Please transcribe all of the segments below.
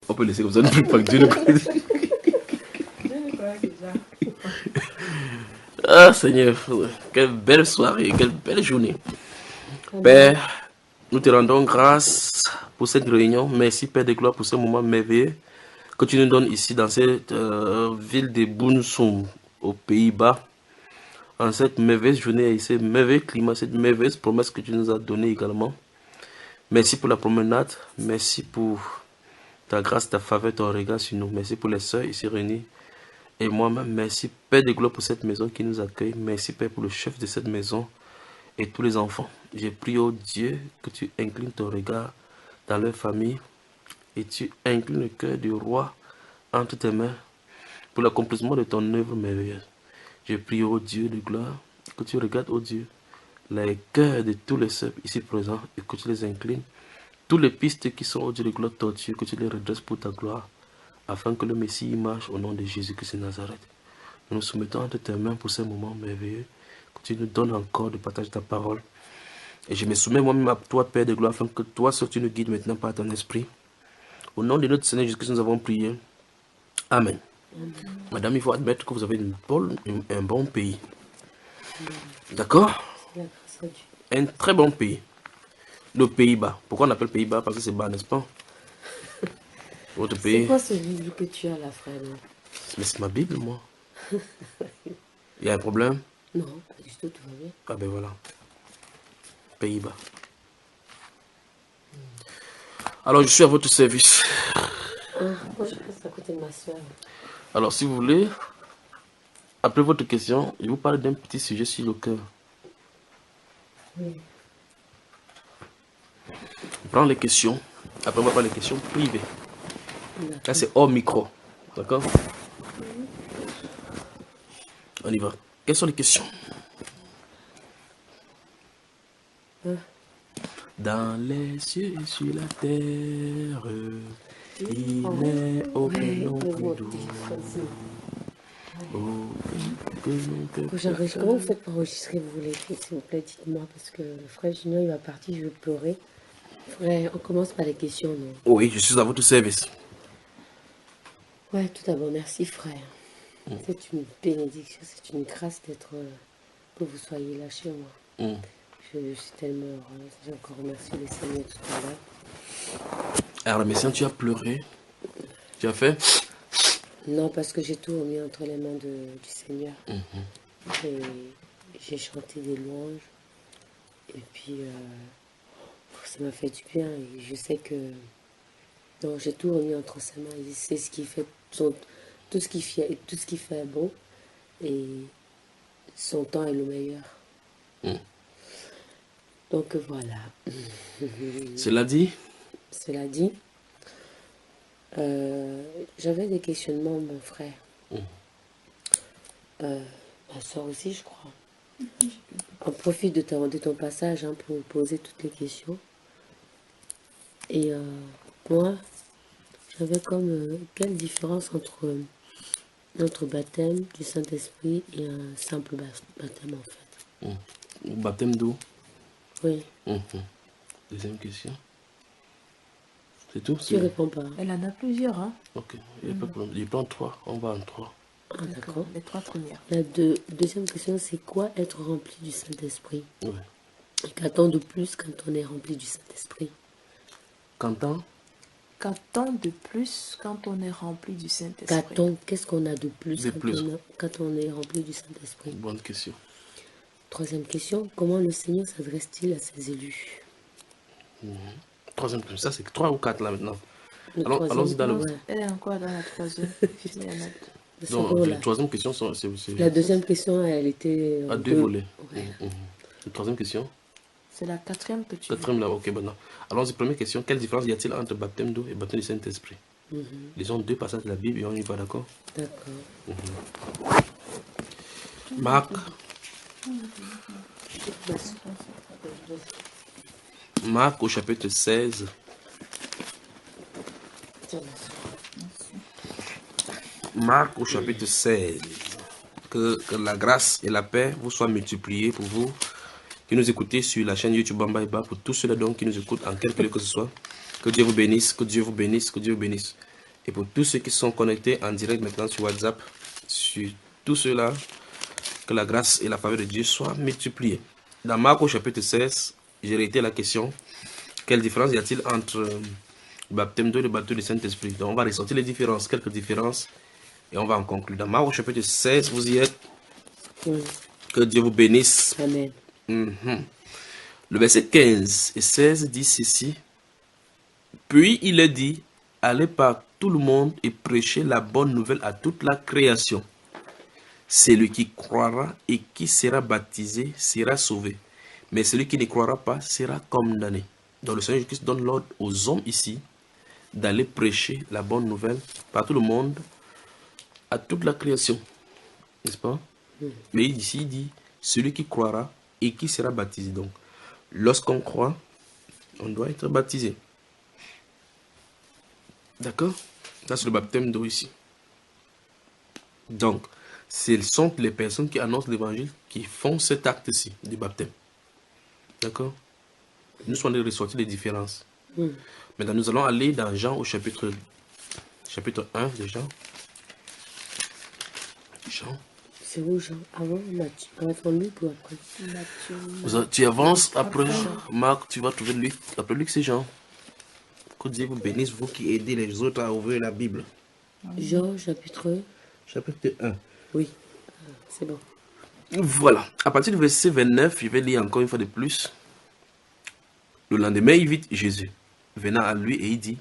On peut laisser comme ça, ne plus pas que Dieu le connaît. Ah Seigneur, quelle belle soirée, quelle belle journée. Père, nous te rendons grâce pour cette réunion. Merci Père de gloire pour ce moment merveilleux que tu nous donnes ici dans cette ville de Boonsum, aux Pays-Bas. En cette merveilleuse journée et ce merveilleux climat, cette merveilleuse promesse que tu nous as donnée également. Merci pour la promenade. Merci pour ta grâce, ta faveur, ton regard sur nous. Merci pour les sœurs ici réunies. Et moi-même, merci Père de gloire pour cette maison qui nous accueille. Merci Père pour le chef de cette maison et tous les enfants. J'ai prié au Dieu que tu inclines ton regard dans leur famille et tu inclines le cœur du roi entre tes mains pour l'accomplissement de ton œuvre merveilleuse. J'ai prié au Dieu de gloire que tu regardes, au Dieu, les cœurs de tous les sœurs ici présents et que tu les inclines. Tous les pistes qui sont au Dieu de gloire tortueux, que tu les redresses pour ta gloire, afin que le Messie y marche au nom de Jésus-Christ de Nazareth. Nous nous soumettons entre tes mains pour ce moment merveilleux, que tu nous donnes encore de partager ta parole. Et je me soumets moi-même à toi, Père de gloire, afin que toi seul tu nous guides maintenant par ton esprit. Au nom de notre Seigneur Jésus-Christ, nous avons prié. Amen. Amen. Madame, il faut admettre que vous avez un bon pays. D'accord? Un très bon pays. Le Pays-Bas. Pourquoi on appelle Pays-Bas? Parce que c'est bas, n'est-ce pas? Votre pays. C'est quoi ce livre que tu as là, frère? Mais c'est ma Bible, moi. Il y a un problème? Non, pas du tout, tout va bien. Ah ben voilà. Pays-Bas. Alors, je suis à votre service. Moi, je reste à côté de ma soeur. Alors, si vous voulez, après votre question, je vous parle d'un petit sujet sur le cœur. Oui. Je prends les questions. Après, on va prendre les questions privées. Là, c'est hors micro. D'accord? On y va. Quelles sont les questions? Dans les cieux et sur la terre, il n'est aucun nom plus doux. Comment vous faites pour enregistrer, vous voulez, s'il vous plaît, dites-moi, parce que le frère Junior, il va partir, je vais pleurer. Frère, on commence par les questions, non? Oui, je suis à votre service. Ouais, tout d'abord, merci, frère. C'est une bénédiction, c'est une grâce d'être, que vous soyez là chez moi. Je suis tellement heureuse. J'ai encore remercié le Seigneur tout à l'heure. Alors, mais si tu as pleuré, tu as fait? Non, parce que j'ai tout remis entre les mains du Seigneur. Et j'ai chanté des louanges. Et puis, ça m'a fait du bien. Et je sais que... Non, j'ai tout remis entre ses mains. C'est ce qui fait... Tout ce qui fait bon. Et son temps est le meilleur. Donc voilà. Cela dit? Cela dit, j'avais des questionnements, mon frère. Ma soeur aussi, je crois. On profite de ton passage pour poser toutes les questions. Et moi, j'avais comme quelle différence entre notre baptême du Saint-Esprit et un simple baptême en fait. Baptême d'eau? Oui. Deuxième question. C'est tout? Tu réponds pas. Elle en a plusieurs, hein? Ok, il n'y a pas de problème. Je prends 3, on va en 3. Ah, d'accord. Les 3 premières. La deuxième question, c'est quoi être rempli du Saint-Esprit? Ouais. Et qu'attend de plus quand on est rempli du Saint-Esprit? Qu'attend de plus quand on est rempli du Saint-Esprit? Qu'est-ce qu'on a de plus, quand on est rempli du Saint-Esprit? Bonne question. Troisième question, comment le Seigneur s'adresse-t-il à ses élus? Troisième question, ça c'est 3 ou 4 là maintenant. Allons-y dans le... Elle est encore dans la troisième. Donc, la troisième question, c'est... La deuxième question, elle était... à 2 volets. Ouais. La troisième question? C'est la quatrième que tu Quatrième là, ok, maintenant. Allons-y, première question. Quelle différence y a-t-il entre baptême d'eau et baptême du Saint-Esprit? Lisons 2 passages de la Bible et on y va, d'accord? D'accord. Marc au chapitre 16. Marc au chapitre 16. Que la grâce et la paix vous soient multipliées pour vous qui nous écoutez sur la chaîne YouTube Bamba Eba, pour tous ceux-là donc qui nous écoutent en quelque lieu que ce soit. Que Dieu vous bénisse, que Dieu vous bénisse, que Dieu vous bénisse. Et pour tous ceux qui sont connectés en direct maintenant sur WhatsApp, sur tous ceux-là, que la grâce et la faveur de Dieu soient multipliées. Dans Marc au chapitre 16, j'ai réité la question, quelle différence y a-t-il entre le baptême d'eau et le baptême du Saint-Esprit? Donc on va ressortir les différences, quelques différences, et on va en conclure. Dans Marc au chapitre 16, vous y êtes. Oui. Que Dieu vous bénisse. Amen. Le verset 15 et 16 dit ceci. Puis il est dit, allez par tout le monde et prêchez la bonne nouvelle à toute la création. Celui qui croira et qui sera baptisé sera sauvé. Mais celui qui ne croira pas sera condamné. Donc le Seigneur Jésus-Christ donne l'ordre aux hommes ici d'aller prêcher la bonne nouvelle par tout le monde, à toute la création. N'est-ce pas? Mais ici il dit, celui qui croira et qui sera baptisé. Donc, lorsqu'on croit, on doit être baptisé. D'accord? Ça, c'est le baptême d'eau ici. Donc, ce sont les personnes qui annoncent l'évangile qui font cet acte-ci du baptême. D'accord? Nous sommes allés ressortir les différences. Maintenant, nous allons aller dans Jean au chapitre 1 de Jean. Jean. C'est où, Jean? Avant Matthieu, avant Luc ou après? Tu avances après Marc, tu vas trouver Luc. Après Luc, c'est Jean. Que Dieu vous bénisse, vous qui aidez les autres à ouvrir la Bible. Jean, chapitre... Chapitre 1. Oui, c'est bon. Voilà. À partir du verset 29, je vais lire encore une fois de plus. Le lendemain, il vit Jésus, venant à lui, et il dit,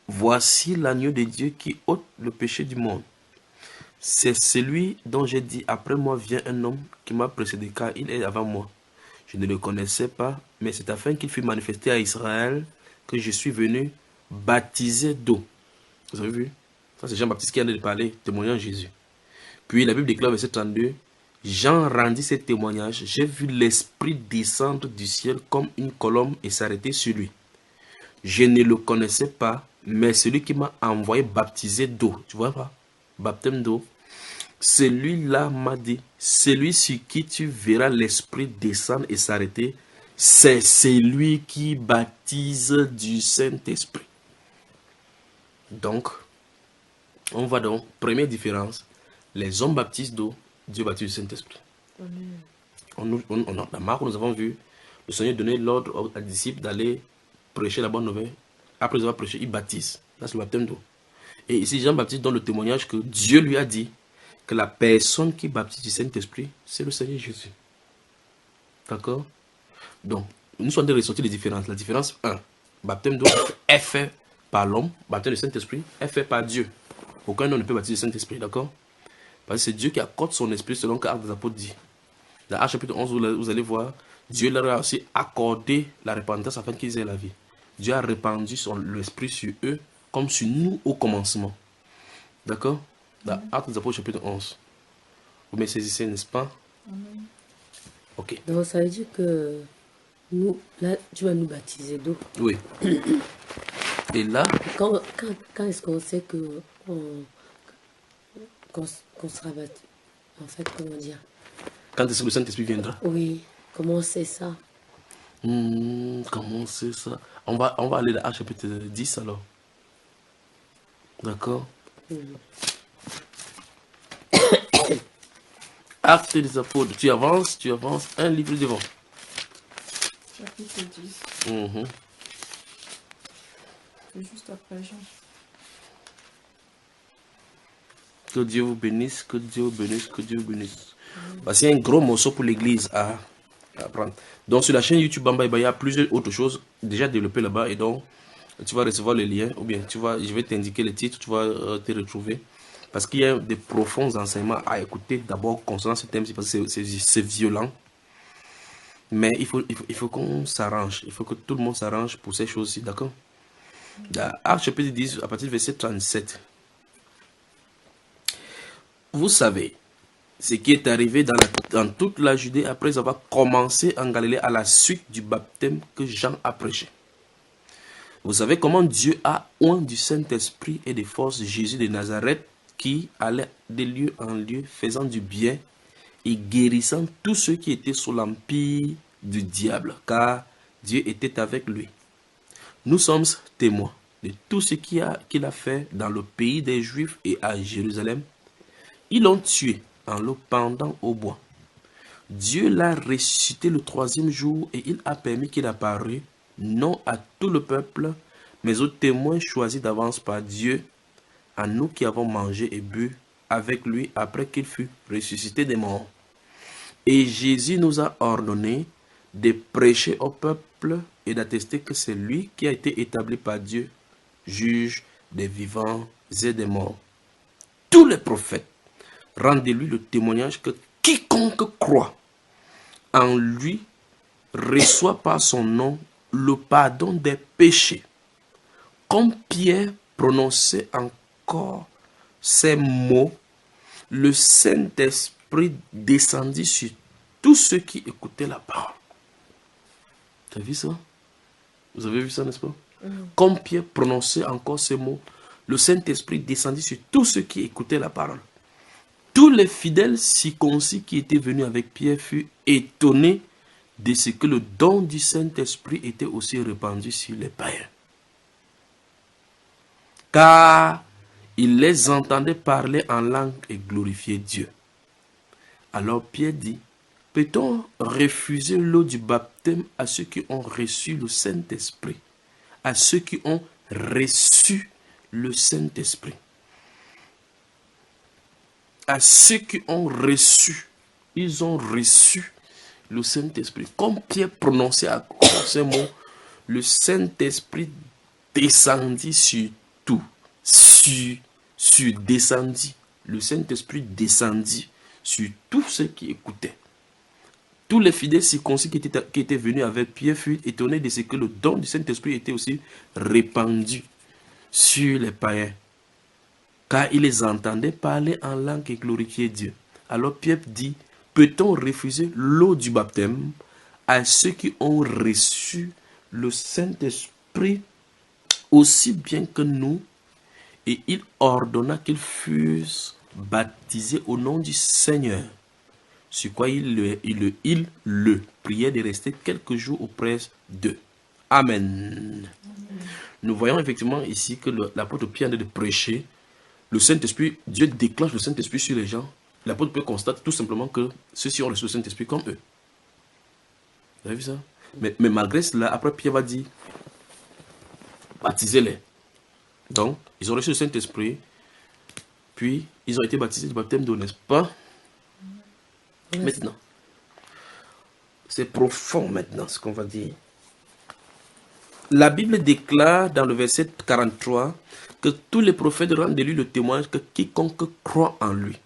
voici l'agneau de Dieu qui ôte le péché du monde. C'est celui dont j'ai dit, après moi vient un homme qui m'a précédé, car il est avant moi. Je ne le connaissais pas, mais c'est afin qu'il fût manifesté à Israël que je suis venu baptiser d'eau. Vous avez vu? Ça, c'est Jean-Baptiste qui a de parler, témoignant Jésus. Puis la Bible déclare, verset 32, Jean rendit ce témoignage, j'ai vu l'Esprit descendre du ciel comme une colombe et s'arrêter sur lui. Je ne le connaissais pas, mais celui qui m'a envoyé baptiser d'eau, tu vois pas? Baptême d'eau. Celui-là m'a dit, celui sur qui tu verras l'Esprit descendre et s'arrêter, c'est celui qui baptise du Saint-Esprit. Donc, on va donc, première différence, les hommes baptisent d'eau, Dieu baptise du Saint-Esprit. Dans Marc, nous avons vu le Seigneur donner l'ordre aux disciples d'aller prêcher la bonne nouvelle. Après avoir prêché, il baptise. Là, c'est le baptême d'eau. Et ici, Jean-Baptiste donne le témoignage que Dieu lui a dit que la personne qui baptise du Saint-Esprit, c'est le Seigneur Jésus. D'accord? Donc, nous sommes de ressortir les différences. La différence 1, baptême d'eau est fait par l'homme, baptême du Saint-Esprit est fait par Dieu. Aucun homme ne peut baptiser le Saint-Esprit, d'accord? Parce que c'est Dieu qui accorde son esprit selon que Actes des Apôtres dit. Dans Actes chapitre 11, vous allez voir, Dieu leur a aussi accordé la repentance afin qu'ils aient la vie. Dieu a répandu l'esprit sur eux comme sur nous au commencement. D'accord? Dans Actes des Apôtres chapitre 11. Vous me saisissez, n'est-ce pas? Ok. Donc ça veut dire que nous, là, tu vas nous baptiser d'eau. Oui. Et là, Quand est-ce qu'on sait qu'on sera baptisé? En fait, comment dire? quand est-ce que le Saint-Esprit viendra? Oui, comment c'est ça? Comment c'est ça? On va aller dans Actes chapitre 10 alors. D'accord? Actes des Apôtres. Tu avances, un livre devant. Chapitre 10. C'est juste après Jean. Que Dieu vous bénisse, que Dieu vous bénisse, que Dieu vous bénisse. Parce qu'il y a un gros morceau pour l'église à apprendre. Donc sur la chaîne YouTube Bamba, il y a plusieurs autres choses déjà développées là-bas. Et donc, tu vas recevoir les liens. Ou bien, je vais t'indiquer les titres, tu vas te retrouver. Parce qu'il y a des profonds enseignements à écouter d'abord concernant ce thème, parce que c'est violent. Mais il faut qu'on s'arrange. Il faut que tout le monde s'arrange pour ces choses-ci, d'accord? Dans Actes chapitre 10, à partir du verset 37. Vous savez ce qui est arrivé dans toute la Judée après avoir commencé en Galilée à la suite du baptême que Jean a prêché. Vous savez comment Dieu a oint du Saint-Esprit et de force Jésus de Nazareth qui allait de lieu en lieu faisant du bien et guérissant tous ceux qui étaient sous l'empire du diable, car Dieu était avec lui. Nous sommes témoins de tout ce qu'il a fait dans le pays des Juifs et à Jérusalem. Ils l'ont tué en le pendant au bois. Dieu l'a ressuscité le 3e jour et il a permis qu'il apparût, non à tout le peuple, mais aux témoins choisis d'avance par Dieu, à nous qui avons mangé et bu avec lui après qu'il fut ressuscité des morts. Et Jésus nous a ordonné de prêcher au peuple et d'attester que c'est lui qui a été établi par Dieu, juge des vivants et des morts. Tous les prophètes rendez-lui le témoignage que quiconque croit en lui reçoit par son nom le pardon des péchés. Comme Pierre prononçait encore ces mots, le Saint-Esprit descendit sur tous ceux qui écoutaient la parole. Tu as vu ça? Vous avez vu ça, n'est-ce pas? Comme Pierre prononçait encore ces mots, le Saint-Esprit descendit sur tous ceux qui écoutaient la parole. Tous les fidèles circoncis qui étaient venus avec Pierre furent étonnés de ce que le don du Saint-Esprit était aussi répandu sur les païens. Car ils les entendaient parler en langue et glorifier Dieu. Alors Pierre dit, peut-on refuser l'eau du baptême à ceux qui ont reçu le Saint-Esprit? À ceux qui ont reçu le Saint-Esprit. À ceux qui ont reçu, ils ont reçu le Saint-Esprit. Comme Pierre prononçait à ces mots, le Saint-Esprit descendit sur tout. Descendit. Le Saint-Esprit descendit sur tous ceux qui écoutaient. Tous les fidèles circoncis qui étaient venus avec Pierre furent étonnés de ce que le don du Saint-Esprit était aussi répandu sur les païens. Car ils les entendaient parler en langue et glorifier Dieu. Alors Pierre dit, peut-on refuser l'eau du baptême à ceux qui ont reçu le Saint-Esprit aussi bien que nous? Et il ordonna qu'ils fussent baptisés au nom du Seigneur. Sur quoi il le priait de rester quelques jours auprès d'eux. Amen. Nous voyons effectivement ici que l'apôtre Pierre est de prêcher. Le Saint-Esprit, Dieu déclenche le Saint-Esprit sur les gens. L'apôtre Pierre constate tout simplement que ceux-ci ont reçu le Saint-Esprit comme eux. Vous avez vu ça? Mais malgré cela, après Pierre va dire, baptisez-les. Donc, ils ont reçu le Saint-Esprit, puis ils ont été baptisés du baptême d'eau, n'est-ce pas? Oui. Maintenant, c'est profond maintenant ce qu'on va dire. La Bible déclare dans le verset 43 que tous les prophètes rendent de lui le témoignage que quiconque croit en lui.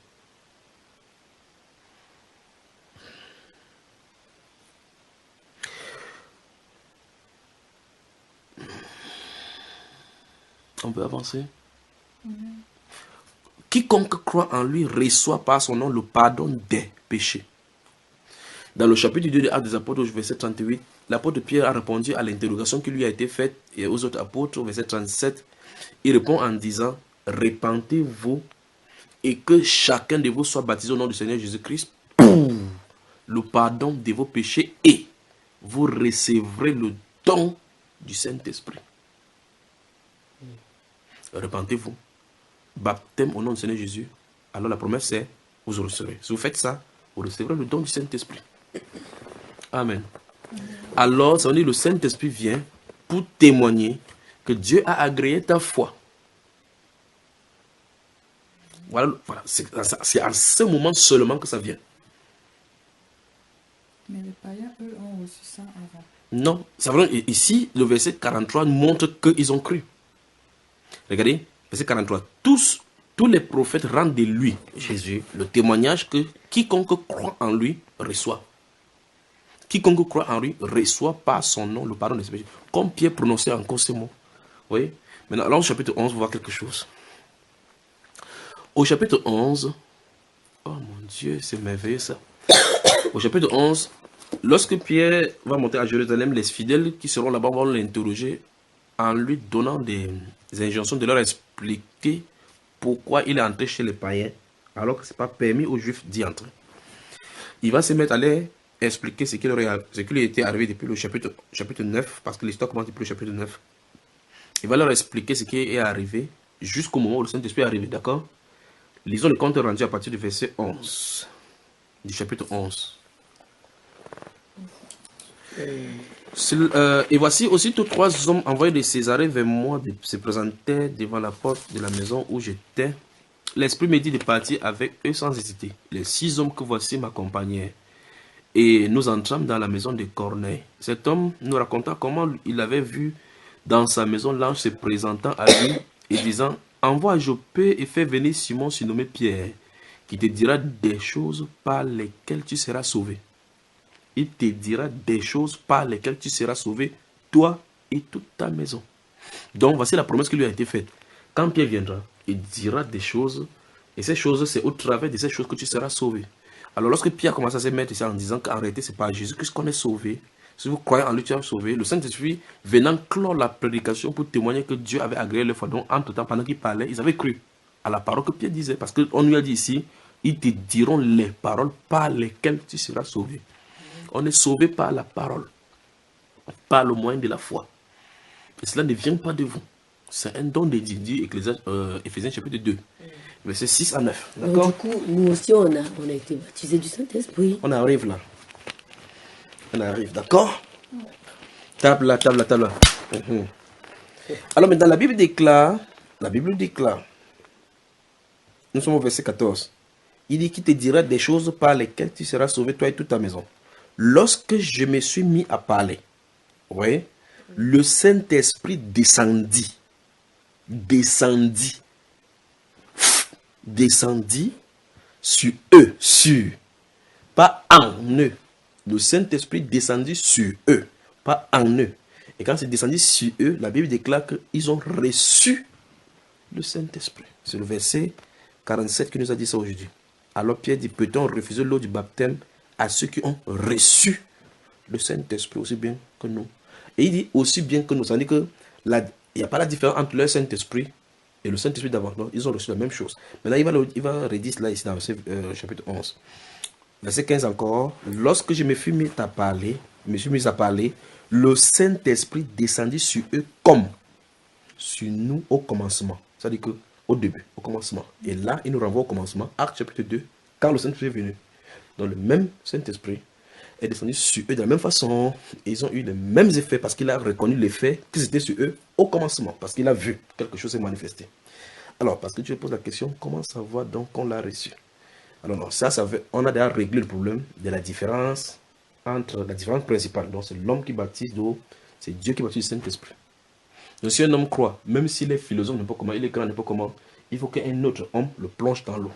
On peut avancer. Quiconque croit en lui reçoit par son nom le pardon des péchés. Dans le chapitre 2 des Actes des Apôtres, au verset 38, l'apôtre Pierre a répondu à l'interrogation qui lui a été faite et aux autres apôtres, au verset 37. Il répond en disant, repentez-vous et que chacun de vous soit baptisé au nom du Seigneur Jésus-Christ pour le pardon de vos péchés et vous recevrez le don du Saint-Esprit. Repentez-vous. Baptême au nom du Seigneur Jésus. Alors la promesse c'est, vous recevrez. Si vous faites ça, vous recevrez le don du Saint-Esprit. Amen. Alors, ça veut dire que le Saint-Esprit vient pour témoigner que Dieu a agréé ta foi. Voilà, c'est à ce moment seulement que ça vient. Mais les païens, eux, ont reçu ça avant. Non, ça veut dire, ici, le verset 43 montre qu'ils ont cru. Regardez, verset 43. Tous les prophètes rendent de lui, Jésus, le témoignage que quiconque croit en lui reçoit. Quiconque croit en lui reçoit par son nom le pardon des péchés. Comme Pierre prononçait encore ces mots. Vous voyez? Maintenant, allons au chapitre 11, on va voir quelque chose. Au chapitre 11, oh mon Dieu, c'est merveilleux ça. Au chapitre 11, lorsque Pierre va monter à Jérusalem, les fidèles qui seront là-bas vont l'interroger en lui donnant des injonctions de leur expliquer pourquoi il est entré chez les païens alors que ce n'est pas permis aux Juifs d'y entrer. Il va se mettre à leur expliquer ce qui lui était arrivé depuis le chapitre 9, parce que l'histoire commence depuis le chapitre 9. Il va leur expliquer ce qui est arrivé jusqu'au moment où le Saint-Esprit est arrivé, d'accord? Lisons le compte rendu à partir du verset 11, du chapitre 11. Et voici aussitôt 3 hommes envoyés de Césarée vers moi se présentaient devant la porte de la maison où j'étais. L'Esprit me dit de partir avec eux sans hésiter. Les 6 hommes que voici m'accompagnaient. Et nous entrâmes dans la maison de Corneille. Cet homme nous raconta comment il avait vu dans sa maison l'ange se présentant à lui et disant: envoie à Joppé et fais venir Simon surnommé Pierre, qui te dira des choses par lesquelles tu seras sauvé. Il te dira des choses par lesquelles tu seras sauvé, toi et toute ta maison. Donc voici la promesse qui lui a été faite. Quand Pierre viendra, il dira des choses, et ces choses, c'est au travers de ces choses que tu seras sauvé. Alors lorsque Pierre commence à se mettre ici en disant qu'en réalité, c'est par Jésus-Christ qu'on est sauvé, si vous croyez en lui, tu es sauvé, le Saint-Esprit venant clore la prédication pour témoigner que Dieu avait agréé leur foi. Donc entre temps, pendant qu'il parlait, ils avaient cru à la parole que Pierre disait, parce qu'on lui a dit ici, ils te diront les paroles par lesquelles tu seras sauvé. On est sauvé par la parole, par le moyen de la foi. Et cela ne vient pas de vous. C'est un don de Dieu, dit Éphésiens chapitre 2, versets 6 à 9. D'accord? Du coup, nous aussi, on a été baptisés du Saint-Esprit. On arrive là. On arrive, d'accord? Table là. Alors maintenant, la Bible déclare, nous sommes au verset 14. Il dit qu'il te dira des choses par lesquelles tu seras sauvé, toi et toute ta maison. Lorsque je me suis mis à parler, oui, le Saint-Esprit descendit sur eux, pas en eux. Le Saint-Esprit descendit sur eux, pas en eux. Et quand c'est descendu sur eux, la Bible déclare qu'ils ont reçu le Saint-Esprit. C'est le verset 47 qui nous a dit ça aujourd'hui. Alors Pierre dit, peut-on refuser l'eau du baptême à ceux qui ont reçu le Saint-Esprit aussi bien que nous? Et il dit aussi bien que nous. Ça veut dire qu'il n'y a pas la différence entre le Saint-Esprit et le Saint-Esprit d'avant. Non, ils ont reçu la même chose. Maintenant, il va redire cela ici dans le chapitre 11. Verset 15 encore. Lorsque je me suis mis à parler, le Saint-Esprit descendit sur eux comme sur nous au commencement. C'est-à-dire qu'au début, au commencement. Et là, il nous renvoie au commencement. Acte chapitre 2, quand le Saint-Esprit est venu. Donc le même Saint-Esprit est descendu sur eux de la même façon. Et ils ont eu les mêmes effets parce qu'il a reconnu l'effet que c'était sur eux au commencement. Parce qu'il a vu quelque chose s'est manifesté. Alors, parce que tu te poses la question, comment savoir donc qu'on l'a reçu? Alors non, on a déjà réglé le problème de la différence entre la différence principale. Donc c'est l'homme qui baptise d'eau, c'est Dieu qui baptise du Saint-Esprit. Donc si un homme croit, même s'il est philosophe, n'importe comment, il est grand, n'importe comment, il faut qu'un autre homme le plonge dans l'eau.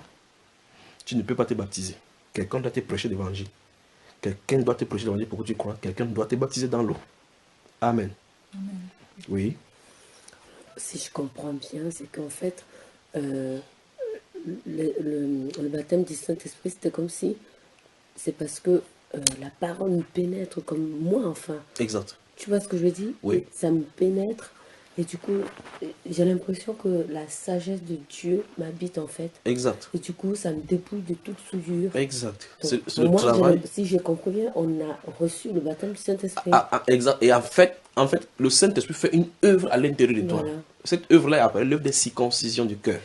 Tu ne peux pas te baptiser. Quelqu'un doit te prêcher l'évangile. Quelqu'un doit te prêcher l'évangile pour que tu crois. Quelqu'un doit te baptiser dans l'eau. Amen. Amen. Oui. Si je comprends bien, c'est qu'en fait, le baptême du Saint-Esprit, c'était comme si, c'est parce que la parole me pénètre comme moi, enfin. Exact. Tu vois ce que je veux dire? Oui. Et ça me pénètre. Et du coup, j'ai l'impression que la sagesse de Dieu m'habite en fait. Exact. Et du coup, ça me dépouille de toute souillure. Exact. Donc, C'est le moi, travail. si j'ai compris bien, on a reçu le baptême du Saint-Esprit. Exact. Et en fait, le Saint-Esprit fait une œuvre à l'intérieur de toi. Voilà. Cette œuvre-là est appelée l'œuvre de circoncision du cœur.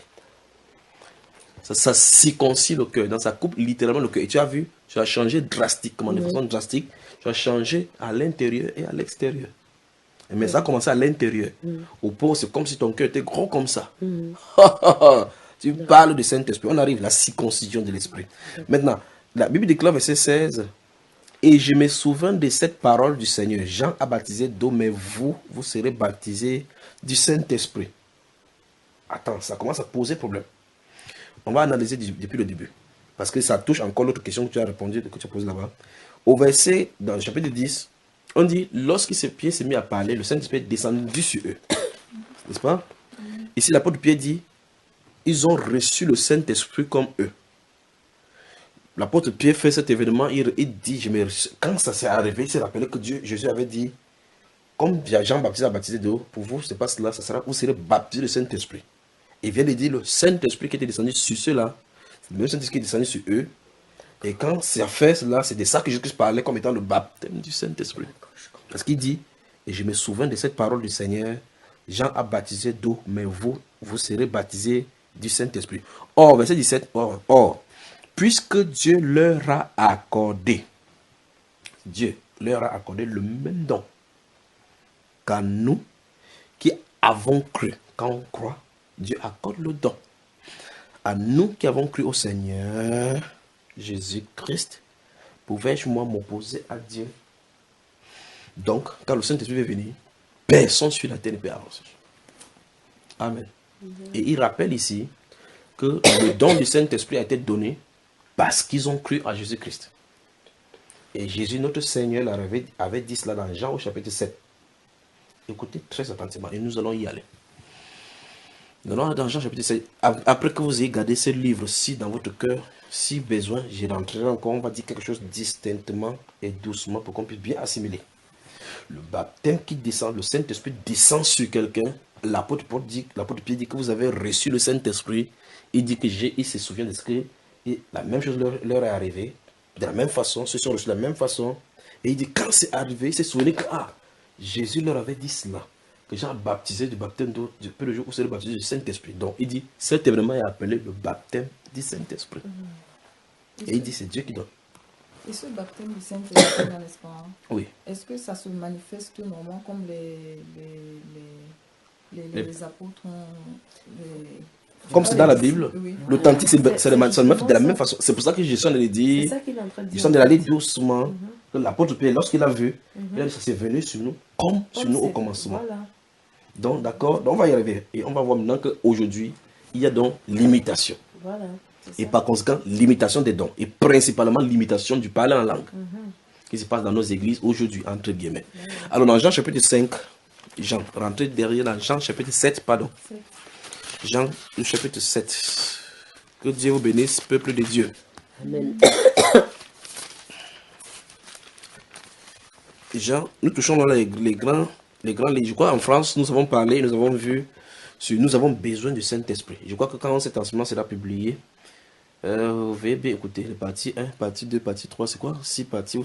Ça circoncie le cœur. Donc ça coupe littéralement le cœur. Et tu as vu, tu as changé drastiquement, de façon drastique. Tu as changé à l'intérieur et à l'extérieur. Mais ça a commencé à l'intérieur. Au point, c'est comme si ton cœur était gros comme ça. Tu parles du Saint-Esprit. On arrive à la circoncision de l'esprit. Maintenant, la Bible déclare verset 16. Et je me souviens de cette parole du Seigneur. Jean a baptisé d'eau, mais vous serez baptisés du Saint-Esprit. Attends, ça commence à poser problème. On va analyser depuis le début. Parce que ça touche encore l'autre question que tu as répondu, que tu as posée là-bas. Au verset, dans le chapitre 10, on dit, lorsque Pierre s'est mis à parler, le Saint-Esprit est descendu sur eux. N'est-ce pas? Ici, l'apôtre Pierre dit, ils ont reçu le Saint-Esprit comme eux. L'apôtre Pierre fait cet événement, il dit, quand ça s'est arrivé, il s'est rappelé que Jésus avait dit, comme Jean-Baptiste a baptisé d'eau, pour vous, ce n'est pas cela, ça sera, vous serez baptisés du Saint-Esprit. Il vient de dire, le Saint-Esprit qui était descendu sur ceux-là, c'est le même Saint-Esprit qui est descendu sur eux. Et quand ça fait cela, c'est de ça que Jésus parlait comme étant le baptême du Saint-Esprit. Parce qu'il dit, et je me souviens de cette parole du Seigneur, Jean a baptisé d'eau, mais vous, vous serez baptisés du Saint-Esprit. Or, verset 17, or, puisque Dieu leur a accordé, Dieu leur a accordé le même don qu'à nous qui avons cru. Quand on croit, Dieu accorde le don. À nous qui avons cru au Seigneur Jésus-Christ, pouvais-je moi m'opposer à Dieu? Donc, quand le Saint-Esprit est venu, personne sur la terre ne peut avancer. Amen. Et il rappelle ici que le don du Saint-Esprit a été donné parce qu'ils ont cru à Jésus-Christ. Et Jésus, notre Seigneur, avait dit cela dans Jean au chapitre 7. Écoutez très attentivement et nous allons y aller. Dans Jean chapitre 7, après que vous ayez gardé ce livre-ci dans votre cœur, si besoin, j'y rentrerai encore, on va dire quelque chose distinctement et doucement pour qu'on puisse bien assimiler. Le baptême qui descend, le Saint-Esprit descend sur quelqu'un. L'apôtre Pierre dit que vous avez reçu le Saint-Esprit. Il dit que il se souvient de ce que la même chose leur est arrivée. De la même façon, ceux sont reçus de la même façon. Et il dit, quand c'est arrivé, il s'est souvenu que Jésus leur avait dit cela. Que Jean a baptisé du baptême d'eau, peu de jours où c'est le baptême du Saint-Esprit. Donc il dit, cet événement est appelé le baptême du Saint-Esprit. Et il dit, c'est Dieu qui donne. Et ce baptême du Saint-Esprit, n'est-ce pas? Oui. Est-ce que ça se manifeste normalement comme les apôtres comme c'est dans la Bible, oui. l'authentique, c'est de la même façon. C'est pour ça que je suis en train de dire, C'est ça qu'il est en train de je dire. suis en train d'aller doucement. Que l'apôtre Pierre, lorsqu'il a vu, il a dit, ça s'est venu sur nous, comme sur nous au commencement. Voilà. Donc, d'accord, donc on va y arriver. Et on va voir maintenant qu'aujourd'hui, il y a donc l'imitation. Voilà. Et par conséquent, l'imitation des dons. Et principalement l'imitation du parler en langue. Qui se passe dans nos églises aujourd'hui, entre guillemets. Alors, dans Jean chapitre 5, Jean, rentrez derrière dans Jean chapitre 7, pardon. Jean, le chapitre 7. Que Dieu vous bénisse, peuple de Dieu. Amen. Jean, nous touchons dans les grands, je crois en France, nous avons parlé, nous avons vu, nous avons besoin du Saint-Esprit. Je crois que quand cet enseignement sera publié, vous voyez bien écouter, les parties 1, partie 2, partie 3, c'est quoi? 6 parties,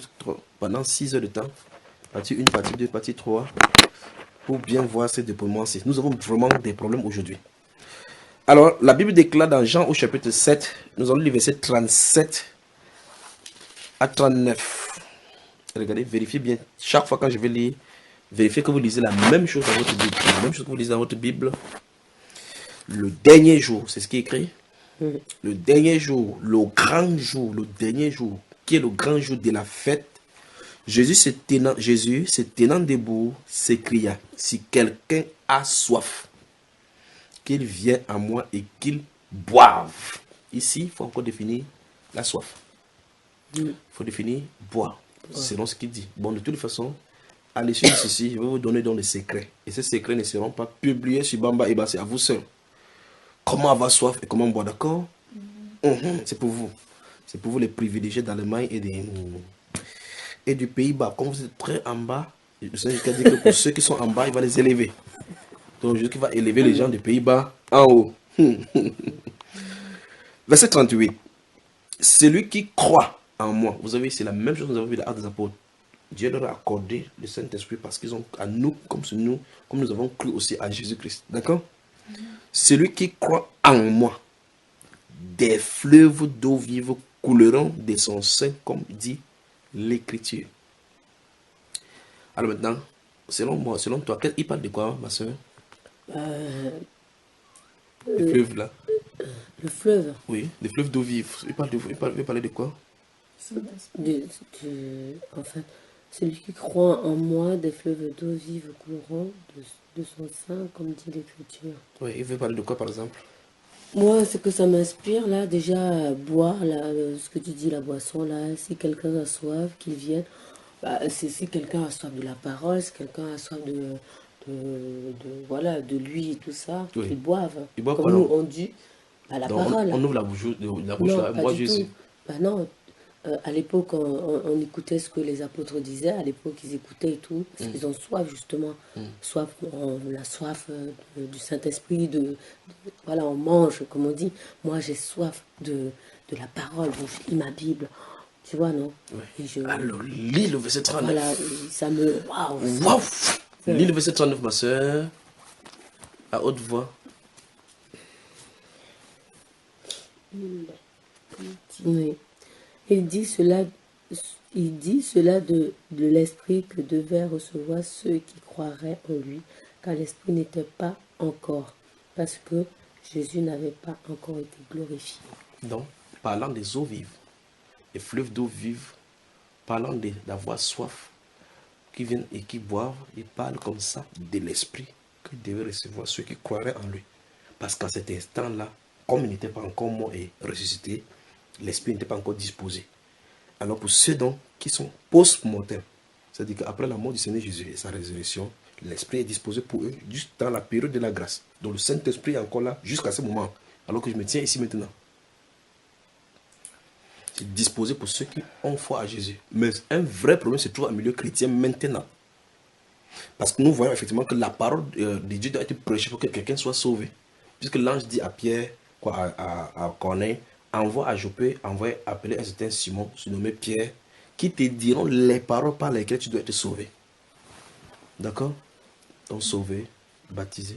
pendant 6 heures de temps. Partie 1, partie 2, partie 3, pour bien voir ces déploiements. Nous avons vraiment des problèmes aujourd'hui. Alors, la Bible déclare dans Jean au chapitre 7, nous allons lire versets 37 à 39. Regardez, vérifiez bien. Chaque fois quand je vais lire, vérifiez que vous lisez la même chose dans votre Bible. La même chose que vous lisez dans votre Bible. Le dernier jour, c'est ce qui est écrit. Le dernier jour, le dernier jour, qui est le grand jour de la fête, Jésus se tenant debout, s'écria, si quelqu'un a soif, qu'il vienne à moi et qu'il boive. Ici, il faut encore définir la soif. Il faut définir boire, selon ce qu'il dit. Bon, de toute façon, à l'issue de ceci, je vais vous donner dans les secrets. Et ces secrets ne seront pas publiés sur Bamba et c'est à vous seul. Comment avoir soif et comment boire, d'accord? C'est pour vous. C'est pour vous les privilégiés d'Allemagne et du Pays-Bas. Comme vous êtes très en bas, le Seigneur a dit que pour ceux qui sont en bas, il va les élever. Donc, Jésus va élever les gens des Pays-Bas en haut. Verset 38. Celui qui croit en moi. Vous savez, c'est la même chose que nous avons vu dans l'Acte des Apôtres. Dieu leur a accordé le Saint-Esprit parce qu'ils ont à nous, comme nous avons cru aussi à Jésus-Christ. D'accord? Celui qui croit en moi, des fleuves d'eau vive couleront de son sein, comme dit l'Écriture. Alors maintenant, selon moi, selon toi, il parle de quoi, ma soeur? Le fleuve là. Le fleuve. Oui, des fleuves d'eau vive. Il parle de quoi? Enfin, celui qui croit en moi, des fleuves d'eau vive couleront de son sein, comme dit l'Écriture. Oui, il veut parler de quoi par exemple? Moi, ce que ça m'inspire, là, déjà, boire, là, ce que tu dis, la boisson, là, si quelqu'un a soif, qu'il vienne. Si quelqu'un a soif de la parole, si quelqu'un a soif de lui et tout ça, oui. qu'ils boivent. Ils boivent comme quoi, nous, non? on dit, la Donc, parole. on ouvre la bouche Non, là, pas bois du Jésus. tout. Non, à l'époque, on écoutait ce que les apôtres disaient. À l'époque, ils écoutaient et tout. Parce qu'ils ont soif, justement. Soif, la soif du Saint-Esprit. Voilà, on mange, comme on dit. Moi, j'ai soif de la parole. Donc, je lis ma Bible. Tu vois, non? Oui. Et Alors, lis le verset 39. Voilà, ça me... Waouh! Waouh! Lis le verset 39, ma soeur. à haute voix. Oui. Il dit cela de l'esprit que devaient recevoir ceux qui croiraient en lui, car l'esprit n'était pas encore, parce que Jésus n'avait pas encore été glorifié. Donc, parlant des eaux vives, des fleuves d'eau vive, parlant d'avoir soif, qui viennent et qui boivent, il parle comme ça de l'esprit que devaient recevoir ceux qui croiraient en lui. Parce qu'à cet instant-là, comme il n'était pas encore mort et ressuscité, l'esprit n'était pas encore disposé. Alors pour ceux donc qui sont post-mortels, c'est-à-dire qu'après la mort du Seigneur Jésus et sa résurrection, l'esprit est disposé pour eux juste dans la période de la grâce. Donc le Saint-Esprit est encore là jusqu'à ce moment, alors que je me tiens ici maintenant. C'est disposé pour ceux qui ont foi à Jésus. Mais un vrai problème se trouve au milieu chrétien maintenant. Parce que nous voyons effectivement que la parole de Dieu doit être prêchée pour que quelqu'un soit sauvé. Puisque l'ange dit à Pierre, à Corneille, envoie à Joppé, envoie appeler un certain Simon, surnommé Pierre, qui te diront les paroles par lesquelles tu dois être sauvé. D'accord? Donc sauvé, baptisé,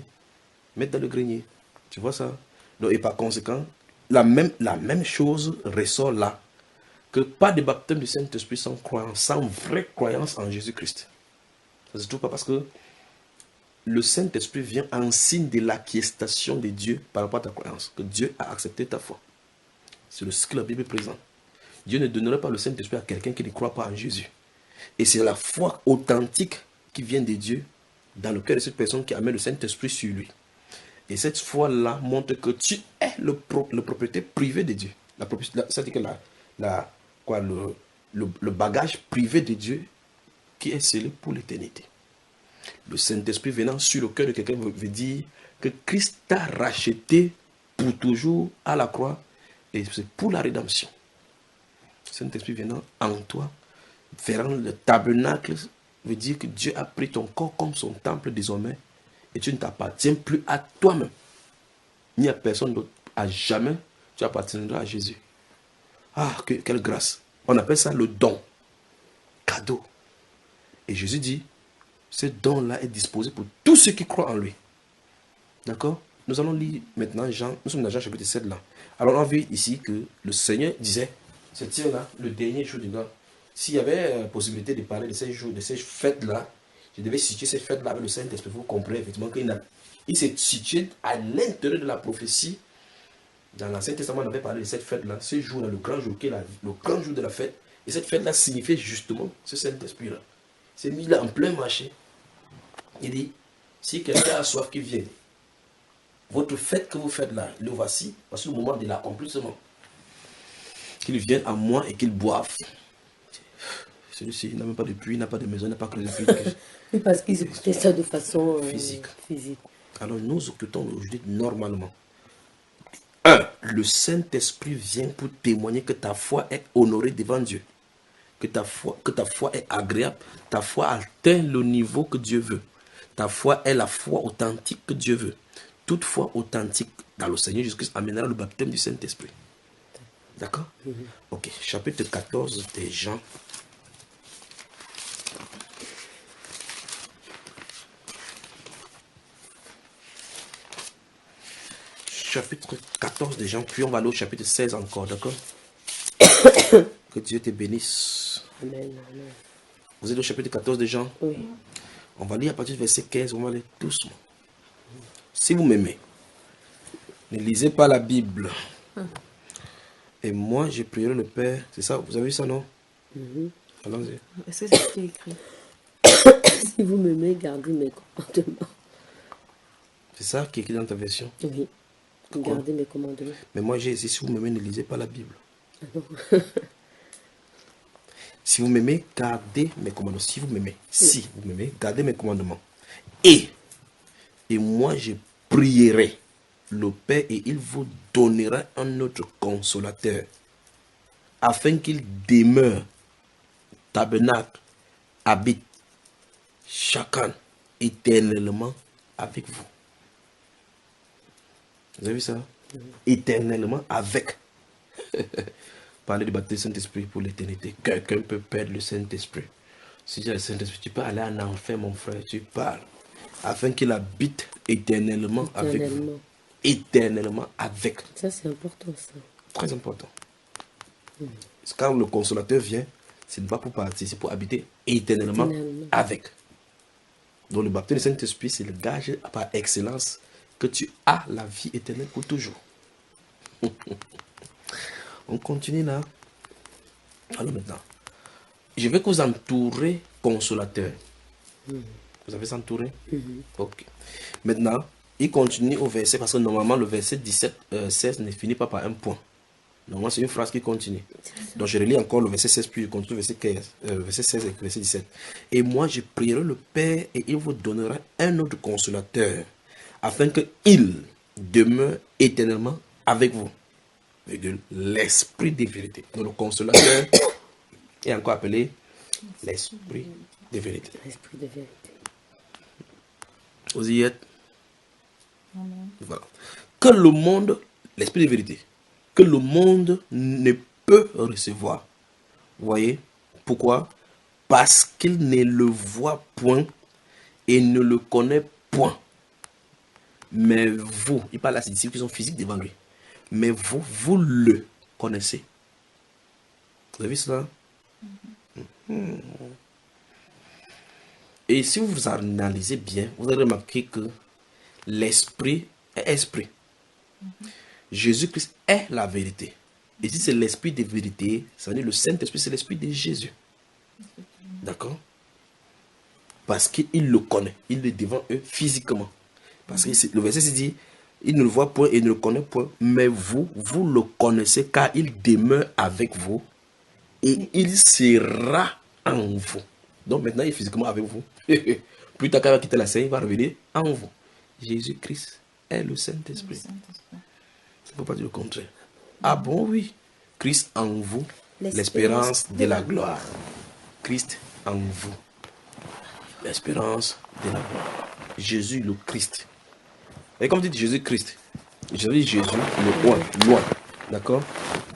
mettre dans le grenier. Tu vois ça? Donc, et par conséquent, la même chose ressort là. Que pas de baptême du Saint-Esprit sans croyance, sans vraie croyance en Jésus-Christ. Ça se trouve pas parce que le Saint-Esprit vient en signe de l'acquiestation de Dieu par rapport à ta croyance, que Dieu a accepté ta foi. C'est ce que la Bible présente. Dieu ne donnerait pas le Saint-Esprit à quelqu'un qui ne croit pas en Jésus. Et c'est la foi authentique qui vient de Dieu dans le cœur de cette personne qui amène le Saint-Esprit sur lui. Et cette foi-là montre que tu es le propriétaire privé de Dieu. C'est-à-dire que le bagage privé de Dieu qui est scellé pour l'éternité. Le Saint-Esprit venant sur le cœur de quelqu'un veut dire que Christ t'a racheté pour toujours à la croix et c'est pour la rédemption. Le Saint-Esprit venant en toi, ferant le tabernacle, veut dire que Dieu a pris ton corps comme son temple désormais et tu ne t'appartiens plus à toi-même, ni à personne d'autre. À jamais, tu appartiendras à Jésus. Ah, quelle grâce. On appelle ça le don. Cadeau. Et Jésus dit, ce don-là est disposé pour tous ceux qui croient en lui. D'accord? Nous allons lire maintenant Jean, nous sommes dans Jean chapitre 7 là. Alors on a vu ici que le Seigneur disait, c'est là, le dernier jour du gars. S'il y avait possibilité de parler de ces jours, de ces fêtes-là, je devais situer ces fêtes-là avec le Saint-Esprit. Vous comprenez effectivement qu'il s'est situé à l'intérieur de la prophétie. Dans l'Ancien Testament, on avait parlé de cette fête-là, ce jour-là, le grand jour, qui est le grand jour de la fête. Et cette fête-là signifiait justement ce Saint-Esprit-là. C'est mis là en plein marché. Il dit, si quelqu'un a soif qui vient, votre fête que vous faites là, le voici, parce que le moment de l'accomplissement. Qu'il vienne à moi et qu'il boive. Celui-ci n'a même pas de puits, il n'a pas de maison, il n'a pas que de puits. Oui, parce qu'ils écoutaient ça de façon physique. physique. Alors nous écoutons aujourd'hui normalement. Le Saint-Esprit vient pour témoigner que ta foi est honorée devant Dieu. Que ta foi est agréable. Ta foi atteint le niveau que Dieu veut. Ta foi est la foi authentique que Dieu veut. Toute foi authentique dans le Seigneur Jésus-Christ amènera le baptême du Saint-Esprit. D'accord? Ok, chapitre 14 des Jean. Chapitre 14 des Jean, puis on va aller au chapitre 16 encore, d'accord? Que Dieu te bénisse. Amen, amen. Vous êtes au chapitre 14 des Jean? Oui. On va lire à partir du verset 15, on va aller doucement. Si vous m'aimez, ne lisez pas la Bible. Et moi, je prierai le Père. C'est ça, vous avez vu ça, non? Allons-y. Est-ce que c'est ce qui est écrit? Si vous m'aimez, gardez mes commandements. C'est ça qui est écrit dans ta version? Oui. Gardez mes commandements. Mais moi, j'ai dit, si vous m'aimez, ne lisez pas la Bible. Si vous m'aimez, gardez mes commandements. Si vous m'aimez, gardez mes commandements. Et moi, je prierai le Père et il vous donnera un autre consolateur afin qu'il demeure, tabernacle, habite, chacun éternellement avec vous. Vous avez vu ça? Éternellement avec. Parler du baptême du Saint-Esprit pour l'éternité. Quelqu'un peut perdre le Saint-Esprit. Si tu as le Saint-Esprit, tu peux aller en enfer, mon frère. Tu parles. afin qu'il habite éternellement avec vous. Éternellement. Éternellement avec. Ça, c'est important, ça. Très important. Quand le consolateur vient, ce n'est pas pour partir, c'est pour habiter éternellement Éternellement. avec. Donc le baptême du Saint-Esprit, c'est le gage par excellence que tu as la vie éternelle pour toujours. On continue là. Alors maintenant, je vais que vous entourer consolateur. Vous avez entouré? Ok. Maintenant, il continue au verset, parce que normalement le verset 16 ne finit pas par un point. Normalement, c'est une phrase qui continue. Donc, je relis encore le verset 16, puis je continue verset 16 et verset 17. Et moi, je prierai le Père et il vous donnera un autre consolateur, afin qu'il demeure éternellement avec vous. L'esprit de vérité. Donc, le consolateur est encore appelé l'esprit de vérité. L'esprit de vérité. Vous y êtes? Voilà. Que le monde, l'esprit de vérité, que le monde ne peut recevoir. Vous voyez? Pourquoi? Parce qu'il ne le voit point et ne le connaît point. Mais vous, il parle à ses disciples qui sont physiques devant lui. Mais vous, vous le connaissez. Vous avez vu cela? Et si vous analysez bien, vous allez remarquer que l'esprit est esprit. Jésus-Christ est la vérité. Et si c'est l'esprit de vérité, ça veut dire le Saint-Esprit, c'est l'esprit de Jésus. D'accord? Parce qu'il le connaît. Il est devant eux physiquement. Parce que le verset se dit, il ne le voit point et ne le connaît point. Mais vous, vous le connaissez car il demeure avec vous et il sera en vous. Donc maintenant, il est physiquement avec vous. Plus tard, quand il va quitter la scène, il va revenir en vous. Jésus-Christ est le Saint-Esprit. Ça ne peut pas dire le contraire. Ah bon, oui. Christ en vous, l'espérance de la gloire. Christ en vous, l'espérance de la gloire. Jésus le Christ. Et comme dit Jésus-Christ, je dis Jésus le loin, loin. D'accord?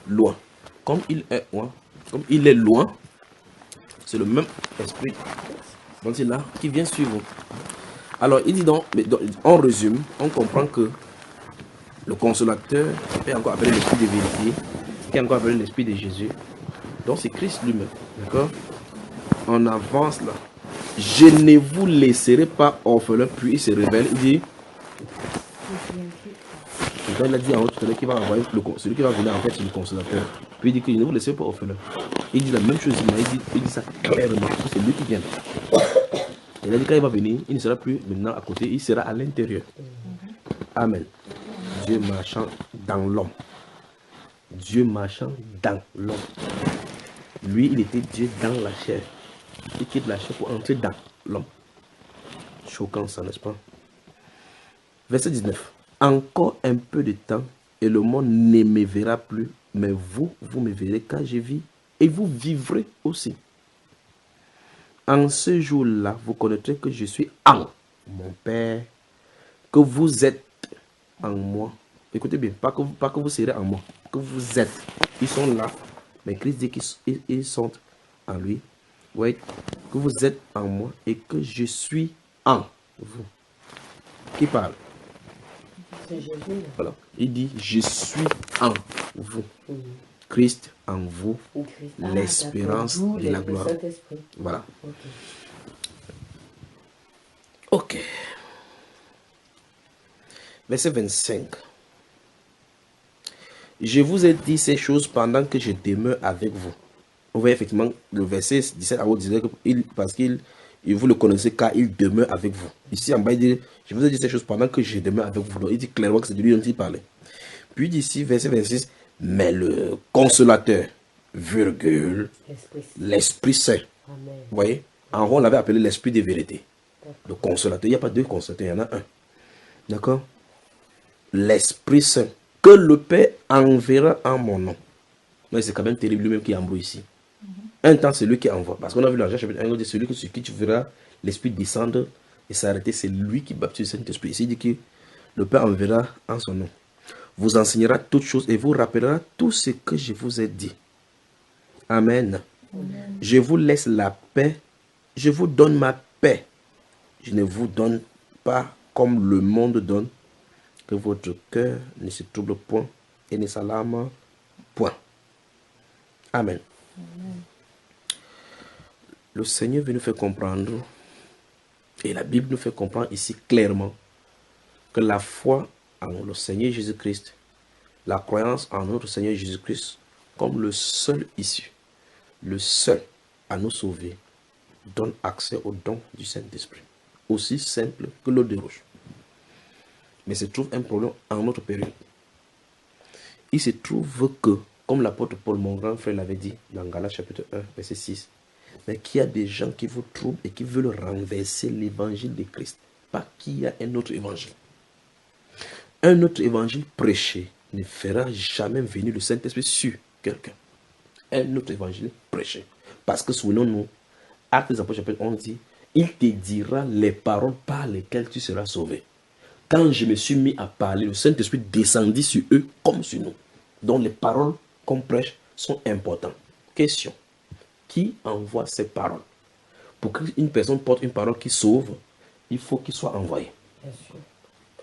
Loin. Comme il est loin, c'est le même esprit dont il a qui vient suivre. Alors, il dit donc, on résume, on comprend que le consolateur est encore appelé l'esprit de vérité, qui est encore appelé l'esprit de Jésus. Donc, c'est Christ lui-même. D'accord? On avance là. Je ne vous laisserai pas orphelin, puis il se révèle. Il dit, quand il a dit en haut, celui qui va envoyer celui qui va venir en fait, c'est le consolateur. Puis il dit que je ne vous laisserai pas orphelin. Il dit la même chose, il dit ça clairement, c'est lui qui vient. Il a dit quand il va venir, il ne sera plus maintenant à côté, il sera à l'intérieur. Amen. Dieu marchant dans l'homme. Dieu marchant dans l'homme. Lui, il était Dieu dans la chair. Il quitte la chair pour entrer dans l'homme. Choquant ça, n'est-ce pas? Verset 19. Encore un peu de temps et le monde ne me verra plus, mais vous, vous me verrez quand je vis et vous vivrez aussi. En ce jour-là, vous connaîtrez que je suis en mon Père, que vous êtes en moi. Écoutez bien, pas que vous serez en moi, que vous êtes. Ils sont là, mais Christ dit qu'ils sont en lui. Oui, que vous êtes en moi et que je suis en vous. Qui parle? Voilà. Il dit, je suis en vous. Christ en vous, l'espérance de la gloire. Voilà. Ok. Verset 25. Je vous ai dit ces choses pendant que je demeure avec vous. Vous voyez effectivement le verset 17 à vous disait que parce qu'il vous le connaissez car il demeure avec vous. Ici en bas il dit, je vous ai dit ces choses pendant que je demeure avec vous. Donc, il dit clairement que c'est de lui dont il parlait. Puis d'ici verset 26, mais le consolateur, virgule, l'Esprit Saint. Amen. Vous voyez, en rond on l'avait appelé l'Esprit de vérité. Le consolateur, il n'y a pas deux consolateurs, il y en a un. D'accord? L'Esprit Saint, que le Père enverra en mon nom. Mais c'est quand même terrible lui-même qui envoie ici. Un temps, c'est lui qui envoie. Parce qu'on a vu dans Jean chapitre 1, on dit celui sur qui tu verras l'Esprit descendre et s'arrêter, c'est lui qui baptise le Saint-Esprit. Ici, il dit que le Père enverra en son nom. Vous enseignera toutes choses et vous rappellera tout ce que je vous ai dit. Amen. Amen. Je vous laisse la paix. Je vous donne ma paix. Je ne vous donne pas comme le monde donne, que votre cœur ne se trouble point et ne s'alarme point. Amen. Le Seigneur veut nous faire comprendre, et la Bible nous fait comprendre ici clairement, que la foi en le Seigneur Jésus-Christ, la croyance en notre Seigneur Jésus-Christ, comme le seul issue, le seul à nous sauver, donne accès au don du Saint-Esprit. Aussi simple que l'eau de roche. Mais se trouve un problème en notre période. Il se trouve que, comme l'apôtre Paul, mon grand frère, l'avait dit dans Galates chapitre 1, verset 6, mais qu'il y a des gens qui vous troublent et qui veulent renverser l'évangile de Christ. Pas qu'il y a un autre évangile. Un autre évangile prêché ne fera jamais venir le Saint-Esprit sur quelqu'un. Un autre évangile prêché. Parce que souvenons-nous, Actes des Apôtres chapitre 11 dit, il te dira les paroles par lesquelles tu seras sauvé. Quand je me suis mis à parler, le Saint-Esprit descendit sur eux comme sur nous. Donc les paroles qu'on prêche sont importantes. Question. Qui envoie ces paroles? Pour qu'une personne porte une parole qui sauve, il faut qu'il soit envoyé.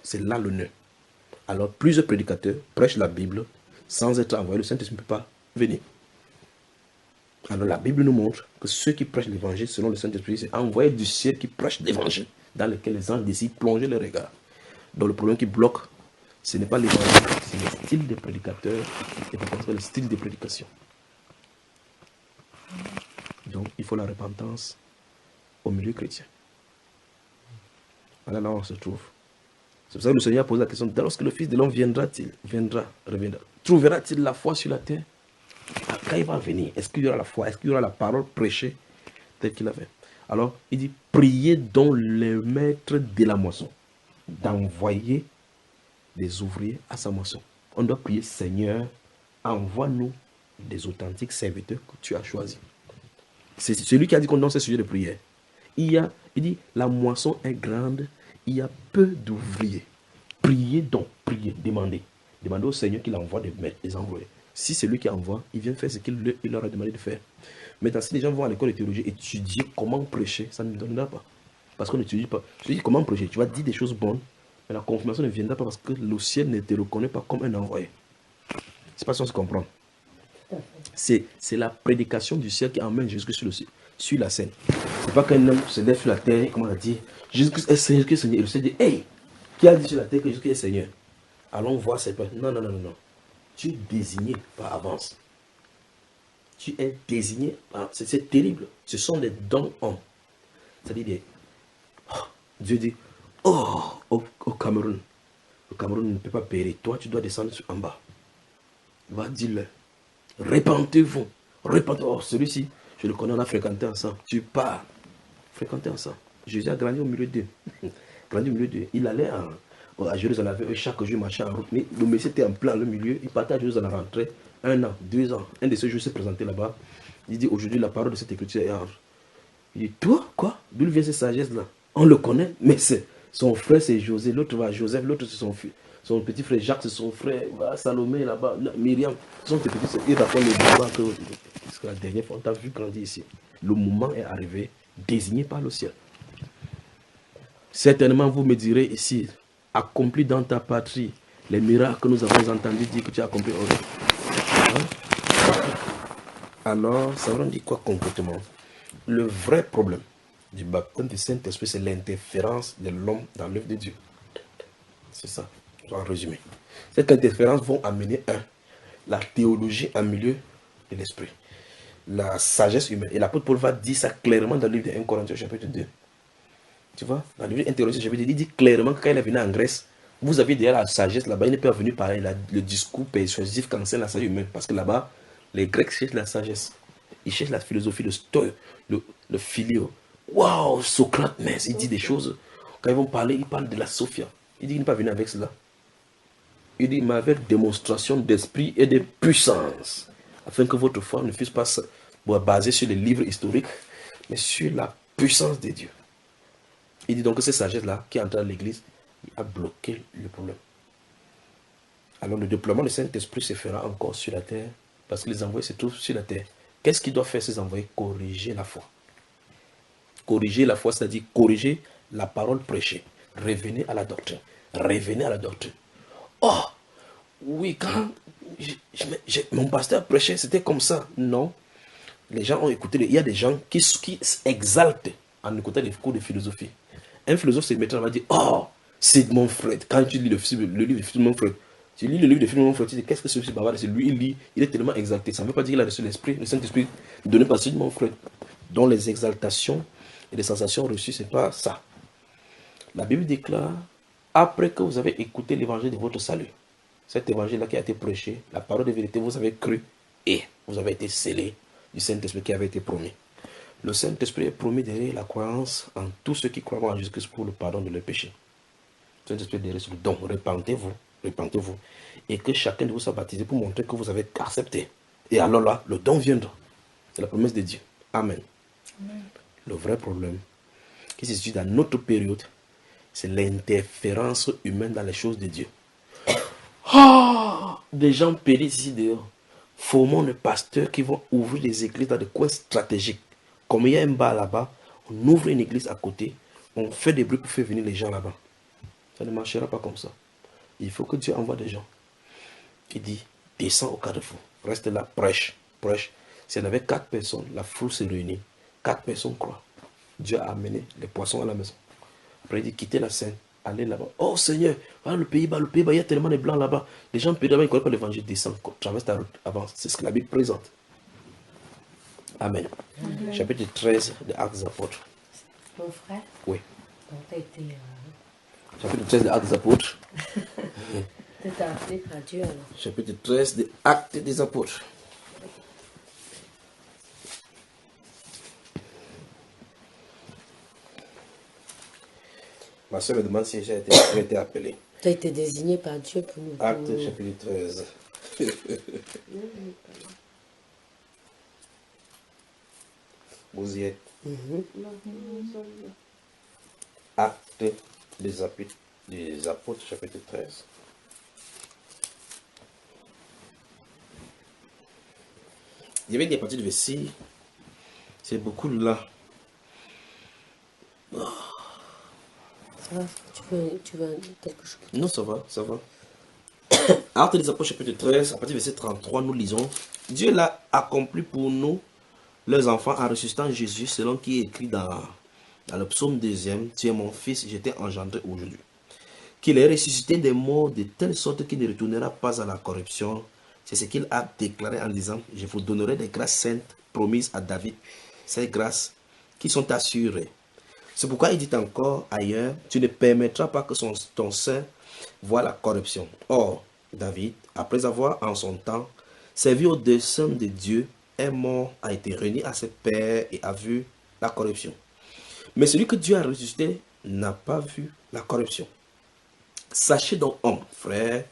C'est là le nœud. Alors plusieurs prédicateurs prêchent la Bible sans être envoyés. Le Saint-Esprit ne peut pas venir. Alors la Bible nous montre que ceux qui prêchent l'évangile selon le Saint-Esprit, c'est envoyé du ciel qui prêchent l'évangile, dans lequel les anges décident de plonger les regards. Donc le problème qui bloque, ce n'est pas l'évangile, c'est le style des prédicateurs et peut-être le style de prédication. Donc il faut la repentance au milieu chrétien. Voilà là où on se trouve. C'est pour ça que le Seigneur pose la question, lorsque le Fils de l'homme viendra-t-il, reviendra, trouvera-t-il la foi sur la terre? Quand il va venir, est-ce qu'il y aura la foi? Est-ce qu'il y aura la parole prêchée telle qu'il avait? Alors, il dit, priez donc le maître de la moisson d'envoyer des ouvriers à sa moisson. On doit prier, Seigneur, envoie-nous des authentiques serviteurs que tu as choisis. C'est celui qui a dit qu'on donne ce sujet de prière. Il dit, la moisson est grande, il y a peu d'ouvriers. Priez donc, priez, demandez. Demandez au Seigneur qu'il envoie des envoyés. Si c'est lui qui envoie, il vient faire ce qu'il leur a demandé de faire. Maintenant, si les gens vont à l'école de théologie étudier comment prêcher, ça ne donnera pas. Parce qu'on n'étudie pas. Tu dis comment prêcher, tu vas dire des choses bonnes, mais la confirmation ne viendra pas parce que le ciel ne te reconnaît pas comme un envoyé. C'est pas ça qu'on se comprend. C'est la prédication du ciel qui emmène Jésus-Christ sur la scène. C'est pas qu'un homme se lève sur la terre, comment on a dit, Jésus-Christ est Seigneur, Jésus-Christ est Seigneur. Et le Seigneur dit, hey, qui a dit sur la terre que Jésus-Christ est Seigneur? Allons voir cette personne. Non, non, non, non, non. Tu es désigné par avance. Tu es désigné par... C'est terrible. Ce sont des dons hommes. C'est-à-dire, Dieu dit, au Cameroun. Le Cameroun ne peut pas périr. Toi, tu dois descendre en bas. Il va dire, répentez-vous. Répentez-vous. Oh, celui-ci, je le connais, on a fréquenté ensemble. Tu pars. Fréquenter ensemble. Jésus a grandi au milieu d'eux. Grandi au milieu d'eux. Il allait à Jérusalem, chaque jour, marchait en route. Mais le monsieur était en plein le milieu. Il partait à Jérusalem, rentrait 1 an, 2 ans. Un de ces jours, il s'est présenté là-bas. Il dit, aujourd'hui, la parole de cette écriture est entre. Il dit, toi, quoi? D'où vient cette sagesse-là? On le connaît, mais c'est son frère, c'est José. L'autre va Joseph, l'autre, c'est son petit frère Jacques, c'est son frère Salomé là-bas, Myriam. Son petit frère, il raconte le débat que la dernière fois, on t'a vu grandir ici. Le moment est arrivé, désigné par le ciel. Certainement, vous me direz ici, accompli dans ta patrie les miracles que nous avons entendu dire que tu as accompli. Alors, ça veut dire quoi concrètement? Le vrai problème du baptême du Saint-Esprit, c'est l'interférence de l'homme dans l'œuvre de Dieu. C'est ça, en résumé. Cette interférence va amener la théologie en milieu de l'esprit, la sagesse humaine. Et l'apôtre Paul va dire ça clairement dans le livre de 1 Corinthiens chapitre 2. Tu vois, dans le livre de 1 Corinthiens chapitre 2, il dit clairement que quand il est venu en Grèce, vous avez déjà la sagesse là-bas, il n'est pas venu parler le discours persuasif qu'enseigne la sagesse humaine. Parce que là-bas, les Grecs cherchent la sagesse. Ils cherchent la philosophie, le philio. Waouh, Socrate, mais il dit des choses. Quand ils vont parler, ils parlent de la Sophia. Il dit qu'il n'est pas venu avec cela. Il dit, mais avec démonstration d'esprit et de puissance. Afin que votre foi ne fût pas basée sur les livres historiques, mais sur la puissance de Dieu. Il dit donc que cette sagesse-là, qui est entrée dans l'église, a bloqué le problème. Alors le déploiement du Saint-Esprit se fera encore sur la terre, parce que les envoyés se trouvent sur la terre. Qu'est-ce qu'ils doivent faire ces envoyés? Corriger la foi. Corriger la foi, c'est-à-dire corriger la parole prêchée. revenez à la doctrine. Revenez à la doctrine. Oh, oui, quand mon pasteur prêchait, c'était comme ça. Non. Les gens ont écouté. Il y a des gens qui exaltent en écoutant les cours de philosophie. Un philosophe se mettra, va dire, oh, Sigmund Freud. Quand tu lis le livre de Sigmund Freud, tu lis le livre de Sigmund Freud, tu dis, qu'est-ce que ce bavard? C'est lui, il lit, il est tellement exalté. Ça ne veut pas dire qu'il a reçu l'esprit, le Saint-Esprit donné par Sigmund Freud. Dont les exaltations et les sensations reçues, ce n'est pas ça. La Bible déclare, après que vous avez écouté l'évangile de votre salut, cet évangile-là qui a été prêché, la parole de vérité, vous avez cru et vous avez été scellés du Saint-Esprit qui avait été promis. Le Saint-Esprit est promis derrière la croyance en tous ceux qui croient en Jésus-Christ pour le pardon de leurs péchés. Le Saint-Esprit est derrière ce don. Repentez-vous, repentez-vous. Et que chacun de vous soit baptisé pour montrer que vous avez accepté. Et alors là, le don viendra. C'est la promesse de Dieu. Amen. Amen. Le vrai problème qui se situe dans notre période, c'est l'interférence humaine dans les choses de Dieu. Oh, des gens périssent ici dehors. Formons des pasteurs qui vont ouvrir des églises dans des coins stratégiques. Comme il y a un bar là-bas, on ouvre une église à côté, on fait des bruits pour faire venir les gens là-bas. Ça ne marchera pas comme ça. Il faut que Dieu envoie des gens. Il dit, descends au carrefour, reste là, prêche, prêche. S'il y en avait 4 personnes, la foule se réunit. 4 personnes croient. Dieu a amené les poissons à la maison. Après, il dit, quittez la scène, allez là-bas. Oh Seigneur, voilà le Pays-Bas, il y a tellement de blancs là-bas. Les gens payent là-bas, ils ne connaissent pas l'évangile, descend, traverse ta route, avance. C'est ce que la Bible présente. Amen. Amen. Chapitre 13 des Actes des Apôtres. Mon frère? Oui. Donc, tu as été... Chapitre 13 des Actes des Apôtres. Tu t'es appelé par Dieu alors. Chapitre 13 des Actes des Apôtres. Ma soeur me demande si j'ai été appelé. Tu as été désigné par Dieu pour nous. Acte chapitre 13. Vous y êtes. Acte des Apôtres, chapitre 13. Il y avait des parties de verset. C'est beaucoup là. Oh. Ça va, tu veux quelque chose? Non, ça va, ça va. Acte des Apôtres, chapitre 13, à partir du verset 33, nous lisons. Dieu l'a accompli pour nous, leurs enfants, en ressuscitant Jésus, selon qui est écrit dans le psaume 2e, tu es mon fils, je t'ai engendré aujourd'hui. Qu'il est ressuscité des morts de telle sorte qu'il ne retournera pas à la corruption. C'est ce qu'il a déclaré en disant, je vous donnerai des grâces saintes promises à David, ces grâces qui sont assurées. C'est pourquoi il dit encore ailleurs, tu ne permettras pas que ton sein voie la corruption. Or, David, après avoir en son temps servi au dessein de Dieu, est mort, a été réuni à ses pères et a vu la corruption. Mais celui que Dieu a ressuscité n'a pas vu la corruption. Sachez donc, hommes, frères,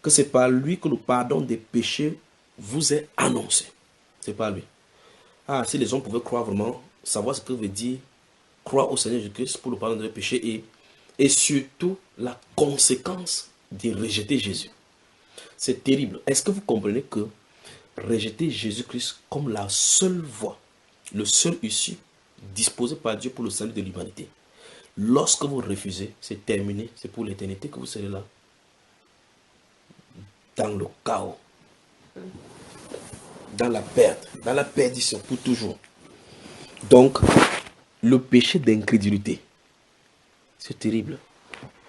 que c'est par lui que le pardon des péchés vous est annoncé. C'est par lui. Ah, si les hommes pouvaient croire vraiment, savoir ce que veut dire croire au Seigneur Jésus-Christ pour le pardon des péchés et surtout la conséquence de rejeter Jésus. C'est terrible. Est-ce que vous comprenez que rejeter Jésus-Christ comme la seule voie, le seul issue disposé par Dieu pour le salut de l'humanité, lorsque vous refusez, c'est terminé, c'est pour l'éternité que vous serez là, dans le chaos, dans la perte, dans la perdition pour toujours. Donc, le péché d'incrédulité, c'est terrible.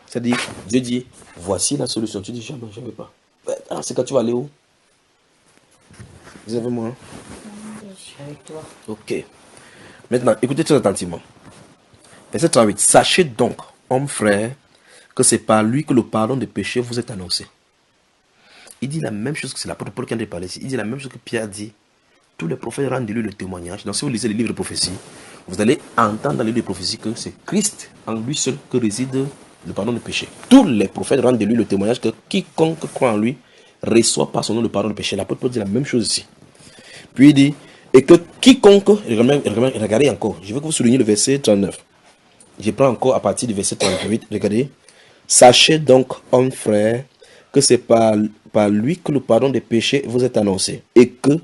C'est-à-dire, Dieu dit, voici la solution. Tu dis, jamais, je ne veux pas. Alors, c'est quand tu vas aller où? Vous avez moi? Je suis avec toi. Ok. Maintenant, écoutez très attentivement. Verset 38. Sachez donc, hommes frères, que c'est par lui que le pardon des péchés vous est annoncé. Il dit la même chose que c'est l'apôtre Paul qui a parlé ici. Il dit la même chose que Pierre dit. Tous les prophètes rendent de lui le témoignage. Donc, si vous lisez les livres de prophétie, vous allez entendre dans les livres de prophétie que c'est Christ en lui seul que réside le pardon des péchés. Tous les prophètes rendent de lui le témoignage que quiconque croit en lui reçoit par son nom le pardon des péchés. L'apôtre Paul dit la même chose ici. Puis il dit, et que quiconque, regardez encore, je veux que vous souligniez le verset 39. Je prends encore à partir du verset 38, regardez. Sachez donc, hommes frères, que c'est par lui que le pardon des péchés vous est annoncé. Et que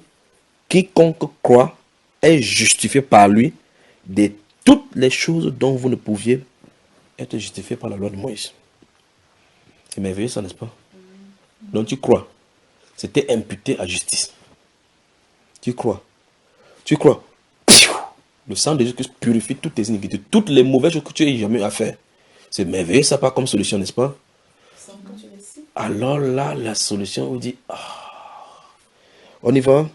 quiconque croit est justifié par lui de toutes les choses dont vous ne pouviez être justifié par la loi de Moïse. C'est merveilleux ça, n'est-ce pas? Donc tu crois. C'était imputé à justice. Tu crois. Tu crois. Le sang de Jésus purifie toutes tes iniquités, toutes les mauvaises choses que tu aies jamais à faire. C'est merveilleux ça, pas comme solution, n'est-ce pas? Alors là, la solution vous dit, on y va.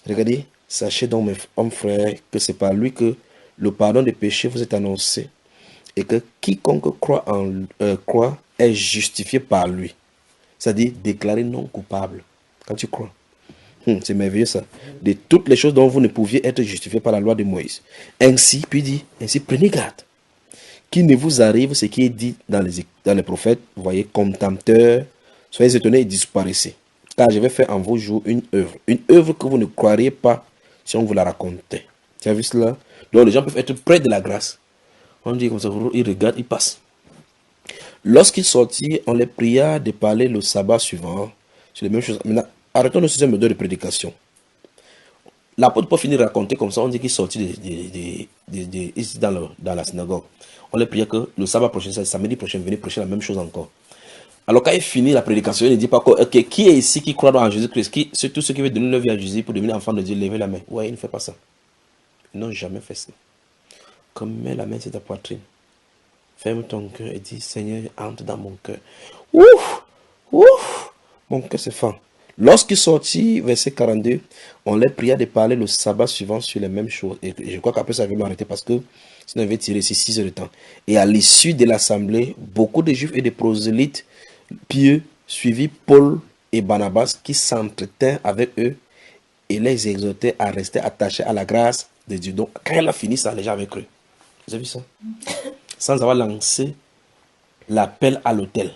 Regardez, sachez donc, mes hommes frères, que c'est par lui que le pardon des péchés vous est annoncé et que quiconque croit est justifié par lui. C'est-à-dire déclaré non coupable. Quand tu crois. C'est merveilleux ça. De toutes les choses dont vous ne pouviez être justifié par la loi de Moïse. Ainsi, puis dit, ainsi prenez garde. Qu'il ne vous arrive ce qui est dit dans les prophètes, vous voyez, contempteurs, soyez étonnés et disparaissez. Car je vais faire en vos jours une œuvre que vous ne croiriez pas si on vous la racontait. Tu as vu cela? Donc les gens peuvent être près de la grâce. On dit comme ça, ils regardent, ils passent. Lorsqu'ils sortirent, on les pria de parler le sabbat suivant sur les mêmes choses. Maintenant, arrêtons le système de prédication. L'apôtre peut finir de raconter comme ça, on dit qu'il sortit ici dans la synagogue. On les priait que le sabbat prochain, c'est samedi prochain, venez prêcher la même chose encore. Alors quand il finit la prédication, il ne dit pas quoi, ok, qui est ici qui croit en Jésus-Christ, c'est tous ceux qui veulent donner leur vie à Jésus pour devenir enfant de Dieu, levez la main. Ouais, il ne fait pas ça. Ils n'ont jamais fait ça. Comme mets la main sur ta poitrine. Ferme ton cœur et dis, Seigneur, entre dans mon cœur. Ouf! Ouf! Mon cœur se fend. Lorsqu'il sortit, verset 42, on les pria de parler le sabbat suivant sur les mêmes choses. Et je crois qu'après ça, il va m'arrêter parce que sinon, il va tirer ici 6 heures de temps. Et à l'issue de l'assemblée, beaucoup de juifs et de prosélytes pieux suivirent Paul et Barnabas qui s'entretinrent avec eux et les exhortaient à rester attachés à la grâce de Dieu. Donc, quand elle a fini ça, les gens avaient cru. Vous avez vu ça? Sans avoir lancé l'appel à l'autel.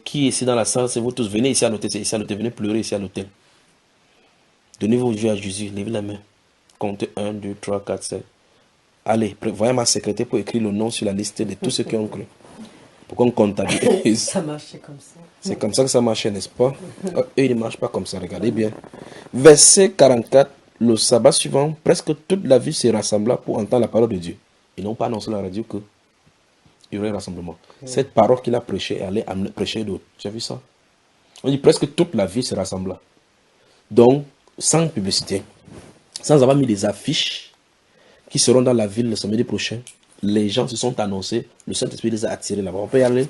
Qui est ici dans la salle, c'est vous tous, venez ici à l'hôtel, c'est ici à l'hôtel, venez pleurer ici à l'hôtel. Donnez vos yeux à Jésus, levez la main. Comptez 1, 2, 3, 4, 7. Allez, voyez ma secrétaire pour écrire le nom sur la liste de tous ceux qui ont cru. Pour qu'on comptabilise. Ça marchait comme ça. C'est comme ça que ça marchait, n'est-ce pas? Eux, ils ne marchent pas comme ça, regardez bien. Verset 44, le sabbat suivant, presque toute la ville se rassembla pour entendre la parole de Dieu. Ils n'ont pas annoncé à la radio qu'il y aurait un rassemblement. Cette parole qu'il a prêchée, elle allait prêcher d'autres. Tu as vu ça? On dit presque toute la ville se rassembla. Donc, sans publicité, sans avoir mis des affiches qui seront dans la ville le samedi prochain, les gens se sont annoncés, le Saint-Esprit les a attirés là-bas. On peut y aller?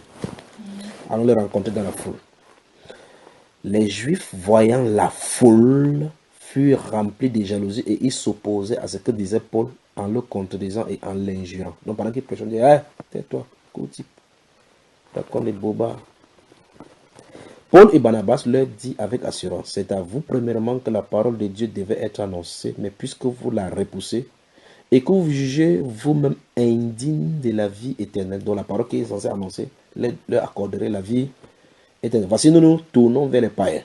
Allons les rencontrer dans la foule. Les Juifs, voyant la foule, furent remplis de jalousie et ils s'opposaient à ce que disait Paul en le contredisant et en l'injurant. Donc pendant qu'ils prêchaient, on dit, tais-toi, type. T'as comme les bobards. Paul et Barnabas leur dit avec assurance, c'est à vous premièrement que la parole de Dieu devait être annoncée, mais puisque vous la repoussez et que vous jugez vous-même indigne de la vie éternelle, dont la parole qui est censée annoncer leur accorderait la vie éternelle. Voici, nous nous tournons vers les païens,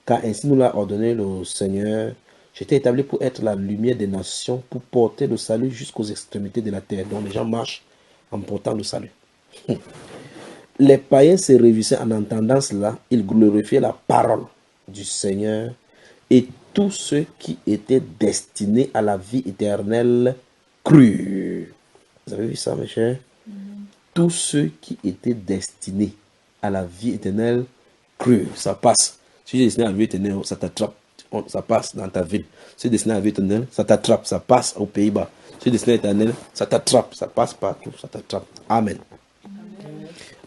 car ainsi nous l'a ordonné le Seigneur. J'étais établi pour être la lumière des nations, pour porter le salut jusqu'aux extrémités de la terre, dont les gens marchent en portant le salut. Les païens se réjouissaient en entendant cela, ils glorifiaient la parole du Seigneur et tous ceux qui étaient destinés à la vie éternelle crurent. Vous avez vu ça, mes chers? Tous ceux qui étaient destinés à la vie éternelle crurent. Ça passe. Si tu es destiné à la vie éternelle, ça t'attrape. Ça passe dans ta ville. Si tu es destiné à la vie éternelle, ça t'attrape. Ça passe aux Pays-Bas. Si tu es destiné à l'éternel, ça t'attrape. Ça passe partout. Ça t'attrape. Amen.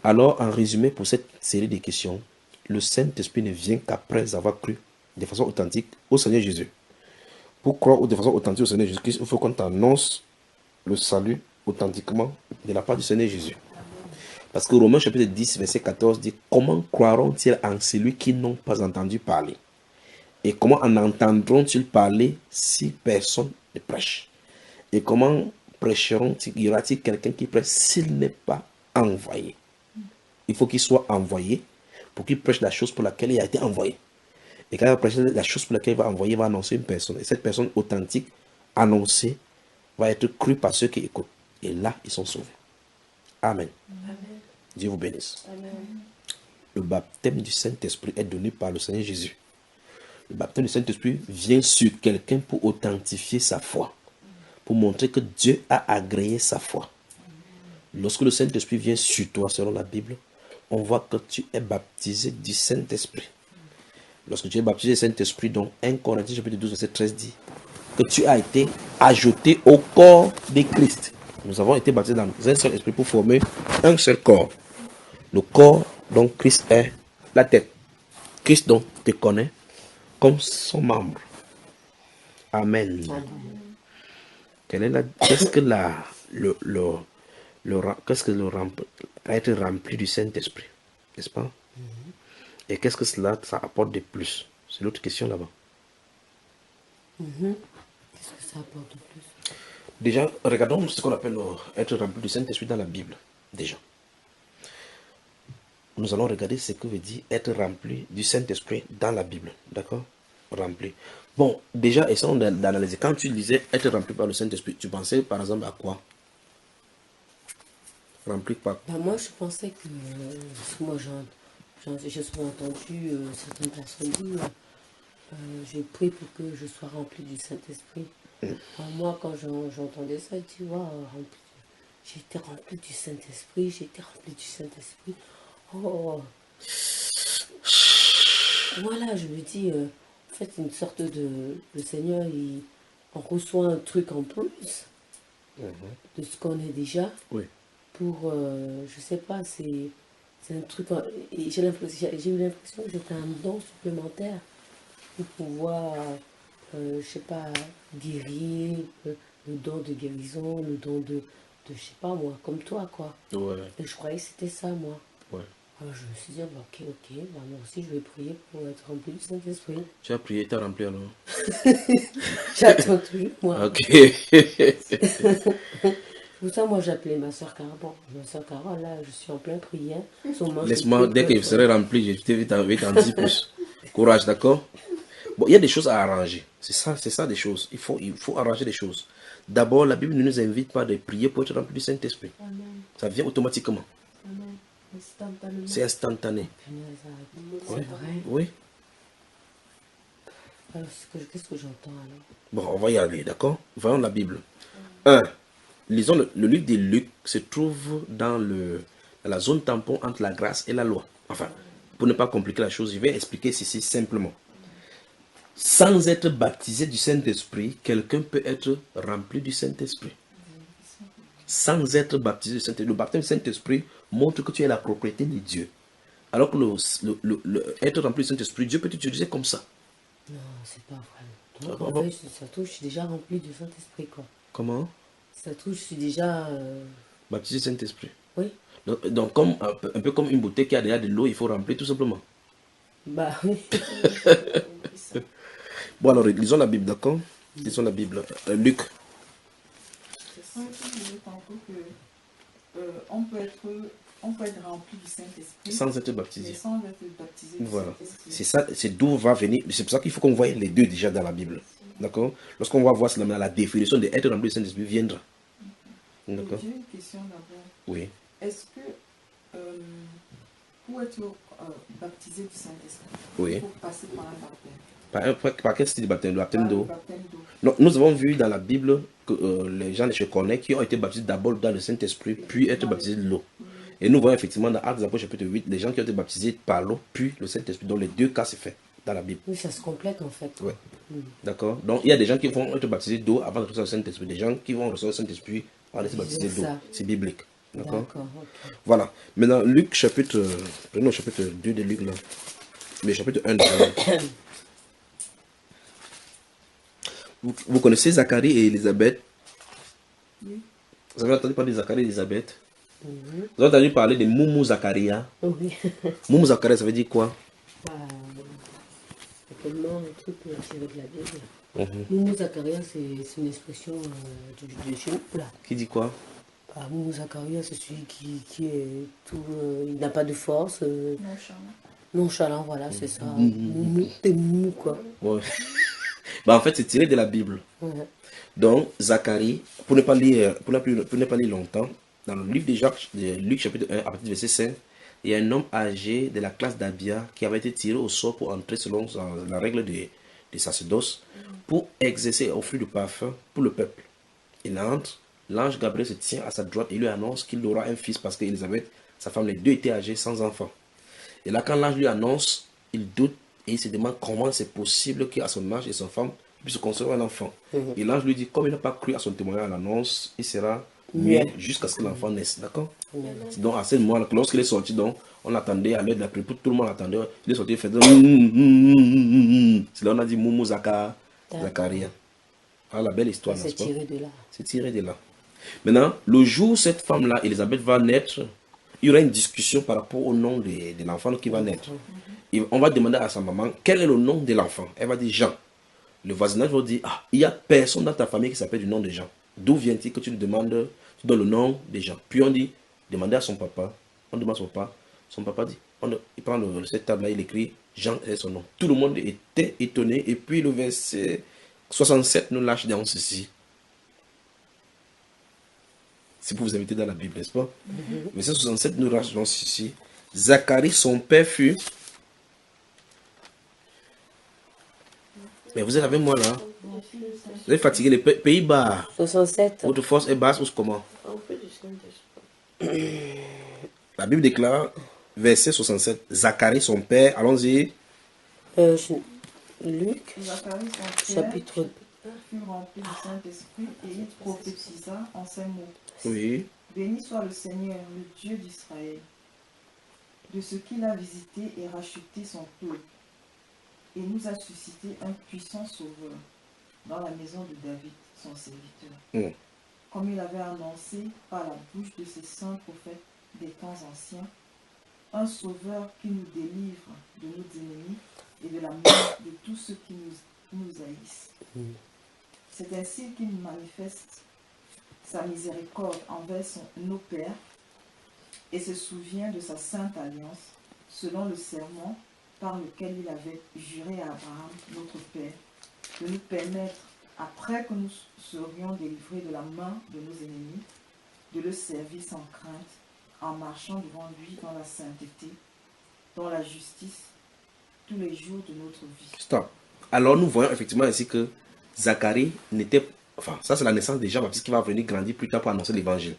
Alors, en résumé, pour cette série de questions, le Saint-Esprit ne vient qu'après avoir cru de façon authentique au Seigneur Jésus. Pour croire de façon authentique au Seigneur Jésus-Christ, il faut qu'on t'annonce le salut authentiquement de la part du Seigneur Jésus. Parce que Romains chapitre 10, verset 14 dit, comment croiront-ils en celui qui n'ont pas entendu parler? Et comment en entendront-ils parler si personne ne prêche? Et comment prêcheront-ils? Y aura-t-il quelqu'un qui prêche s'il n'est pas envoyé? Il faut qu'il soit envoyé pour qu'il prêche la chose pour laquelle il a été envoyé. Et quand il va prêcher la chose pour laquelle il va envoyer, il va annoncer une personne. Et cette personne authentique, annoncée, va être crue par ceux qui écoutent. Et là, ils sont sauvés. Amen. Amen. Dieu vous bénisse. Amen. Le baptême du Saint-Esprit est donné par le Seigneur Jésus. Le baptême du Saint-Esprit vient sur quelqu'un pour authentifier sa foi. Pour montrer que Dieu a agréé sa foi. Lorsque le Saint-Esprit vient sur toi, selon la Bible, on voit que tu es baptisé du Saint-Esprit. Lorsque tu es baptisé du Saint-Esprit, donc 1 Corinthiens chapitre 12, verset 13 dit que tu as été ajouté au corps de Christ. Nous avons été baptisés dans un seul esprit pour former un seul corps. Le corps, donc Christ est la tête. Christ donc te connaît comme son membre. Amen. Qu'est-ce que être rempli du Saint-Esprit, n'est-ce pas? Et qu'est-ce que ça apporte de plus? C'est l'autre question là-bas. Qu'est-ce que ça apporte de plus? Déjà, regardons ce qu'on appelle être rempli du Saint-Esprit dans la Bible. Déjà. Nous allons regarder ce que veut dire être rempli du Saint-Esprit dans la Bible. D'accord? Rempli. Bon, déjà, essayons d'analyser. Quand tu disais être rempli par le Saint-Esprit, tu pensais par exemple à quoi? Rempli par quoi? Moi, je pensais que... parce que moi, j'ai souvent entendu certaines personnes dire j'ai prié pour que je sois rempli du Saint-Esprit. Moi, quand j'entendais ça, tu vois, j'ai été rempli du Saint-Esprit, j'ai été rempli du Saint-Esprit. Oh, voilà, je me dis, en fait, une sorte de... Le Seigneur, on reçoit un truc en plus de ce qu'on est déjà. Oui. Pour, je sais pas, c'est un truc... J'ai eu l'impression que c'était un don supplémentaire pour pouvoir, je sais pas, guérir, le don de guérison, le don de je sais pas moi, comme toi, quoi. Ouais. Et je croyais que c'était ça, moi. Ouais. Alors je me suis dit, ok, moi aussi je vais prier pour être rempli du Saint-Esprit. Tu as prié, tu as rempli alors? J'attends toujours, moi. Ok. Pour ça, moi j'appelais ma soeur Carole. Bon, ma soeur Carole, là, je suis en pleine prière. Laisse-moi, dès que je serai rempli, je vais t'en dire plus. Courage, d'accord? Bon, il y a des choses à arranger. C'est ça des choses. Il faut arranger des choses. D'abord, la Bible ne nous invite pas de prier pour être rempli du Saint-Esprit. Ça vient automatiquement. Amen. Instantanément. C'est instantané. C'est vrai. Oui. Alors, qu'est-ce que j'entends alors? Bon, on va y aller, d'accord? Voyons la Bible. 1. Lisons le livre de Luc se trouve dans la zone tampon entre la grâce et la loi. Enfin, pour ne pas compliquer la chose, je vais expliquer ceci simplement. Sans être baptisé du Saint-Esprit, quelqu'un peut être rempli du Saint-Esprit. Sans être baptisé du Saint-Esprit. Le baptême du Saint-Esprit montre que tu es la propriété de Dieu. Alors que être rempli du Saint-Esprit, Dieu peut t'utiliser comme ça. Non, c'est pas vrai. Donc, en fait, ça trouve, je suis déjà rempli du Saint-Esprit, quoi. Comment? Ça trouve, je suis déjà... Baptisé du Saint-Esprit. Oui. Donc comme, un peu comme une bouteille qui a déjà de l'eau, il faut remplir tout simplement. Bah oui. Bon, alors, lisons la Bible, d'accord? Lisons la Bible. Luc. C'est ça que je disais tantôt que on peut être rempli du Saint-Esprit Sans être baptisé. mais sans être baptisé du Voilà. Saint-Esprit. C'est ça, c'est d'où va venir. C'est pour ça qu'il faut qu'on voie les deux déjà dans la Bible. D'accord? Lorsqu'on va voir cela, la définition d'être rempli du Saint-Esprit viendra. D'accord? J'ai une question d'abord. Oui. Est-ce que pour être baptisé du Saint-Esprit, Oui. il faut passer par un baptême? Par quel style de baptême? Le baptême Par le d'eau? baptême d'eau. Non, nous avons vu dans la Bible que les gens de chez Corneille qui ont été baptisés d'abord dans le Saint-Esprit, puis être baptisés de l'eau. Et nous voyons effectivement dans Actes des Apôtres chapitre 8, les gens qui ont été baptisés par l'eau, puis le Saint-Esprit. Donc les deux cas c'est fait dans la Bible. Oui, ça se complète en fait. Ouais. D'accord? Donc il y a des gens qui vont être baptisés d'eau avant de recevoir le Saint-Esprit. Des gens qui vont recevoir le Saint-Esprit avant d'être baptisés d'eau. C'est biblique. D'accord? Ok. Voilà. Maintenant, Luc chapitre... Prenons le chapitre 2 de Luc là. Le chapitre 1 de Luc. Vous connaissez Zacharie et Élisabeth? Oui. Vous avez entendu parler de Zacharie et Élisabeth? Vous avez entendu parler de Moumou Zacharia? Oui. Moumou Zacharia, ça veut dire quoi? Simplement le truc tiré de la Bible. Moumou Zacharia, c'est une expression de chez nous là. Qui dit quoi? Moumou Zacharia, c'est celui qui est tout... il n'a pas de force. Nonchalant, voilà, c'est ça. Moumou, t'es moumou quoi. Ouais. Bah, en fait, c'est tiré de la Bible. Ouais. Donc, Zacharie, pour ne pas lire longtemps, dans le livre de Luc chapitre 1, à partir du verset 5, il y a un homme âgé de la classe d'Abia qui avait été tiré au sort pour entrer selon la règle des sacerdoces pour exercer et offrir du parfum pour le peuple. Il entre, l'ange Gabriel se tient à sa droite et lui annonce qu'il aura un fils parce qu'Élisabeth, sa femme, les deux étaient âgés sans enfant. Et là, quand l'ange lui annonce, il doute et il se demande comment c'est possible qu'à son âge et sa femme puissent concevoir un enfant. Et l'ange lui dit, comme il n'a pas cru à son témoignage à l'annonce, il sera muet jusqu'à ce que l'enfant naisse. D'accord? Donc à ce moment-là, lorsqu'il est sorti, donc, on attendait à l'aide de la prière, tout le monde attendait. Il est sorti, il faisait. C'est là on a dit Moumou Zacharia. Ah, la belle histoire, n'est-ce pas? C'est tiré de là. C'est tiré de là. Maintenant, le jour où cette femme-là, Elisabeth, va naître, il y aura une discussion par rapport au nom de l'enfant qui va naître. Et on va demander à sa maman quel est le nom de l'enfant. Elle va dire Jean. Le voisinage va dire, ah, il n'y a personne dans ta famille qui s'appelle du nom de Jean. D'où vient-il que tu lui demandes, tu donnes le nom de Jean? Puis on dit, demandez à son papa. On demande à son papa. Son papa dit, il prend cette table-là, il écrit Jean est son nom. Tout le monde était étonné. Et puis le verset 67 nous lâche dans ceci. C'est pour vous inviter dans la Bible, n'est-ce pas? Verset 67 nous lâche dans ceci. Zacharie, son père, fut... Mais vous êtes avec moi là. Vous êtes fatigué, les Pays-Bas. 67. Votre force est basse ou comment? La Bible déclare, verset 67, Zacharie, son père, allons-y. Luc, Zacharie, son père, chapitre fut rempli du Saint-Esprit et il prophétisa en ces mots. Oui. Béni soit le Seigneur, le Dieu d'Israël, de ce qu'il a visité et racheté son peuple, et nous a suscité un puissant sauveur dans la maison de David, son serviteur. Comme il avait annoncé par la bouche de ses saints prophètes des temps anciens, un sauveur qui nous délivre de nos ennemis et de la main de tous ceux qui nous haïssent. C'est ainsi qu'il manifeste sa miséricorde envers nos pères et se souvient de sa sainte alliance, selon le serment par lequel il avait juré à Abraham, notre père, de nous permettre, après que nous serions délivrés de la main de nos ennemis, de le servir sans crainte, en marchant devant lui dans la sainteté, dans la justice, tous les jours de notre vie. Stop. Alors nous voyons effectivement ici que Zacharie n'était... Enfin, ça c'est la naissance de Jean-Baptiste qui va venir grandir plus tard pour annoncer l'évangile.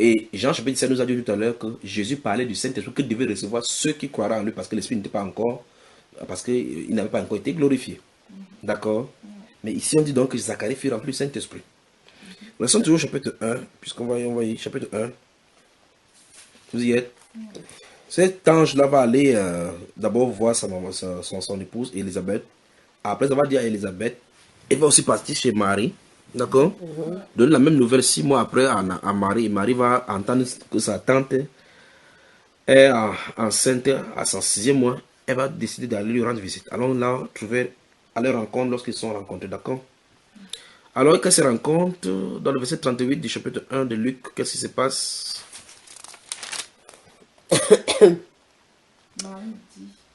Et Jean chapitre 17 nous a dit tout à l'heure que Jésus parlait du Saint-Esprit que devaient recevoir ceux qui croiraient en lui parce que l'Esprit n'était pas encore... Parce qu'il n'avait pas encore été glorifié. D'accord? Mais ici on dit donc que Zacharie fut rempli du Saint-Esprit. Restons toujours au chapitre 1, puisqu'on va y chapitre 1. Vous y êtes? Cet ange-là va aller d'abord voir sa maman, son épouse, Élisabeth. Après, ça va dire à Élisabeth, elle va aussi partir chez Marie. D'accord? Donner la même nouvelle 6 mois après à Marie. Et Marie va entendre que sa tante est enceinte à son 6e mois. Elle va décider d'aller lui rendre visite. Allons là trouver à leur rencontre lorsqu'ils sont rencontrés. D'accord? Alors, qu'elle se rencontre dans le verset 38 du chapitre 1 de Luc, qu'est-ce qui se passe?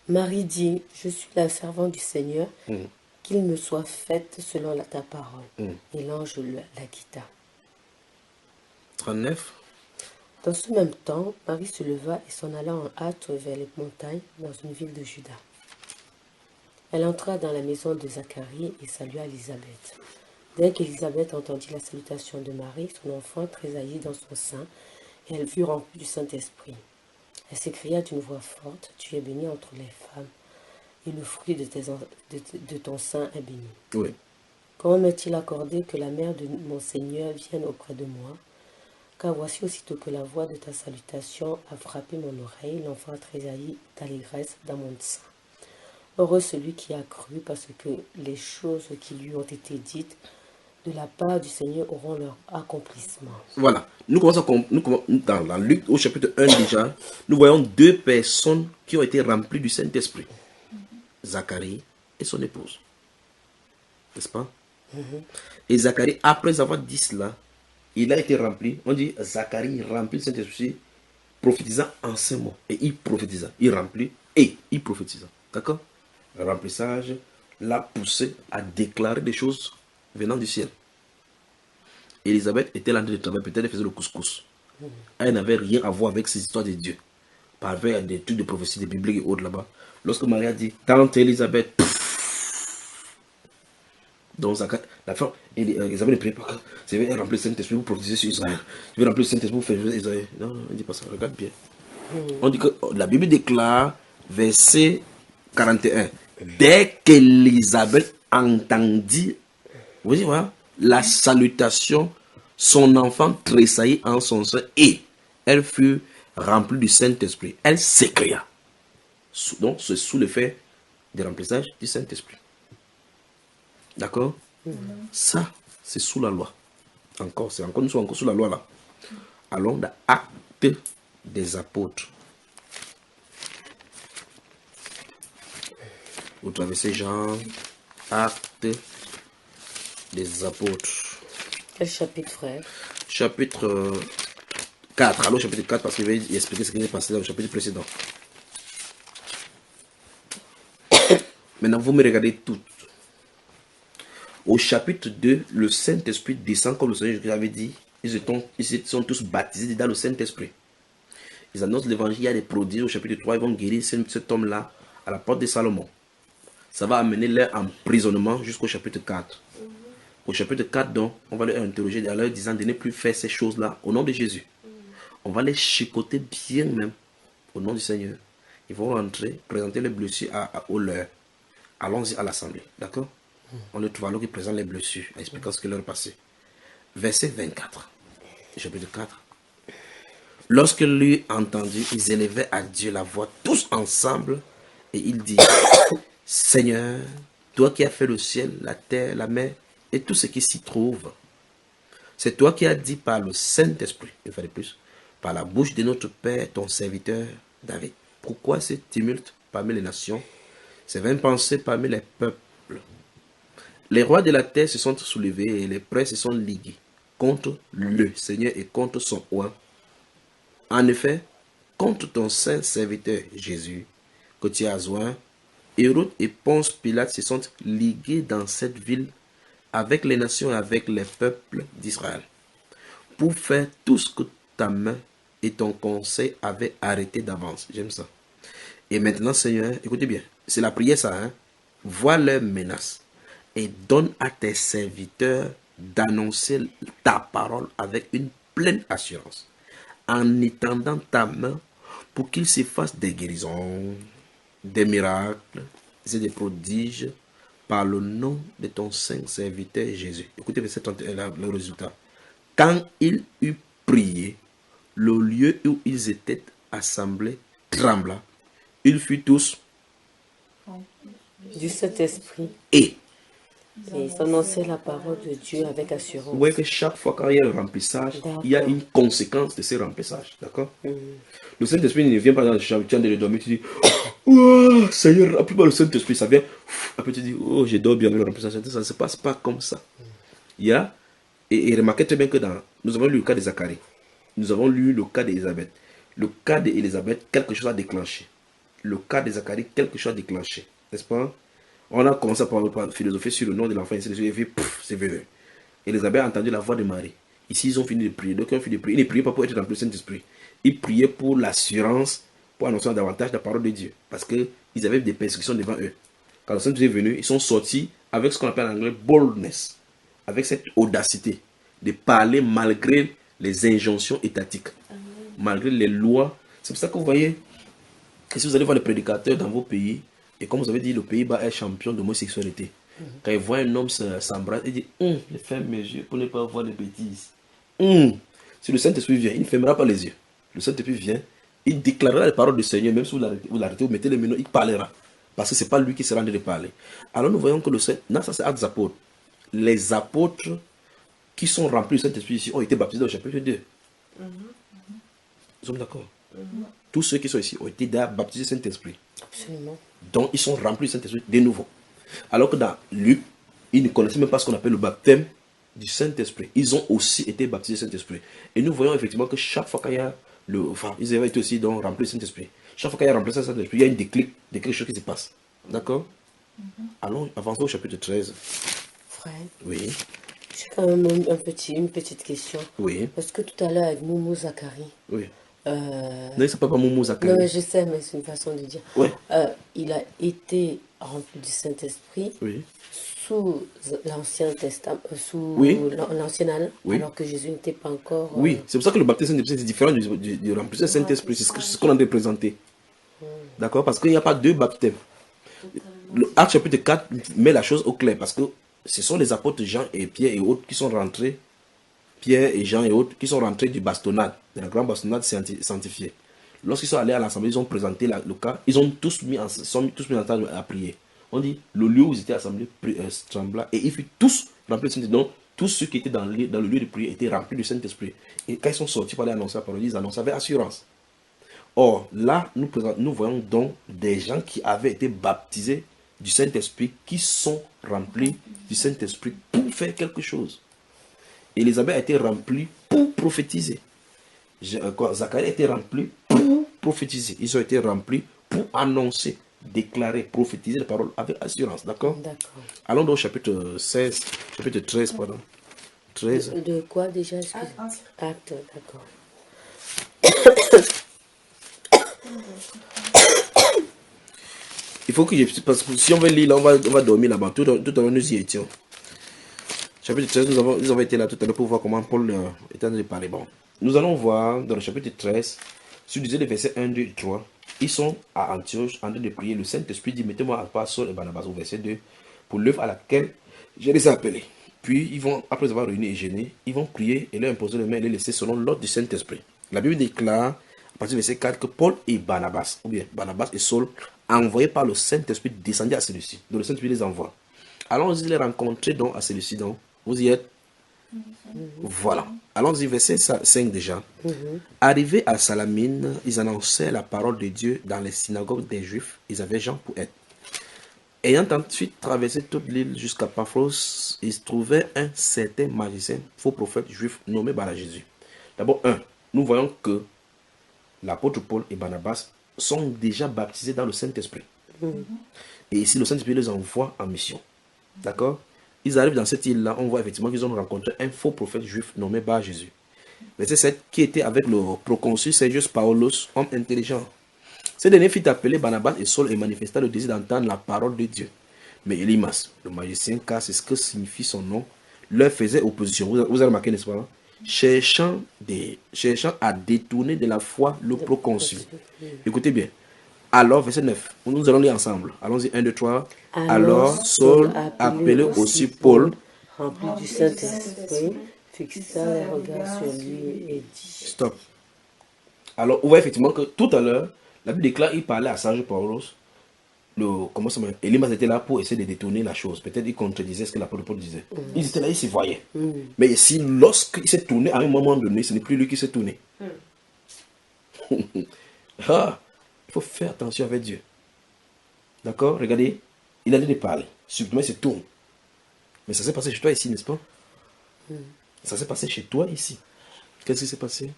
Marie dit, je suis la servante du Seigneur, qu'il me soit fait selon ta parole. Et l'ange la quitta. 39. Dans ce même temps, Marie se leva et s'en alla en hâte vers les montagnes dans une ville de Juda. Elle entra dans la maison de Zacharie et salua Élisabeth. Dès qu'Élisabeth entendit la salutation de Marie, son enfant tressaillit dans son sein, et elle fut remplie du Saint-Esprit. Elle s'écria d'une voix forte, « Tu es bénie entre les femmes, et le fruit de ton sein est béni. Oui. Comment m'est-il accordé que la mère de mon Seigneur vienne auprès de moi? Car voici aussitôt que la voix de ta salutation a frappé mon oreille, l'enfant a tressailli d'allégresse dans mon sein. Heureux celui qui a cru, parce que les choses qui lui ont été dites de la part du Seigneur auront leur accomplissement. » Voilà. Nous commençons dans la Luc au chapitre 1 déjà. Nous voyons 2 personnes qui ont été remplies du Saint-Esprit. Zacharie et son épouse. N'est-ce pas? Et Zacharie, après avoir dit cela, il a été rempli. On dit Zacharie remplit le Saint-Esprit, prophétisant en ces mots. Et il prophétisa. Il remplit et il prophétisa. D'accord? Le remplissage l'a poussé à déclarer des choses venant du ciel. Élisabeth était là de travail, peut-être elle faisait le couscous. Elle n'avait rien à voir avec ces histoires de Dieu. Par avec des trucs de prophétie, des bibliques et autres là-bas. Lorsque Marie a dit, tante Élisabeth, Donc, la femme, Isabelle ne prie pas. Je vais remplir le Saint-Esprit pour protéger sur Israël. Je vais remplir le Saint-Esprit pour faire Israël. Non, on ne dit pas ça. Regarde bien. On dit que la Bible déclare, verset 41, dès qu'Élisabeth entendit, vous voyez, voilà, la salutation, son enfant tressaillit en son sein et elle fut remplie du Saint-Esprit. Elle s'écria. Donc, c'est sous l'effet du remplissage du Saint-Esprit. D'accord? Ça, c'est sous la loi. Encore, nous sommes encore sous la loi là. Allons dans Actes des Apôtres. Vous traversez Jean, Actes des Apôtres. Quel chapitre, frère? Chapitre 4. Allons chapitre 4 parce qu'il va expliquer ce qui s'est passé dans le chapitre précédent. Maintenant, vous me regardez tout. Au chapitre 2, le Saint-Esprit descend comme le Seigneur Jésus avait dit. Ils sont tous baptisés dans le Saint-Esprit. Ils annoncent l'évangile, il y a des prodiges. Au chapitre 3, ils vont guérir cet homme-là à la porte de Salomon. Ça va amener leur emprisonnement jusqu'au chapitre 4. Au chapitre 4, donc, on va leur interroger en leur disant de ne plus faire ces choses-là au nom de Jésus. On va les chicoter bien même au nom du Seigneur. Ils vont rentrer, présenter les blessures au leur. Allons-y à l'assemblée, d'accord? On le trouve alors qu'ils présentent les blessures, expliquant ce qui leur est passé. Verset 24, chapitre 4. Lorsque lui entendit, ils élevaient à Dieu la voix tous ensemble et ils dirent, Seigneur, toi qui as fait le ciel, la terre, la mer et tout ce qui s'y trouve, c'est toi qui as dit par le Saint-Esprit, une fois de plus, par la bouche de notre Père, ton serviteur David. Pourquoi ce tumulte parmi les nations, ces vaines pensées parmi les peuples? Les rois de la terre se sont soulevés et les princes se sont ligués contre le Seigneur et contre son oint. En effet, contre ton saint serviteur Jésus, que tu as oint, Hérode et Ponce Pilate se sont ligués dans cette ville avec les nations et avec les peuples d'Israël, pour faire tout ce que ta main et ton conseil avaient arrêté d'avance. J'aime ça. Et maintenant, Seigneur, écoutez bien, c'est la prière ça, hein? Vois leurs menaces et donne à tes serviteurs d'annoncer ta parole avec une pleine assurance, en étendant ta main pour qu'ils se fassent des guérisons, des miracles et des prodiges par le nom de ton saint serviteur Jésus. Écoutez verset 31, le résultat. Quand il eut prié, le lieu où ils étaient assemblés trembla. Ils furent tous du Saint-Esprit. Et ils annonçaient la parole de Dieu avec assurance. Vous voyez que chaque fois qu'il y a un remplissage, il y a une conséquence de ce remplissage. D'accord? Le Saint-Esprit ne vient pas dans le champion de dormir, tu dis, oh, Seigneur, appuie-moi le Saint-Esprit, ça vient. Après tu dis, oh, j'ai dormi avec le remplissage. Ça ne se passe pas comme ça. Il y a, et remarquez très bien que nous avons lu le cas de Zacharie. Nous avons lu le cas d'Élisabeth. Le cas d'Élisabeth, quelque chose a déclenché. Le cas de Zacharie, quelque chose a déclenché. N'est-ce pas? On a commencé par philosopher sur le nom de l'enfant. Et c'est venu. Élisabeth a entendu la voix de Marie. Ici, ils ont fini de prier. Donc, ils ont fini de prier. Ils ne priaient pas pour être dans le Saint-Esprit. Ils priaient pour l'assurance, pour annoncer davantage la parole de Dieu. Parce qu'ils avaient des persécutions devant eux. Quand le Saint-Esprit est venu, ils sont sortis avec ce qu'on appelle en anglais boldness. Avec cette audacité de parler malgré les injonctions étatiques. Malgré les lois. C'est pour ça que vous voyez que si vous allez voir les prédicateurs dans vos pays, et comme vous avez dit, le Pays-Bas est champion d'homosexualité. Quand ils voient un homme s'embrasser, ils disent, je ferme mes yeux pour ne pas voir de bêtises. Si le Saint-Esprit vient, il ne fermera pas les yeux. Le Saint-Esprit vient, il déclarera les paroles du Seigneur, même si vous l'arrêtez, vous mettez les mains, il parlera. Parce que ce n'est pas lui qui sera en train de parler. Alors nous voyons que le Saint, non, ça c'est Actes des Apôtres. Les apôtres qui sont remplis du Saint-Esprit ici ont été baptisés au chapitre 2. Nous sommes d'accord? Tous ceux qui sont ici ont été baptisés du Saint-Esprit. Absolument. Donc ils sont remplis du Saint-Esprit de nouveau. Alors que dans Luc, ils ne connaissaient même pas ce qu'on appelle le baptême du Saint-Esprit. Ils ont aussi été baptisés du Saint-Esprit. Et nous voyons effectivement que chaque fois qu'il y a ils avaient été aussi donc remplis du Saint-Esprit. Chaque fois qu'il y a remplacé le Saint-Esprit, il y a une déclic de quelque chose qui se passe. D'accord? Allons, avançons au chapitre 13. Frère. Oui. J'ai quand même une petite question. Oui. Parce que tout à l'heure avec Moumou Zacharie. Oui. Non, il s'appelle pas Moumou Zacharie. Non, mais je sais, mais c'est une façon de dire. Oui. Il a été rempli du Saint-Esprit. Oui. sous l'Ancien Testament, sous Oui. l'Ancienne Alliance, Oui. alors que Jésus n'était pas encore... Oui, c'est pour ça que le baptême Saint-Esprit, c'est différent du remplissage Saint-Esprit. C'est ce qu'on a représenté. D'accord? Parce qu'il n'y a pas deux baptêmes. Acte chapitre 4 met la chose au clair. Parce que ce sont les apôtres Jean et Pierre et autres qui sont rentrés. Pierre et Jean et autres qui sont rentrés du bastonnade, de la grande bastonnade sanctifiée. Lorsqu'ils sont allés à l'assemblée, ils ont présenté le cas. Ils ont tous mis en table à prier. On dit, le lieu où ils étaient assemblés trembla et ils furent tous remplis du Saint-Esprit. Donc, tous ceux qui étaient dans le lieu de prière étaient remplis du Saint-Esprit. Et quand ils sont sortis pour aller annoncer la parole, ils annonçaient avec assurance. Or, là, nous voyons donc des gens qui avaient été baptisés du Saint-Esprit, qui sont remplis du Saint-Esprit pour faire quelque chose. Élisabeth a été remplie pour prophétiser. Zacharie a été rempli pour prophétiser. Ils ont été remplis pour annoncer, déclarer, prophétiser la parole avec assurance. D'accord? D'accord. Allons donc au chapitre 16, chapitre 13, pardon. 13. De quoi déjà? Acte, d'accord. Il faut que je... Parce que si on veut lire, là, on va dormir là-bas. Tout à l'heure, nous y étions. Chapitre 13, nous avons été là tout à l'heure pour voir comment Paul est en train de parler. Bon. Nous allons voir dans le chapitre 13, si vous lisez les versets 1, 2 et 3, ils sont à Antioche en train de prier. Le Saint-Esprit dit, mettez-moi à part Saul et Barnabas au verset 2, pour l'œuvre à laquelle je les ai appelés. Puis, ils vont, après avoir réuni et gêné, ils vont prier et leur imposer les mains et les laisser selon l'ordre du Saint-Esprit. La Bible déclare, à partir du verset 4, que Paul et Barnabas, ou bien Barnabas et Saul, envoyés par le Saint-Esprit, descendaient à celui-ci. Donc le Saint-Esprit les envoie. Allons-y les rencontrer donc à celui-ci. Donc, vous y êtes? Voilà. Allons-y, verset 5 déjà. Arrivés à Salamine, ils annonçaient la parole de Dieu dans les synagogues des Juifs. Ils avaient Jean pour être. Ayant ensuite traversé toute l'île jusqu'à Paphos, ils trouvaient un certain magicien, faux prophète juif nommé Bar-Jésus. D'abord, nous voyons que l'apôtre Paul et Barnabas sont déjà baptisés dans le Saint-Esprit. Et ici, le Saint-Esprit les envoie en mission. D'accord? Ils arrivent dans cette île-là, on voit effectivement qu'ils ont rencontré un faux prophète juif nommé Bar-Jésus. Verset 7, qui était avec le proconsul Sergius Paulus, homme intelligent. Ce dernier fit appeler Barnabas et Saul et manifesta le désir d'entendre la parole de Dieu. Mais Élymas, le magicien, car c'est ce que signifie son nom, leur faisait opposition. Vous avez remarqué, n'est-ce pas? Cherchant à détourner de la foi le proconsul. Écoutez bien. Alors, verset 9, nous allons lire ensemble. Allons-y, 1, 2, 3. Alors, Saul, appelé aussi Paul, rempli du Saint-Esprit, fixa les regards sur lui et dit... Stop. Alors, on voit effectivement que tout à l'heure, la Bible déclare, il parlait à Sergius Paulus. Comment ça s'appelle? Élymas était là pour essayer de détourner la chose. Peut-être il contredisait ce que l'apôtre Paul disait. Ils étaient là, ils se voyaient. Mais ici, lorsqu'il s'est tourné, à un moment donné, ce n'est plus lui qui s'est tourné. Il faut faire attention avec Dieu. D'accord? Regardez, il a dit de parler. Subitement, il se tourne. Mais ça s'est passé chez toi ici, n'est-ce pas? Ça s'est passé chez toi ici. Qu'est-ce qui s'est passé?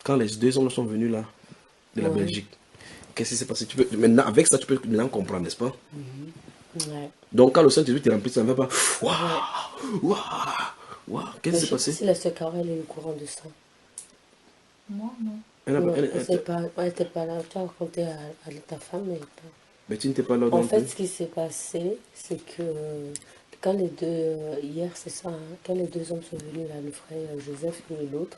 Quand les deux hommes sont venus là, de la Belgique, qu'est-ce qui s'est passé? Maintenant, avec ça, tu peux maintenant comprendre, n'est-ce pas? Donc, quand le Saint-Esprit te remplit, ça ne va pas. Waouh! Qu'est-ce qui s'est passé? Si la sœur Carole est au courant de ça. Moi, non. Elle n'était pas là. Tu as raconté à ta femme, mais pas. Mais tu n'étais pas là. En fait, ce qui s'est passé, c'est que quand les deux, hier, c'est ça, quand les deux hommes sont venus là, le frère Joseph et l'autre,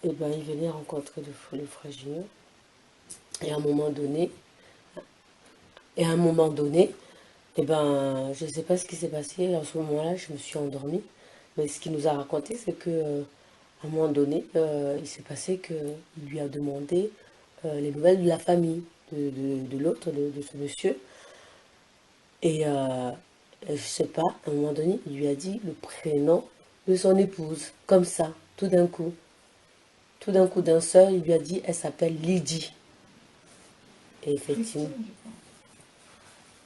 et ben ils venaient rencontrer le frère Junior. Et à un moment donné, et ben, je ne sais pas ce qui s'est passé. En ce moment-là, je me suis endormie. Mais ce qu'il nous a raconté, c'est que à un moment donné, il s'est passé qu'il lui a demandé les nouvelles de la famille de l'autre, de ce monsieur. Et je ne sais pas, à un moment donné, il lui a dit le prénom de son épouse, comme ça, tout d'un coup. Tout d'un coup, d'un seul, il lui a dit, elle s'appelle Lydie. Et effectivement.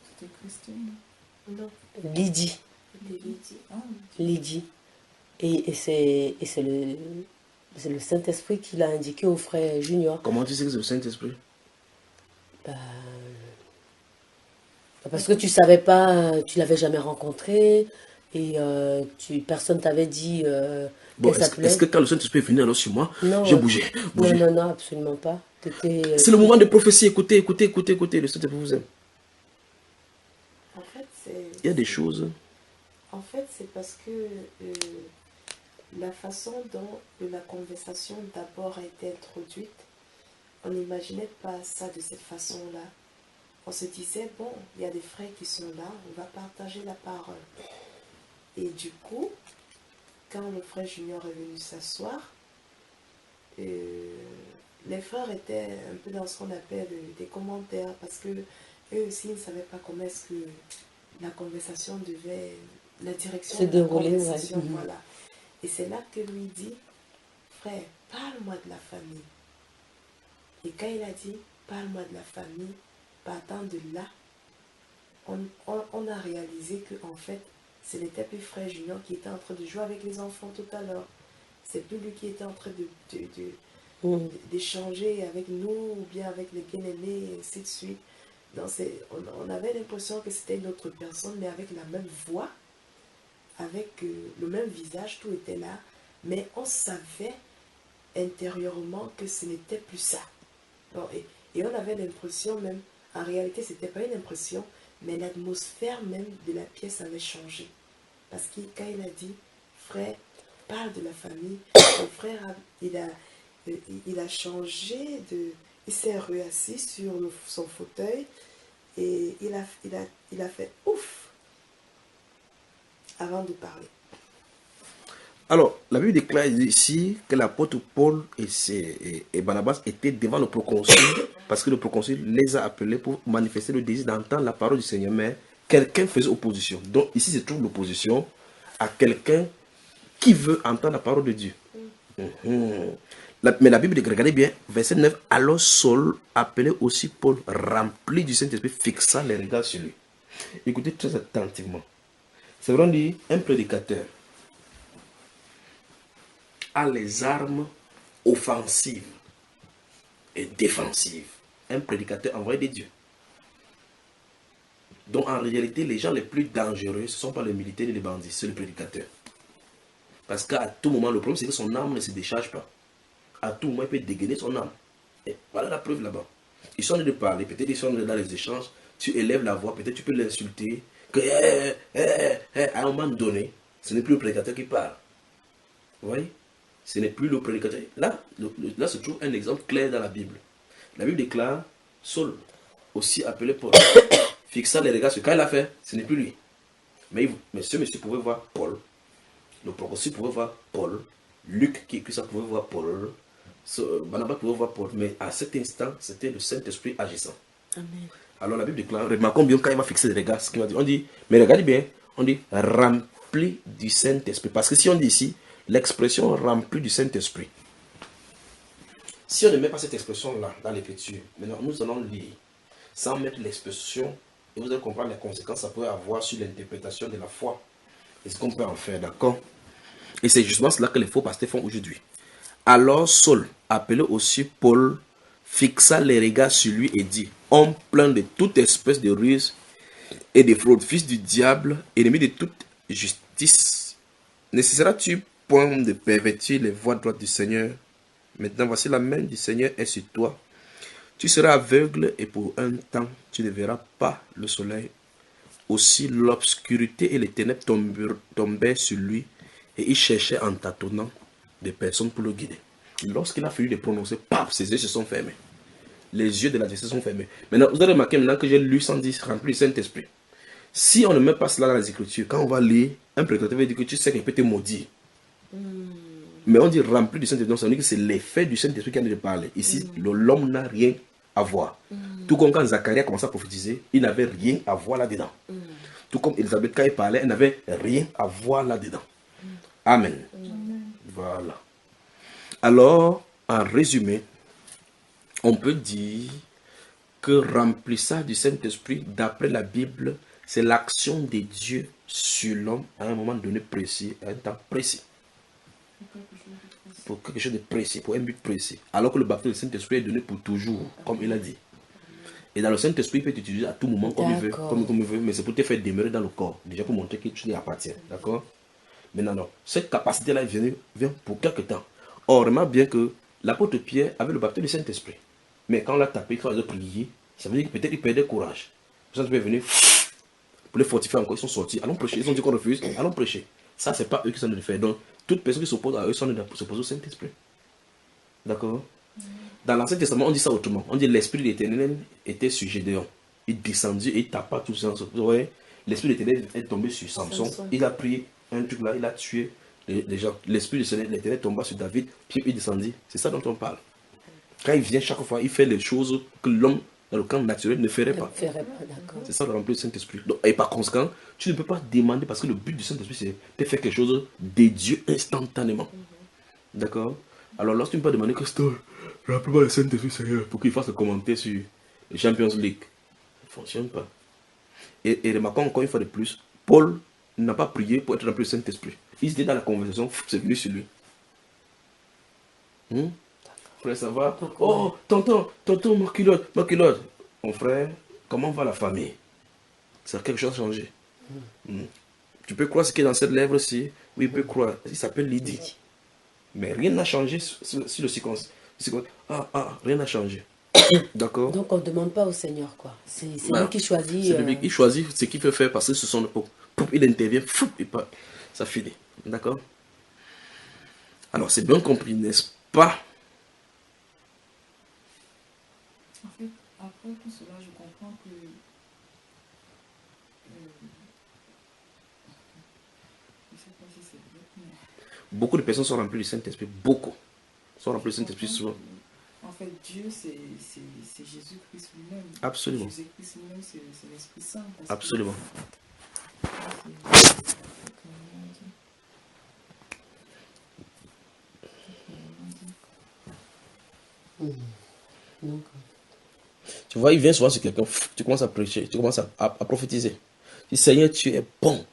C'était Christine. Non, Lydie. Lydie. Et c'est le Saint-Esprit qui l'a indiqué au frère Junior. Comment tu sais que c'est le Saint-Esprit? Parce que tu savais pas, tu l'avais jamais rencontré et personne t'avait dit bon, est-ce que quand le Saint-Esprit est venu alors sur moi, j'ai bougé? Non, absolument pas. C'est le moment de prophétie. Écoutez, le Saint-Esprit vous aime. il y a des choses. En fait, c'est parce que la façon dont la conversation d'abord a été introduite, on n'imaginait pas ça de cette façon-là. On se disait, bon, il y a des frères qui sont là, on va partager la parole. Et du coup, quand le frère Junior est venu s'asseoir, les frères étaient un peu dans ce qu'on appelle des commentaires, parce que eux aussi ne savaient pas comment est-ce que la conversation devait, la direction Se de la dérouler, conversation, ouais. voilà. Et c'est là que lui dit, frère, parle-moi de la famille. Et quand il a dit, parle-moi de la famille, partant de là, on a réalisé que en fait, ce n'était plus frère Junior qui était en train de jouer avec les enfants tout à l'heure. C'est plus lui qui était en train d'échanger avec nous ou bien avec les bien-aimés et ainsi de suite. Non, on avait l'impression que c'était une autre personne, mais avec la même voix, avec le même visage, tout était là. Mais on savait intérieurement que ce n'était plus ça. Bon, et on avait l'impression même, en réalité, ce n'était pas une impression, mais l'atmosphère même de la pièce avait changé. Parce que quand il a dit, frère, parle de la famille, mon frère, il a changé il s'est réassis sur son fauteuil et il a fait ouf avant de parler. Alors, la Bible déclare ici que l'apôtre Paul et Barnabas étaient devant le proconsul parce que le proconsul les a appelés pour manifester le désir d'entendre la parole du Seigneur, mais quelqu'un faisait opposition. Donc ici se trouve l'opposition à quelqu'un qui veut entendre la parole de Dieu. Mais la Bible, regardez bien, verset 9, alors Saul, appelé aussi Paul, rempli du Saint-Esprit, fixa les regards sur lui. Écoutez très attentivement. C'est vraiment dit, un prédicateur a les armes offensives et défensives. Un prédicateur envoyé de Dieu. Donc en réalité, les gens les plus dangereux, ce ne sont pas les militaires et les bandits, c'est le prédicateur. Parce qu'à tout moment, le problème c'est que son âme ne se décharge pas. À tout moment, il peut dégainer son âme. Et voilà la preuve là-bas. Ils sont en train de parler, peut-être ils sont dans les échanges, tu élèves la voix, peut-être tu peux l'insulter, à un moment donné, ce n'est plus le prédicateur qui parle. Vous voyez? Ce n'est plus le prédicateur. Là se trouve un exemple clair dans la Bible. La Bible déclare, Saul, aussi appelé Paul, fixa les regards sur quand il a fait, ce n'est plus lui. Mais ce monsieur pouvait voir Paul, le proconsul pouvait voir Paul, Luc qui écrit ça pouvait voir Paul, Barnabas pouvait voir Paul, mais à cet instant, c'était le Saint-Esprit agissant. Amen. Alors la Bible déclare, remarquons bien quand il va fixer les regards, ce qu'il va dire. On dit, mais regardez bien, on dit rempli du Saint-Esprit. Parce que si on dit ici, l'expression rempli du Saint-Esprit, si on ne met pas cette expression-là dans l'écriture, maintenant nous allons lire, sans mettre l'expression, et vous allez comprendre les conséquences que ça peut avoir sur l'interprétation de la foi. Et ce qu'on peut en faire, d'accord? Et c'est justement cela que les faux pasteurs font aujourd'hui. Alors Saul, appelé aussi Paul, fixa les regards sur lui et dit, homme plein de toute espèce de ruse et de fraude, fils du diable, ennemi de toute justice, ne cesseras-tu point de pervertir les voies droites du Seigneur? Maintenant voici la main du Seigneur est sur toi. Tu seras aveugle et pour un temps tu ne verras pas le soleil. Aussi l'obscurité et les ténèbres tombaient sur lui et il cherchait en tâtonnant des personnes pour le guider. Lorsqu'il a fini de prononcer, paf, ses yeux se sont fermés. Les yeux de l'adversaire sont fermés. Maintenant, vous allez remarquer maintenant que j'ai lu 110 rempli du Saint-Esprit. Si on ne met pas cela dans les Écritures, quand on va lire, un prédicateur va dire que tu sais qu'il peut te maudire. Mais on dit rempli du Saint-Esprit, donc ça veut dire que c'est l'effet du Saint-Esprit qui a de parler. Ici, l'homme n'a rien à voir. Tout comme quand Zacharie a commencé à prophétiser, il n'avait rien à voir là-dedans. Tout comme Elisabeth, quand elle parlait, elle n'avait rien à voir là-dedans. Amen. Voilà. Alors, en résumé, on peut dire que remplissage du Saint-Esprit, d'après la Bible, c'est l'action de Dieu sur l'homme à un moment donné précis, à un temps précis. Pour quelque chose de précis, pour un but précis. Alors que le baptême du Saint-Esprit est donné pour toujours, comme il a dit. Et dans le Saint-Esprit, il peut t'utiliser à tout moment comme il veut, comme il veut, mais c'est pour te faire demeurer dans le corps. Déjà pour montrer que tu lui appartiens. D'accord? Maintenant, non. Cette capacité-là vient pour quelque temps. Or, remarque bien que l'apôtre Pierre avait le baptême du Saint-Esprit. Mais quand on l'a tapé, quand il a prié, ça veut dire que peut-être il perdait courage. Ça peut venir pour les fortifier encore, ils sont sortis. Allons prêcher. Ils ont dit qu'on refuse, allons prêcher. Ça, c'est pas eux qui sont de le faire. Donc, toute personne qui s'oppose à eux sont de s'opposer au Saint-Esprit. D'accord? Dans l'Ancien Testament, on dit ça autrement. On dit l'Esprit de l'Éternel était sur Gédéon. Il descendit et il tapa tout ça. Vous voyez? L'Esprit de l'Éternel est tombé sur Samson. Il a pris un truc là, il a tué les gens. L'Esprit de l'Éternel tomba sur David, puis il descendit. C'est ça dont on parle. Quand il vient chaque fois, il fait les choses que l'homme dans le camp naturel ne ferait pas. C'est ça le rempli du Saint-Esprit. Et par conséquent, tu ne peux pas demander, parce que le but du Saint-Esprit, c'est de faire quelque chose de Dieu instantanément. D'accord? Alors lorsque tu ne peux pas demander que c'est remplis-moi le Saint-Esprit, Seigneur, pour qu'il fasse le commentaire sur les Champions League, ça ne fonctionne pas. Et remarquons encore une fois de plus, Paul n'a pas prié pour être rempli du Saint-Esprit. Il était dans la conversation, c'est venu sur lui. Frère, ça va? Oh, tonton, ma culotte. Mon frère, comment va la famille? Ça a quelque chose changé. Tu peux croire ce qui est dans cette lèvre-ci? Oui, il peut croire. Il s'appelle Lydie. Mais rien n'a changé sur le séquence. Rien n'a changé. D'accord? Donc on ne demande pas au Seigneur, quoi. C'est lui qui choisit. C'est lui qui choisit ce qu'il veut faire parce que ce sont les pauvres. Il intervient, et pas. Ça finit. D'accord? Alors, c'est bien compris, n'est-ce pas? En fait, après tout cela, je comprends que je ne sais pas si c'est vrai, mais beaucoup de personnes sont remplies du Saint-Esprit. Beaucoup sont remplies du Saint-Esprit souvent. en fait, Dieu, c'est Jésus-Christ lui-même. Absolument. Jésus-Christ lui-même, c'est l'Esprit Saint. Absolument. Donc, Tu vois, il vient souvent sur quelqu'un, tu commences à prêcher, tu commences à prophétiser. Tu dis, Seigneur, tu es bon.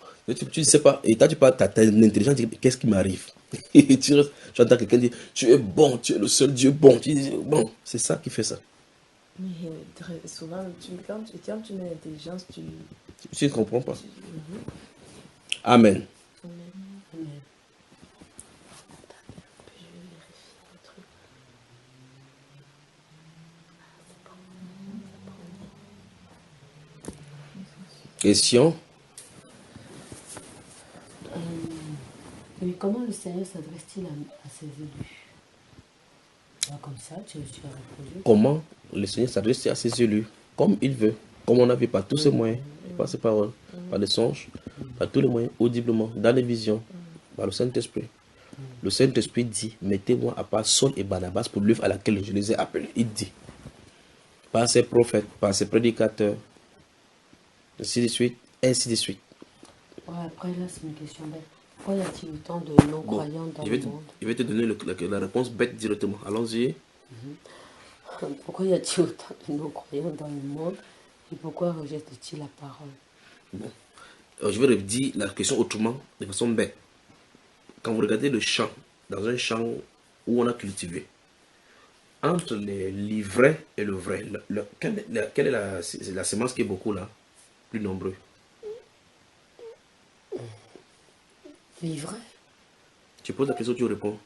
Tu ne sais pas, et quand tu parles, tu as une intelligence, tu dis, qu'est-ce qui m'arrive? Et tu entends quelqu'un dire, tu es bon, tu es le seul Dieu bon. Tu dis, bon, c'est ça qui fait ça. Mais très souvent, quand tu mets l'intelligence, Tu ne comprends pas. Amen. Question? Mais comment le Seigneur s'adresse-t-il à ses élus? Comme ça, tu as répondu. Comment le Seigneur s'adresse à ses élus? Comme il veut. Comme on a vu par tous ses moyens, par ses paroles, par les songes, par tous les moyens, audiblement, dans les visions, par le Saint-Esprit. Le Saint-Esprit dit, mettez-moi à part Saul et Barnabas pour l'œuvre à laquelle je les ai appelés. Il dit, par ses prophètes, par ses prédicateurs, ainsi de suite, ainsi de suite. Ouais, après là, c'est une question bête. Pourquoi y a-t-il autant de non-croyants dans le monde? Je vais te donner la réponse bête directement. Allons-y. Pourquoi y a-t-il autant de non-croyants dans le monde? Et pourquoi rejette-t-il la parole? Bon. Je vais redire la question autrement, de façon bête. Quand vous regardez le champ, dans un champ où on a cultivé, entre l'ivraie et le vrai, quelle est la semence qui est beaucoup là, plus nombreux? L'ivraie? Tu poses la question, tu réponds.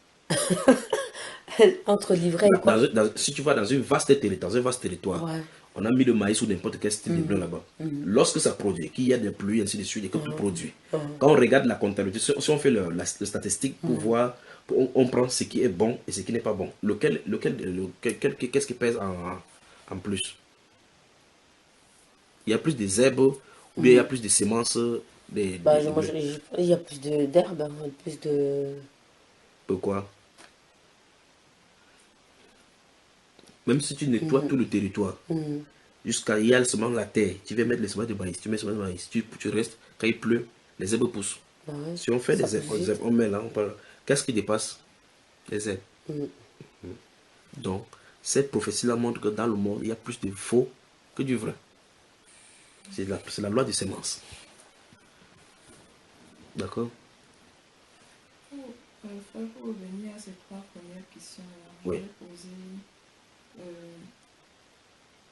Entre l'ivraie et quoi? Si tu vas dans un vaste territoire, Ouais. on a mis le maïs ou n'importe quel style de blé là-bas. Lorsque ça produit, qu'il y a des pluies, ainsi de suite, et que tout produit. Quand on regarde la comptabilité, si on fait la statistique pour voir, on prend ce qui est bon et ce qui n'est pas bon. Qu'est-ce qui pèse en plus? Il y a plus des herbes, ou bien il y a plus de semences. Il y a plus d'herbe, plus de... Pourquoi? Même si tu nettoies tout le territoire, jusqu'à y a seulement la terre, tu vas mettre les semences de maïs, tu mets les semences de maïs, tu restes, quand il pleut, les herbes poussent. Ah ouais, Si on fait des herbes, on met là, on parle. Qu'est-ce qui dépasse? Les herbes. Donc, cette prophétie-là montre que dans le monde, il y a plus de faux que du vrai. C'est la loi des semences. D'accord? Frère, pour revenir à ces trois premières questions, je Oui. vais poser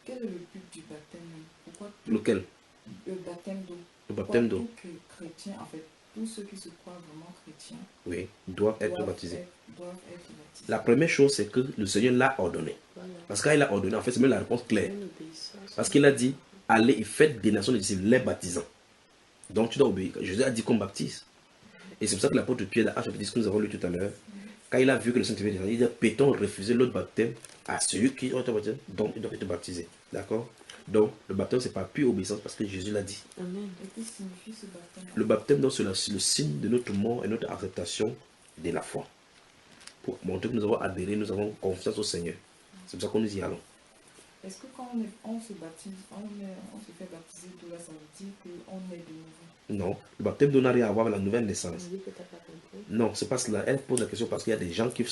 quel est le but du baptême? Pourquoi Lequel? le baptême d'eau? Le baptême d'eau. Pourquoi tout chrétien, en fait, tous ceux qui se croient vraiment chrétiens, Oui, doivent être baptisés. doivent être baptisés. La première chose, c'est que le Seigneur l'a ordonné. Voilà. Parce qu'il a ordonné, en fait, c'est même la réponse claire. Une obéissance. Parce qu'il a dit, allez et faites des nations des disciples, les baptisants. Donc tu dois obéir. Jésus a dit qu'on baptise. Et c'est pour ça que l'apôtre Pierre, dans Actes chapitre 10 que nous avons lu tout à l'heure, quand il a vu que le Saint-Esprit descendait, il a dit, peut-on refuser l'autre baptême à celui qui doit être baptisé? Donc il doit être baptisé. D'accord? Donc le baptême, c'est pas pure obéissance parce que Jésus l'a dit. Amen. Et que signifie ce baptême? Le baptême, donc, c'est le signe de notre mort et notre acceptation de la foi. Pour montrer que nous avons adhéré, nous avons confiance au Seigneur. C'est pour ça que nous y allons. Est-ce que quand on se baptise, on se fait baptiser tout là, ça veut dire qu'on est de nouveau? Non, le baptême n'a rien à voir avec la nouvelle On naissance. dit que tu n'as pas compris. Non, c'est pas cela. Elle pose la question parce qu'il y a des gens qui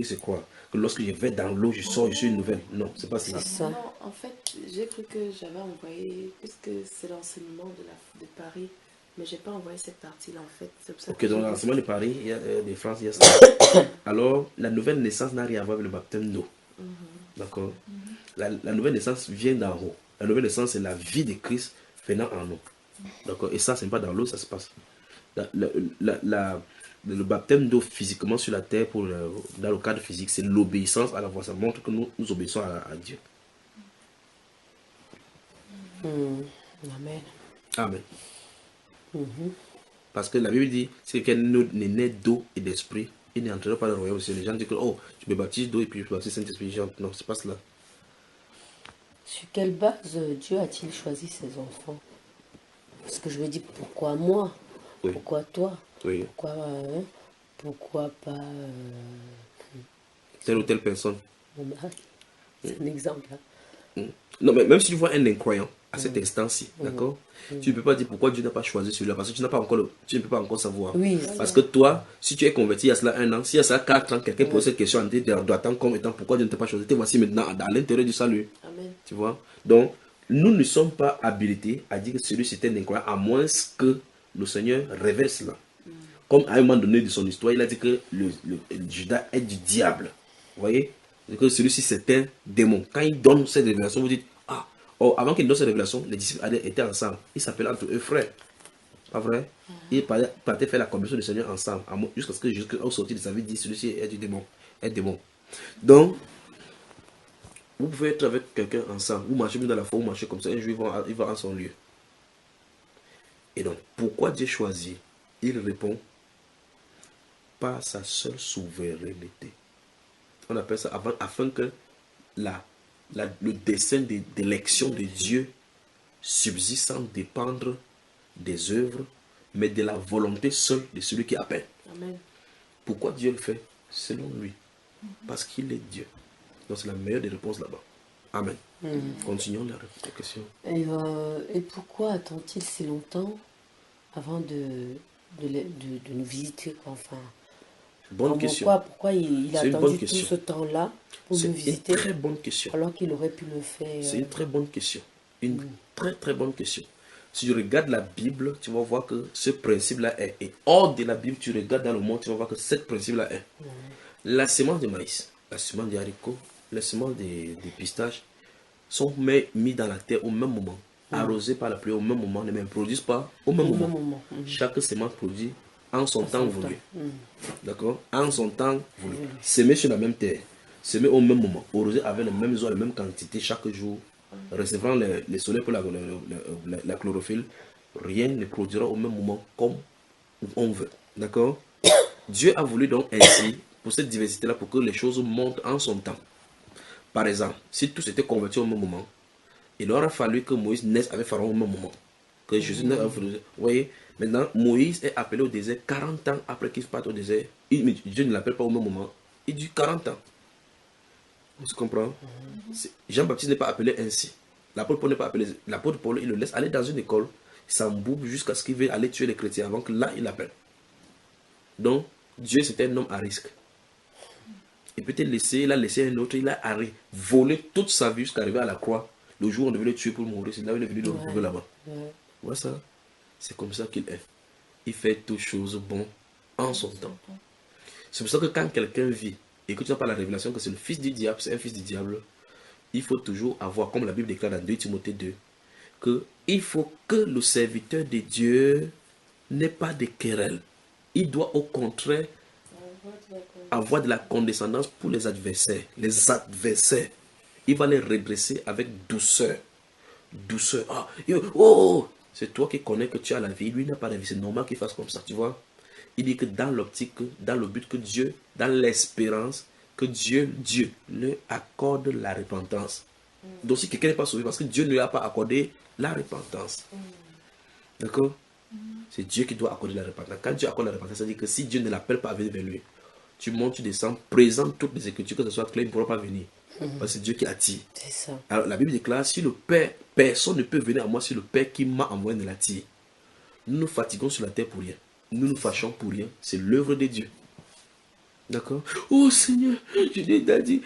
se croient que lorsque je vais dans l'eau, je sors, je suis une nouvelle. Non, c'est pas cela. C'est ça. Non, en fait, j'ai cru que j'avais envoyé, puisque c'est l'enseignement de Paris, mais j'ai pas envoyé cette partie-là en fait. C'est pour ça Ok, que dans j'ai- l'enseignement de Paris, il y a de France, il y a ça. Alors, la nouvelle naissance n'a rien à voir avec le baptême d'eau. D'accord? La nouvelle naissance vient d'en haut. La nouvelle naissance, c'est la vie de Christ venant en nous. D'accord? Et ça, ce n'est pas dans l'eau, ça se passe. Le baptême d'eau physiquement sur la terre, dans le cadre physique, c'est l'obéissance à la voix. Ça montre que nous obéissons à Dieu. Amen. Amen. Mhm. Parce que la Bible dit, si quelqu'un n'est né d'eau et d'esprit, il n'entrera pas dans le royaume. Les gens disent que, oh, tu me baptises d'eau et puis tu me baptises Saint-Esprit. Non, c'est pas cela. Sur quelle base Dieu a-t-il choisi ses enfants? Parce que je me dis, pourquoi moi? Oui. Pourquoi toi? Oui. Pourquoi pas Telle ou telle personne. mon mari? C'est un exemple. Hein. Non, mais même si tu vois un incroyant à cet instant-ci, d'accord, tu ne peux pas dire pourquoi Dieu n'a pas choisi celui-là, parce que tu n'as pas encore tu ne peux pas encore savoir. Oui, Parce que toi, si tu es converti il y a cela 1 an, si il y a cela 4 ans, quelqu'un pose cette question en te doit-on comme étant pourquoi Dieu ne t'a pas choisi, te voici maintenant dans l'intérieur du salut. Amen. Tu vois? Donc, nous ne sommes pas habilités à dire que celui-ci était un incroyant, à moins que le Seigneur révèle cela. Comme à un moment donné de son histoire, il a dit que le Judas est du diable. Vous voyez? Que celui-ci c'est un démon. Quand il donne cette révélation, vous dites, ah, oh, avant qu'il donne cette révélation, les disciples étaient ensemble. Ils s'appelaient entre eux frères. Pas vrai? Ils partaient faire la communion du Seigneur ensemble. Jusqu'à ce que Jésus, au sortir de sa vie, dit, celui-ci est du démon. Est démon. Donc, vous pouvez être avec quelqu'un ensemble, vous marchez dans la foi, vous marchez comme ça, un jour il va en son lieu. Et donc, pourquoi Dieu choisit? Il répond par sa seule souveraineté. On appelle ça afin que le dessein d'élection de Dieu subsiste sans dépendre des œuvres, mais de la volonté seule de celui qui appelle. Amen. Pourquoi Dieu le fait? Selon lui. Parce qu'il est Dieu. Donc c'est la meilleure des réponses là-bas. Amen. Continuons la réflexion. Et pourquoi attend-il si longtemps avant de nous visiter, quoi, enfin, Bonne question. Pourquoi il a C'est une attendu bonne tout question. ce temps-là pour C'est nous une visiter très bonne question. alors qu'il aurait pu le faire? C'est une très bonne question. Une très très bonne question. Si tu regardes la Bible, tu vas voir que ce principe-là est. Et hors de la Bible, tu regardes dans le monde, tu vas voir que ce principe-là est. La semence de maïs, la semence de haricots, la semence de pistaches sont mis dans la terre au même moment, arrosés par la pluie au même moment, ne même produisent pas au même moment. Chaque semence produit en son temps voulu. D'accord? En son temps voulu. Semé sur la même terre, semé au même moment, arrosé avec les mêmes eaux, la même quantité chaque jour, recevant le soleil pour la chlorophylle, rien ne produira au même moment comme on veut. D'accord? Dieu a voulu donc ainsi, pour cette diversité-là, pour que les choses montent en son temps. Par exemple, si tous étaient convertis au même moment, il aura fallu que Moïse naisse avec Pharaon au même moment. Que Jésus naisse avec Pharaon. Vous voyez, maintenant, Moïse est appelé au désert 40 ans après qu'il parte au désert. Mais Dieu ne l'appelle pas au même moment. Il dit 40 ans. Tu comprends? Jean-Baptiste n'est pas appelé ainsi. L'apôtre Paul n'est pas appelé. L'apôtre Paul, il le laisse aller dans une école. Il s'embourbe jusqu'à ce qu'il veuille aller tuer les chrétiens avant que là, il l'appelle. Donc, Dieu, c'était un homme à risque. Il peut te laisser, il a laissé un autre, il a volé toute sa vie jusqu'à arriver à la croix. Le jour où on devait le tuer pour mourir, c'est là où il est venu le retrouver là-bas. Voilà ça. C'est comme ça qu'il est. Il fait toutes choses bonnes en son temps. C'est pour ça que quand quelqu'un vit et que tu n'as pas la révélation que c'est le fils du diable, c'est un fils du diable, il faut toujours avoir, comme la Bible déclare dans 2 Timothée 2, que il faut que le serviteur de Dieu n'ait pas de querelle. Il doit au contraire avoir de la condescendance pour les adversaires. Les adversaires, il va les redresser avec douceur. Douceur. Ah, C'est toi qui connais que tu as la vie. Lui n'a pas la vie. C'est normal qu'il fasse comme ça, tu vois. Il dit que dans l'optique, dans le but que Dieu, dans l'espérance, que Dieu lui accorde la repentance. Donc si quelqu'un n'est pas sauvé, parce que Dieu ne lui a pas accordé la repentance. D'accord? C'est Dieu qui doit accorder la repentance. Quand Dieu accorde la repentance, ça veut dire que si Dieu ne l'appelle pas à venir vers lui, tu montes, tu descends, présente toutes les écritures, que ce soit clair, il ne pourra pas venir. Parce que c'est Dieu qui attire. C'est ça. Alors la Bible déclare, si le Père, personne ne peut venir à moi si le Père qui m'a envoyé ne l'attire. Nous nous fatiguons sur la terre pour rien. Nous nous fâchons pour rien. C'est l'œuvre de Dieu. D'accord? Oh Seigneur, je t'ai dit,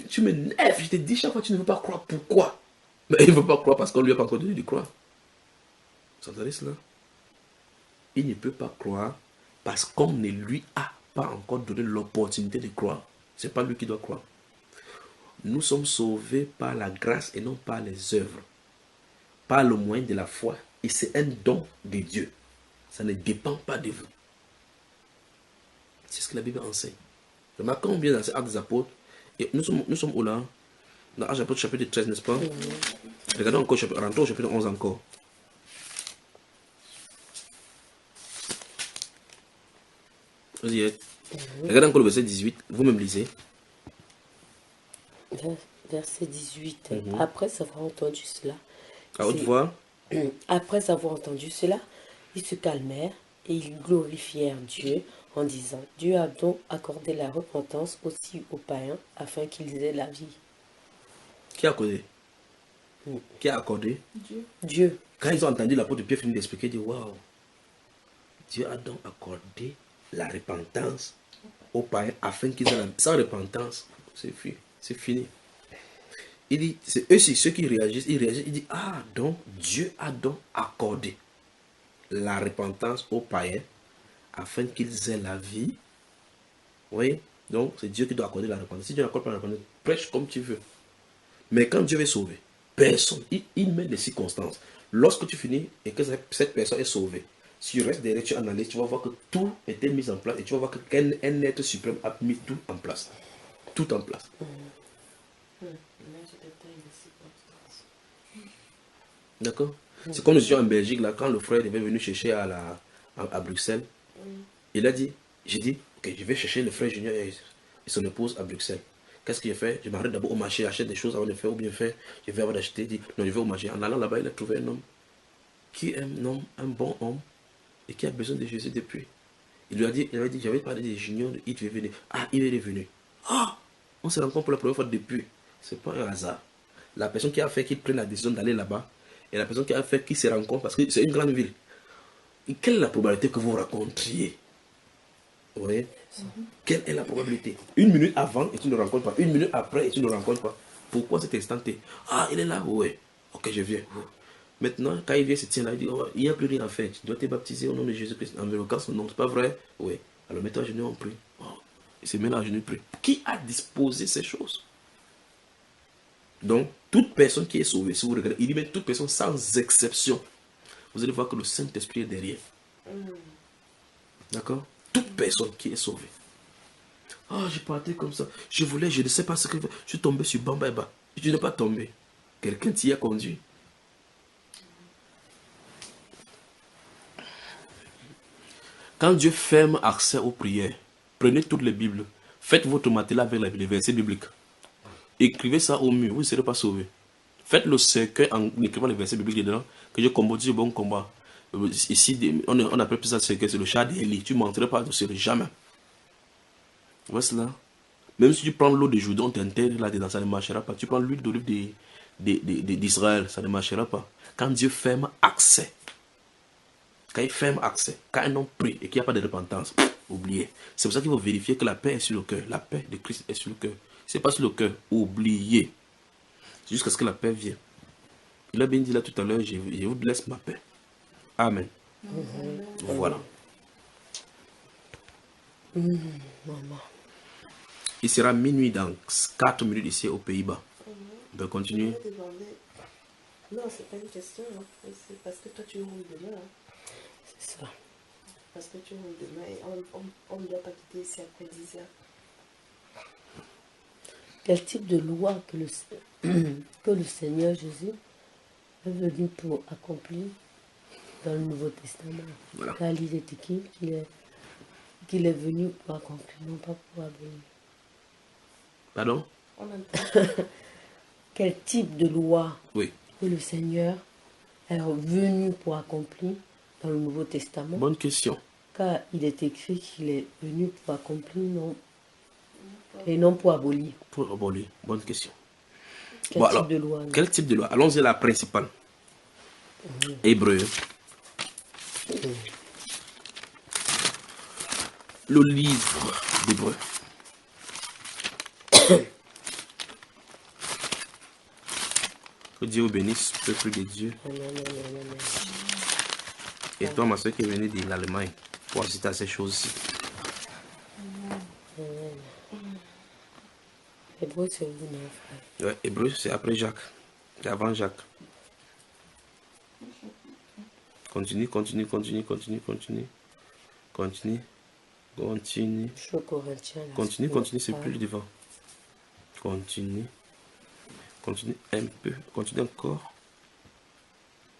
tu m'énerves, je t'ai dit chaque fois tu ne veux pas croire. Pourquoi? Mais il ne veut pas croire parce qu'on ne lui a pas encore donné de croire. Vous entendez cela? Il ne peut pas croire parce qu'on ne lui a pas encore donné l'opportunité de croire. Ce n'est pas lui qui doit croire. Nous sommes sauvés par la grâce et non par les œuvres. Par le moyen de la foi. Et c'est un don de Dieu. Ça ne dépend pas de vous. C'est ce que la Bible enseigne. Remarquons bien dans ces Actes des Apôtres. Et nous sommes où là? Dans Actes des Apôtres chapitre 13, n'est-ce pas? Regardons encore, rentrons au chapitre 11 encore. Vous y êtes. Regardez encore le verset 18. Vous-même lisez. Verset 18. Après avoir entendu cela, À haute voix. après avoir entendu cela, ils se calmèrent et ils glorifièrent Dieu en disant, Dieu a donc accordé la repentance aussi aux païens afin qu'ils aient la vie. Qui a accordé? Qui a accordé? Dieu. Quand ils ont entendu l'apôtre Pierre finir d'expliquer, ils disent, waouh, Dieu a donc accordé la repentance aux païens afin qu'ils aient la vie. Sans repentance, c'est fini. Il dit, c'est eux aussi, ceux qui réagissent, ils disent, ah, donc Dieu a donc accordé la repentance aux païens afin qu'ils aient la vie. Vous voyez? Donc, c'est Dieu qui doit accorder la repentance. Si Dieu n'accorde pas la repentance, prêche comme tu veux. Mais quand Dieu veut sauver, personne, il met les circonstances. Lorsque tu finis et que cette personne est sauvée, si tu restes derrière, tu analyses, tu vas voir que tout était mis en place et tu vas voir qu'un être suprême a mis tout en place. Tout en place. D'accord? C'est comme nous étions en Belgique, là, quand le frère est venu chercher à Bruxelles, il a dit, j'ai dit, ok, je vais chercher le frère Junior et son épouse à Bruxelles. Qu'est-ce qu'il a fait? Je m'arrête d'abord au marché, achète des choses avant de faire ou bien faire. Je vais avoir d'acheter, dit, non, je vais au marché. En allant là-bas, il a trouvé un homme qui est un bon homme et qui a besoin de Jésus depuis. Il lui a dit, j'avais parlé des Junior, il devait venir. Ah, il est revenu. Ah, on se rencontre pour la première fois depuis. C'est pas un hasard. La personne qui a fait qu'il prenne la décision d'aller là-bas et la personne qui a fait qu'il se rencontre parce que c'est une grande ville. Et quelle est la probabilité que vous rencontriez? Vous voyez? Quelle est la probabilité? Une minute avant et tu ne le rencontres pas. Une minute après et tu ne le rencontres pas. Pourquoi cet instanté? Ah, il est là? Oui. Ok, je viens. Maintenant, quand il vient, se tient là, il dit, oh, il n'y a plus rien à faire. Tu dois te baptiser au nom de Jésus-Christ. En invoquant son nom, c'est pas vrai? Oui. Alors mets-toi à genoux, on prie. Oh, il se met là à genoux, prie. Qui a disposé ces choses? Donc, toute personne qui est sauvée, si vous regardez, il dit même toute personne sans exception. Vous allez voir que le Saint-Esprit est derrière. D'accord? Toute personne qui est sauvée. Ah, j'ai parti comme ça. Je ne sais pas ce que je suis tombé sur Bamba. Je n'ai pas tombé. Quelqu'un t'y a conduit. Quand Dieu ferme accès aux prières, prenez toutes les Bibles. Faites votre matelas avec les versets bibliques. Écrivez ça au mur, vous ne serez pas sauvé. Faites le cercueil en écrivant les versets bibliques dedans, que je combatte du bon combat. Ici, on appelle plus ça le cercueil, c'est le char d'Élie. Tu ne m'entreras pas dessus, jamais. Vous voyez cela? Même si tu prends l'eau de Jourdain, on t'intègre là-dedans, ça ne marchera pas. Tu prends l'huile d'olive d'Israël, ça ne marchera pas. Quand Dieu ferme accès, quand il ferme accès, quand un homme prie et qu'il n'y a pas de repentance, oubliez. C'est pour ça qu'il faut vérifier que la paix est sur le cœur. La paix de Christ est sur le cœur. Ce n'est pas sur le cœur, oubliez. Jusqu'à ce que la paix vienne. Il a bien dit là tout à l'heure, je vous laisse ma paix. Amen. Voilà. Maman. Il sera minuit dans 4 minutes ici aux Pays-Bas. On peut continuer. Non, c'est pas une question. Hein. C'est parce que toi, tu roules demain. Hein. C'est ça. Parce que tu roules demain et on ne doit pas quitter ici après 10 heures. Quel type de loi que le Seigneur Jésus est venu pour accomplir? dans le Nouveau Testament. Voilà. Car il est écrit qu'il est venu pour accomplir, non pas pour abolir. Pardon? On a... Quel type de loi Oui. que le Seigneur est venu pour accomplir dans le Nouveau Testament? Bonne question. Car il est écrit qu'il est venu pour accomplir, non, et non pour abolir. Pour abolir. Bonne question. Quel Bon, type alors, de loi? Non? quel type de loi? Allons-y à la principale. Hébreu. Le livre d'Hébreu. Que Dieu vous bénisse, peuple de Dieu. Amen, amen, amen. Et toi, ma soeur qui est venue de l'Allemagne, pour assister à ces choses-ci. Hébreu, c'est vous, non, frère? Ouais, Hébreu, c'est après Jacques. C'est avant Jacques. Continue, continue, continue, continue, continue. Continue. Continue. Je suis au Corinthien. Là, Continue, c'est continue, c'est pas- plus devant. Continue. Continue un peu. Continue encore.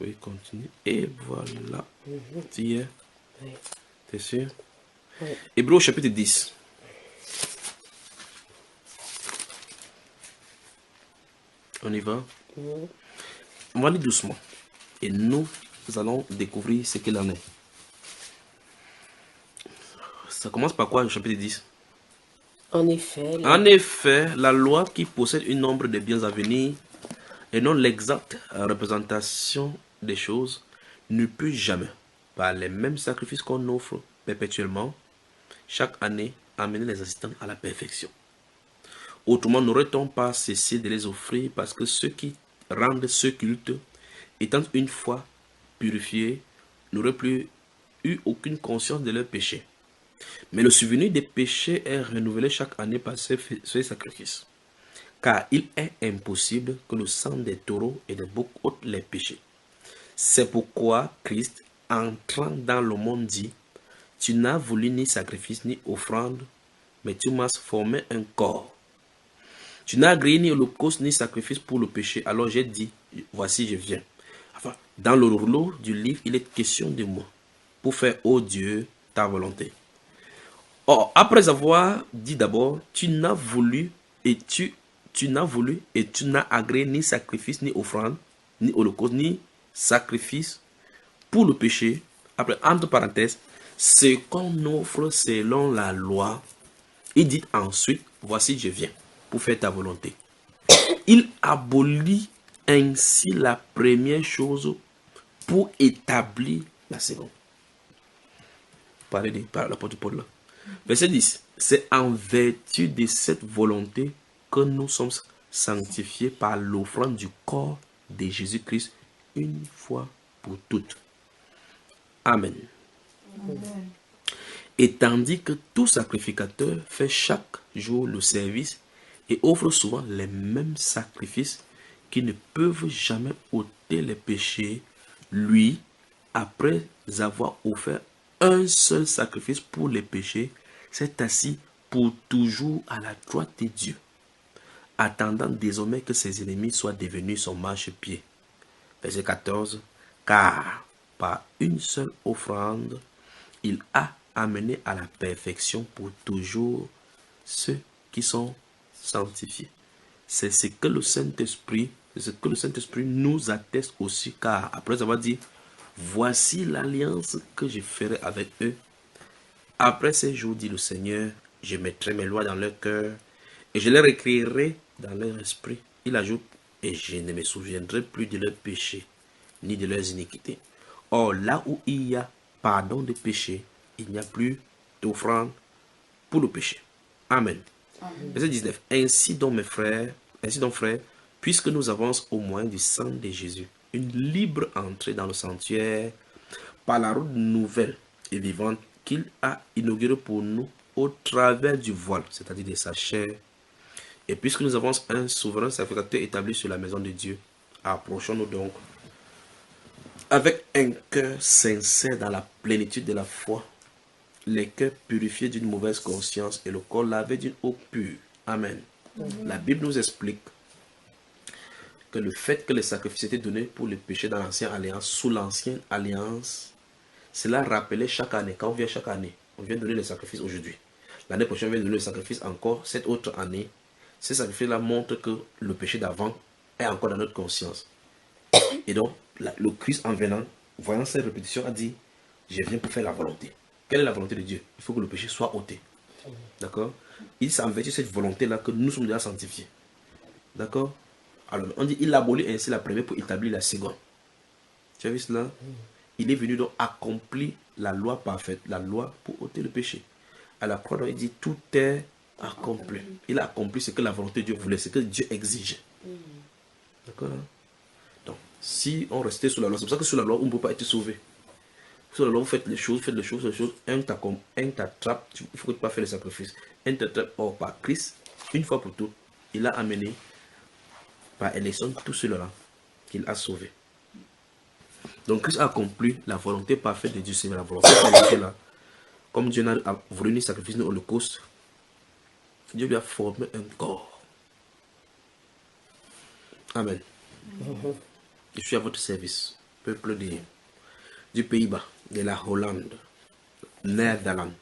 Oui, continue. Et voilà. Tu y es? Oui. T'es sûr? Oui. Hébreu chapitre 10. On y va? Mhm. On va aller doucement. Et nous allons découvrir ce qu'il en est. Ça commence par quoi, le chapitre 10? En effet, là, En effet, la loi qui possède un nombre de biens à venir et non l'exacte représentation des choses ne peut jamais, par les mêmes sacrifices qu'on offre perpétuellement, chaque année, amener les assistants à la perfection. Autrement, n'aurait-on pas cessé de les offrir parce que ceux qui rendent ce culte, étant une fois purifiés, n'auraient plus eu aucune conscience de leurs péchés. Mais le souvenir des péchés est renouvelé chaque année par ces sacrifices. Car il est impossible que le sang des taureaux et des boucs ôte les péchés. C'est pourquoi Christ, entrant dans le monde, dit: Tu n'as voulu ni sacrifice ni offrande, mais tu m'as formé un corps. Tu n'as agréé ni holocauste ni sacrifice pour le péché. Alors j'ai dit: Voici, je viens. Enfin, dans le rouleau du livre, il est question de moi, pour faire, ô Dieu, ta volonté. Or, après avoir dit d'abord: Tu n'as voulu et tu n'as agréé ni sacrifice, ni offrande, ni holocauste, ni sacrifice pour le péché. Après, entre parenthèses, ce qu'on offre selon la loi. Il dit ensuite: Voici, je viens pour faire ta volonté. Il abolit ainsi la première chose pour établir la seconde. Parlez par l'apôtre Paul là. Verset 10. C'est en vertu de cette volonté que nous sommes sanctifiés par l'offrande du corps de Jésus-Christ une fois pour toutes. Amen. Amen. Et tandis que tout sacrificateur fait chaque jour le service et offre souvent les mêmes sacrifices qui ne peuvent jamais ôter les péchés, lui, après avoir offert un seul sacrifice pour les péchés, s'est assis pour toujours à la droite de Dieu, attendant désormais que ses ennemis soient devenus son marchepied. Verset 14. Car par une seule offrande, il a amené à la perfection pour toujours ceux qui sont sanctifiés. C'est ce que le Saint-Esprit nous atteste aussi, car après avoir dit: Voici l'alliance que je ferai avec eux. Après ces jours, dit le Seigneur, je mettrai mes lois dans leur cœur et je les écrirai dans leur esprit. Il ajoute: et je ne me souviendrai plus de leurs péchés ni de leurs iniquités. Or, là où il y a pardon de péché, il n'y a plus d'offrande pour le péché. Amen. Verset 19. Ainsi donc, mes frères, frères, puisque nous avons au moyen du sang de Jésus une libre entrée dans le sanctuaire par la route nouvelle et vivante qu'il a inaugurée pour nous au travers du voile, c'est-à-dire de sa chair. Et puisque nous avons un souverain sacrificateur établi sur la maison de Dieu, approchons-nous donc avec un cœur sincère dans la plénitude de la foi, les cœurs purifiés d'une mauvaise conscience et le corps lavé d'une eau pure. Amen. La Bible nous explique que le fait que les sacrifices étaient donnés pour les péchés dans l'ancienne alliance, sous l'ancienne alliance, cela rappelait chaque année, quand on vient chaque année, on vient donner les sacrifices aujourd'hui. L'année prochaine, on vient donner les sacrifices encore cette autre année. Ces sacrifices-là montrent que le péché d'avant est encore dans notre conscience. Et donc, le Christ en venant, voyant cette répétition, a dit, je viens pour faire la volonté. Quelle est la volonté de Dieu? Il faut que le péché soit ôté. D'accord? Il s'en vertu cette volonté-là que nous sommes déjà sanctifiés. D'accord? Alors, on dit, il abolit ainsi la première pour établir la seconde. Tu as vu cela? Il est venu donc accomplir la loi parfaite, la loi pour ôter le péché. À la croix, il dit, tout est accompli. Il a accompli ce que la volonté de Dieu voulait, ce que Dieu exige. D'accord? Donc, si on restait sous la loi, c'est pour ça que sous la loi, on ne peut pas être sauvé. Sous la loi, vous faites les choses, un t'attrape, il faut que tu ne pas faire les sacrifices. Un t'attrape, or par Christ, une fois pour toutes, il a amené par élection tout cela qu'il a sauvé. Donc Christ a accompli la volonté parfaite de Dieu, c'est la volonté là. Comme Dieu a voulu ni sacrifice ni holocauste, Dieu lui a formé un corps. Amen. Je suis à votre service, peuple du Pays-Bas, de la Hollande, Néerlande.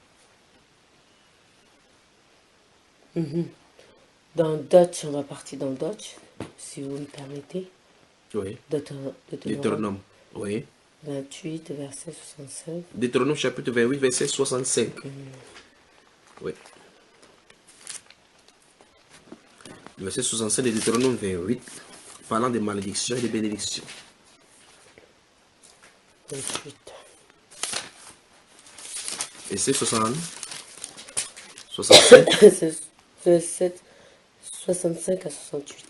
Dans Dutch, on va partir dans Dutch, si vous me permettez. Oui. Deutéronome. Oui. 28, verset 65. Deutéronome chapitre 28, verset 65. Oui. Le verset 65 de Deutéronome 28, parlant des malédictions et des bénédictions. 28. Verset 60. 65. Verset 65 à 68.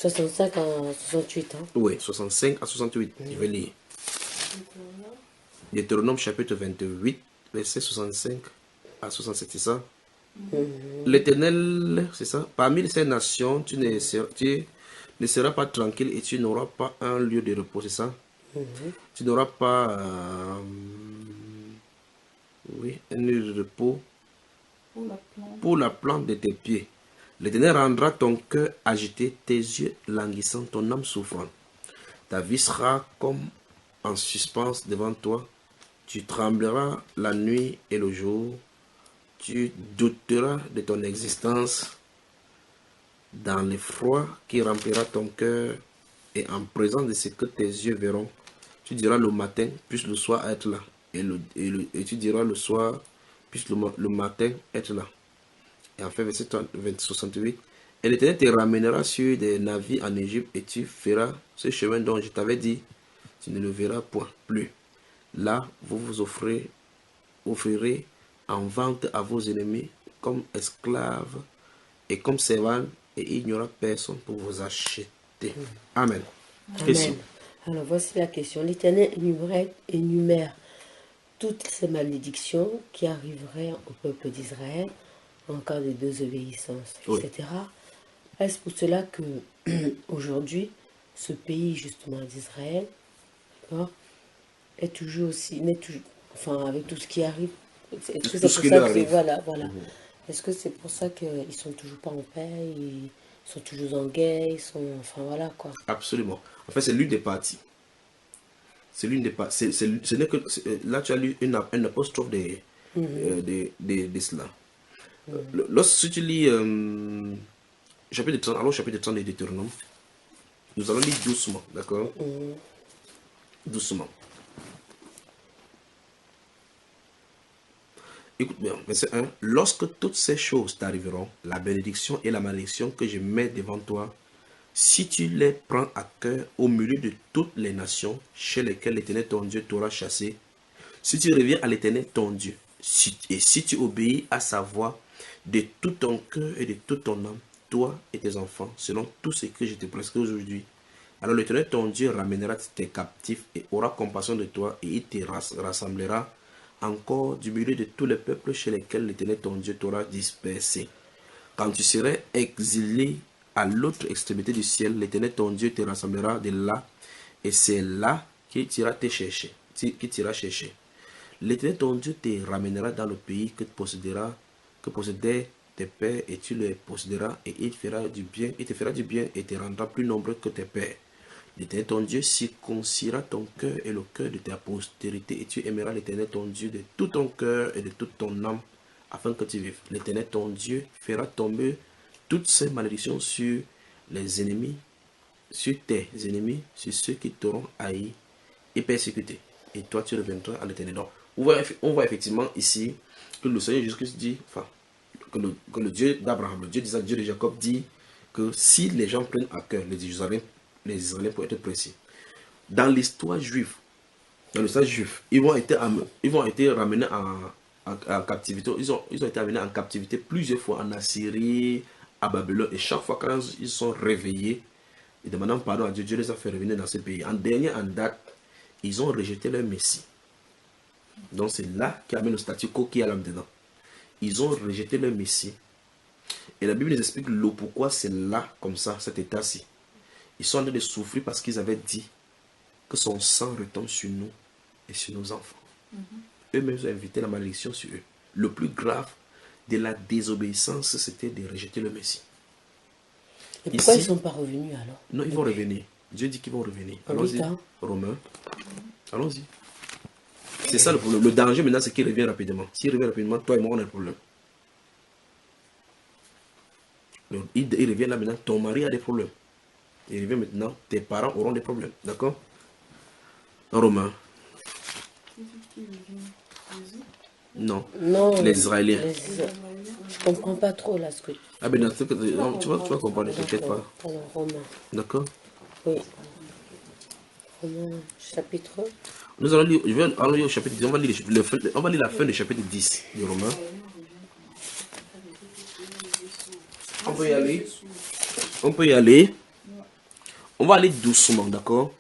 « 65 à 68, hein. Oui, 65 à 68. Je vais lire. Deutéronome chapitre 28, verset 65 à 67, c'est ça? L'Éternel, c'est ça? Parmi ces nations, tu ne seras pas tranquille et tu n'auras pas un lieu de repos, c'est ça? Tu n'auras pas un lieu de repos pour la plante de tes pieds. L'Éternel rendra ton cœur agité, tes yeux languissants, ton âme souffrante. Ta vie sera comme en suspens devant toi. Tu trembleras la nuit et le jour. Tu douteras de ton existence dans l'effroi qui remplira ton cœur et en présence de ce que tes yeux verront. Tu diras le matin, puisse le soir être là. Et tu diras le soir, puisse le matin être là. Et enfin, verset 68. Et l'Éternel te ramènera sur des navires en Égypte et tu feras ce chemin dont je t'avais dit. Tu ne le verras point plus. Là, vous vous offrirez en vente à vos ennemis comme esclaves et comme servantes et il n'y aura personne pour vous acheter. Amen. Amen. Alors voici la question. L'Éternel énumère toutes ces malédictions qui arriveraient au peuple d'Israël en cas de désobéissance, etc. Est-ce pour cela que aujourd'hui, ce pays justement d'Israël est toujours aussi, enfin avec tout ce qui arrive, est-ce que c'est pour ça que voilà. Est-ce que c'est pour ça qu'ils sont toujours pas en paix, ils sont toujours en guerre, ils sont, enfin voilà quoi. Absolument. En fait, c'est l'une des parties. C'est l'une des parties. Ce n'est que là tu as lu un apostrophe de cela. Lorsque tu lis chapitre 30, alors chapitre 30 de Deutéronome, nous allons lire doucement, d'accord? Doucement. Écoute bien, verset 1. Lorsque toutes ces choses t'arriveront, la bénédiction et la malédiction que je mets devant toi, si tu les prends à cœur au milieu de toutes les nations chez lesquelles l'Éternel ton Dieu t'aura chassé, si tu reviens à l'Éternel ton Dieu, et si tu obéis à sa voix de tout ton cœur et de toute ton âme, toi et tes enfants, selon tout ce que je te prescris aujourd'hui, alors l'Éternel ton Dieu ramènera tes captifs et aura compassion de toi et il te rassemblera encore du milieu de tous les peuples chez lesquels l'Éternel ton Dieu t'aura dispersé. Quand tu serais exilé à l'autre extrémité du ciel, l'Éternel ton Dieu te rassemblera de là et c'est là qu'il t'ira chercher. L'Éternel ton Dieu te ramènera dans le pays que tu posséderas que possédaient tes pères et tu les posséderas et il te fera du bien et te rendra plus nombreux que tes pères. L'Éternel ton Dieu circoncira ton cœur et le cœur de ta postérité et tu aimeras l'Éternel ton Dieu de tout ton cœur et de toute ton âme afin que tu vives. L'Éternel ton Dieu fera tomber toutes ces malédictions sur les ennemis, sur tes ennemis, sur ceux qui t'auront haï et persécuté. Et toi tu reviendras à l'Éternel. Donc, on voit effectivement ici que le Seigneur Jésus-Christ dit, enfin, que le Dieu d'Abraham, le Dieu d'Isaac, le Dieu de Jacob dit que si les gens prennent à cœur les Israéliens pour être précis, dans l'histoire juive, ils vont être ramenés en captivité. Ils ont été amenés en captivité plusieurs fois en Assyrie, à Babylone. Et chaque fois quand ils sont réveillés, et demandant pardon à Dieu, Dieu les a fait revenir dans ce pays. En dernier en date, ils ont rejeté leur Messie. Donc c'est là qui amène le statu quo qui est là dedans. Ils ont rejeté leur Messie. Et la Bible nous explique le pourquoi c'est là, comme ça, cet état-ci. Ils sont en train de souffrir parce qu'ils avaient dit que son sang retombe sur nous et sur nos enfants. Eux-mêmes ont invité la malédiction sur eux. Le plus grave de la désobéissance, c'était de rejeter le Messie. Et pourquoi ils ne sont pas revenus alors? Non, ils vont revenir. Dieu dit qu'ils vont revenir. Allons-y, Romains. Allons-y. C'est ça le problème. Le danger maintenant, c'est qu'il revient rapidement. S'il revient rapidement, toi et moi, on a le problème. Il revient là maintenant, ton mari a des problèmes. Il revient maintenant, tes parents auront des problèmes. D'accord? Romains. Non. Non. Les Israéliens. Je comprends pas trop là ce que Ah ben non, tu vas comprendre, ne t'inquiète pas. Romains. D'accord? Oui. Romains, chapitre. Nous allons lire, allons lire au chapitre 10. On va lire la fin du chapitre 10 de Romains. On peut y aller. On peut y aller. On va aller doucement, d'accord?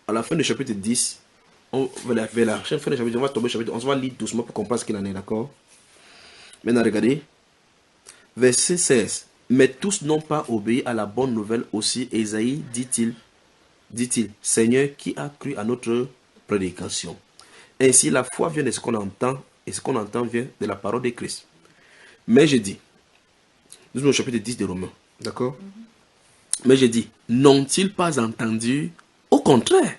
À la fin du chapitre 10, vers la fin du chapitre, on va tomber au chapitre 11. On va lire doucement pour comprendre ce qu'il en est, d'accord? Maintenant, regardez. Verset 16. Mais tous n'ont pas obéi à la bonne nouvelle aussi. Ésaïe dit-il, Seigneur, qui a cru à notre prédication? Ainsi, la foi vient de ce qu'on entend, et ce qu'on entend vient de la parole de Christ. Mais je dis, nous sommes au chapitre 10 de Romains, d'accord? Mais je dis, n'ont-ils pas entendu? Au contraire,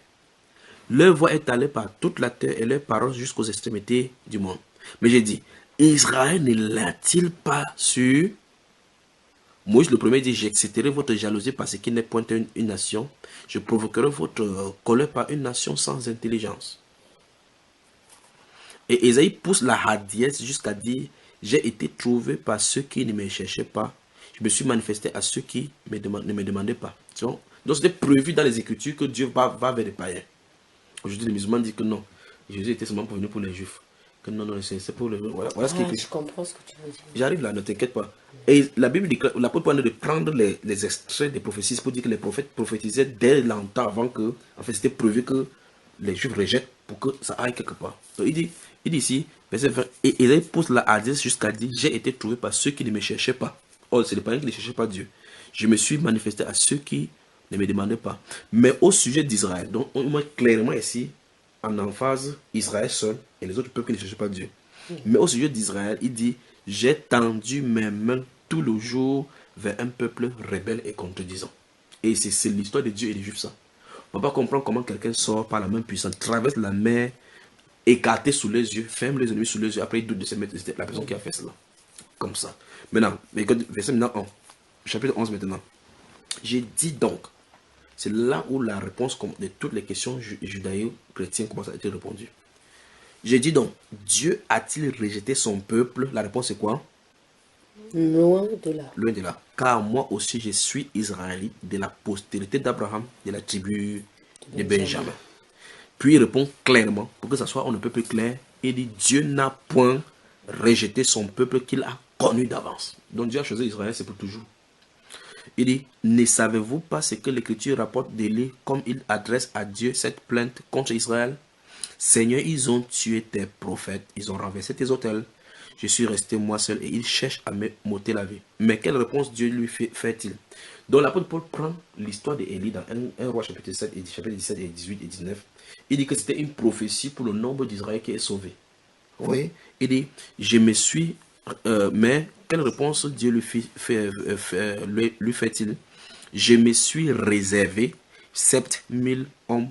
leur voix est allée par toute la terre et leur parole jusqu'aux extrémités du monde. Mais je dis, Israël ne l'a-t-il pas su? Moïse le premier dit, j'exciterai votre jalousie parce qu'il n'est point une nation. Je provoquerai votre colère par une nation sans intelligence. Et Ésaïe pousse la hardiesse jusqu'à dire, j'ai été trouvé par ceux qui ne me cherchaient pas. Je me suis manifesté à ceux qui ne me demandaient pas. Donc c'était prévu dans les Écritures que Dieu va vers les païens. Aujourd'hui, les musulmans disent que non, Jésus était seulement pour venir pour les Juifs. Que non, c'est pour les... Voilà ce qui est écrit. Je comprends ce que tu veux dire. J'arrive là, ne t'inquiète pas. Et la Bible dit que l'apôtre Paul de prendre les extraits des prophéties pour dire que les prophètes prophétisaient dès longtemps avant que, en fait, c'était prévu que les Juifs rejettent pour que ça aille quelque part. Donc il dit ici, verset 20, et il pousse la hardiesse jusqu'à dire, j'ai été trouvé par ceux qui ne me cherchaient pas. Oh, c'est les païens qui ne cherchaient pas Dieu. Je me suis manifesté à ceux qui ne me demandaient pas. Mais au sujet d'Israël, donc on met clairement ici, en emphase, Israël seul et les autres peuples qui ne cherchent pas Dieu. Mais au sujet d'Israël, il dit, j'ai tendu mes mains tout le jour vers un peuple rebelle et contredisant. Et c'est l'histoire de Dieu et des Juifs, ça. On ne peut pas comprendre comment quelqu'un sort par la main puissante, traverse la mer, écarté sous les yeux, ferme les ennemis sous les yeux, après il doute de se mettre, c'était la personne qui a fait cela. Comme ça. Maintenant, verset maintenant 1, chapitre 11 maintenant. J'ai dit donc, c'est là où la réponse de toutes les questions judaïo-chrétiennes commence à être répondue. J'ai dit donc, Dieu a-t-il rejeté son peuple? La réponse est quoi? Loin de là. Loin de là. Car moi aussi je suis israélite de la postérité d'Abraham, de la tribu de Benjamin. Puis il répond clairement, pour que ça soit on ne peut plus clair, il dit Dieu n'a point rejeté son peuple qu'il a connu d'avance. Donc Dieu a choisi Israël, c'est pour toujours. Il dit, ne savez-vous pas ce que l'Écriture rapporte d'Élie comme il adresse à Dieu cette plainte contre Israël? Seigneur, ils ont tué tes prophètes, ils ont renversé tes autels. Je suis resté moi seul et ils cherchent à me m'ôter la vie. Mais quelle réponse Dieu lui fait-il? Donc l'apôtre Paul prend l'histoire d'Élie dans 1 Roi chapitre 7 et chapitre 17 et 18 et 19. Il dit que c'était une prophétie pour le nombre d'Israël qui est sauvé. Vous voyez? Il dit, je me suis Mais quelle réponse Dieu lui fait-il? Je me suis réservé 7000 hommes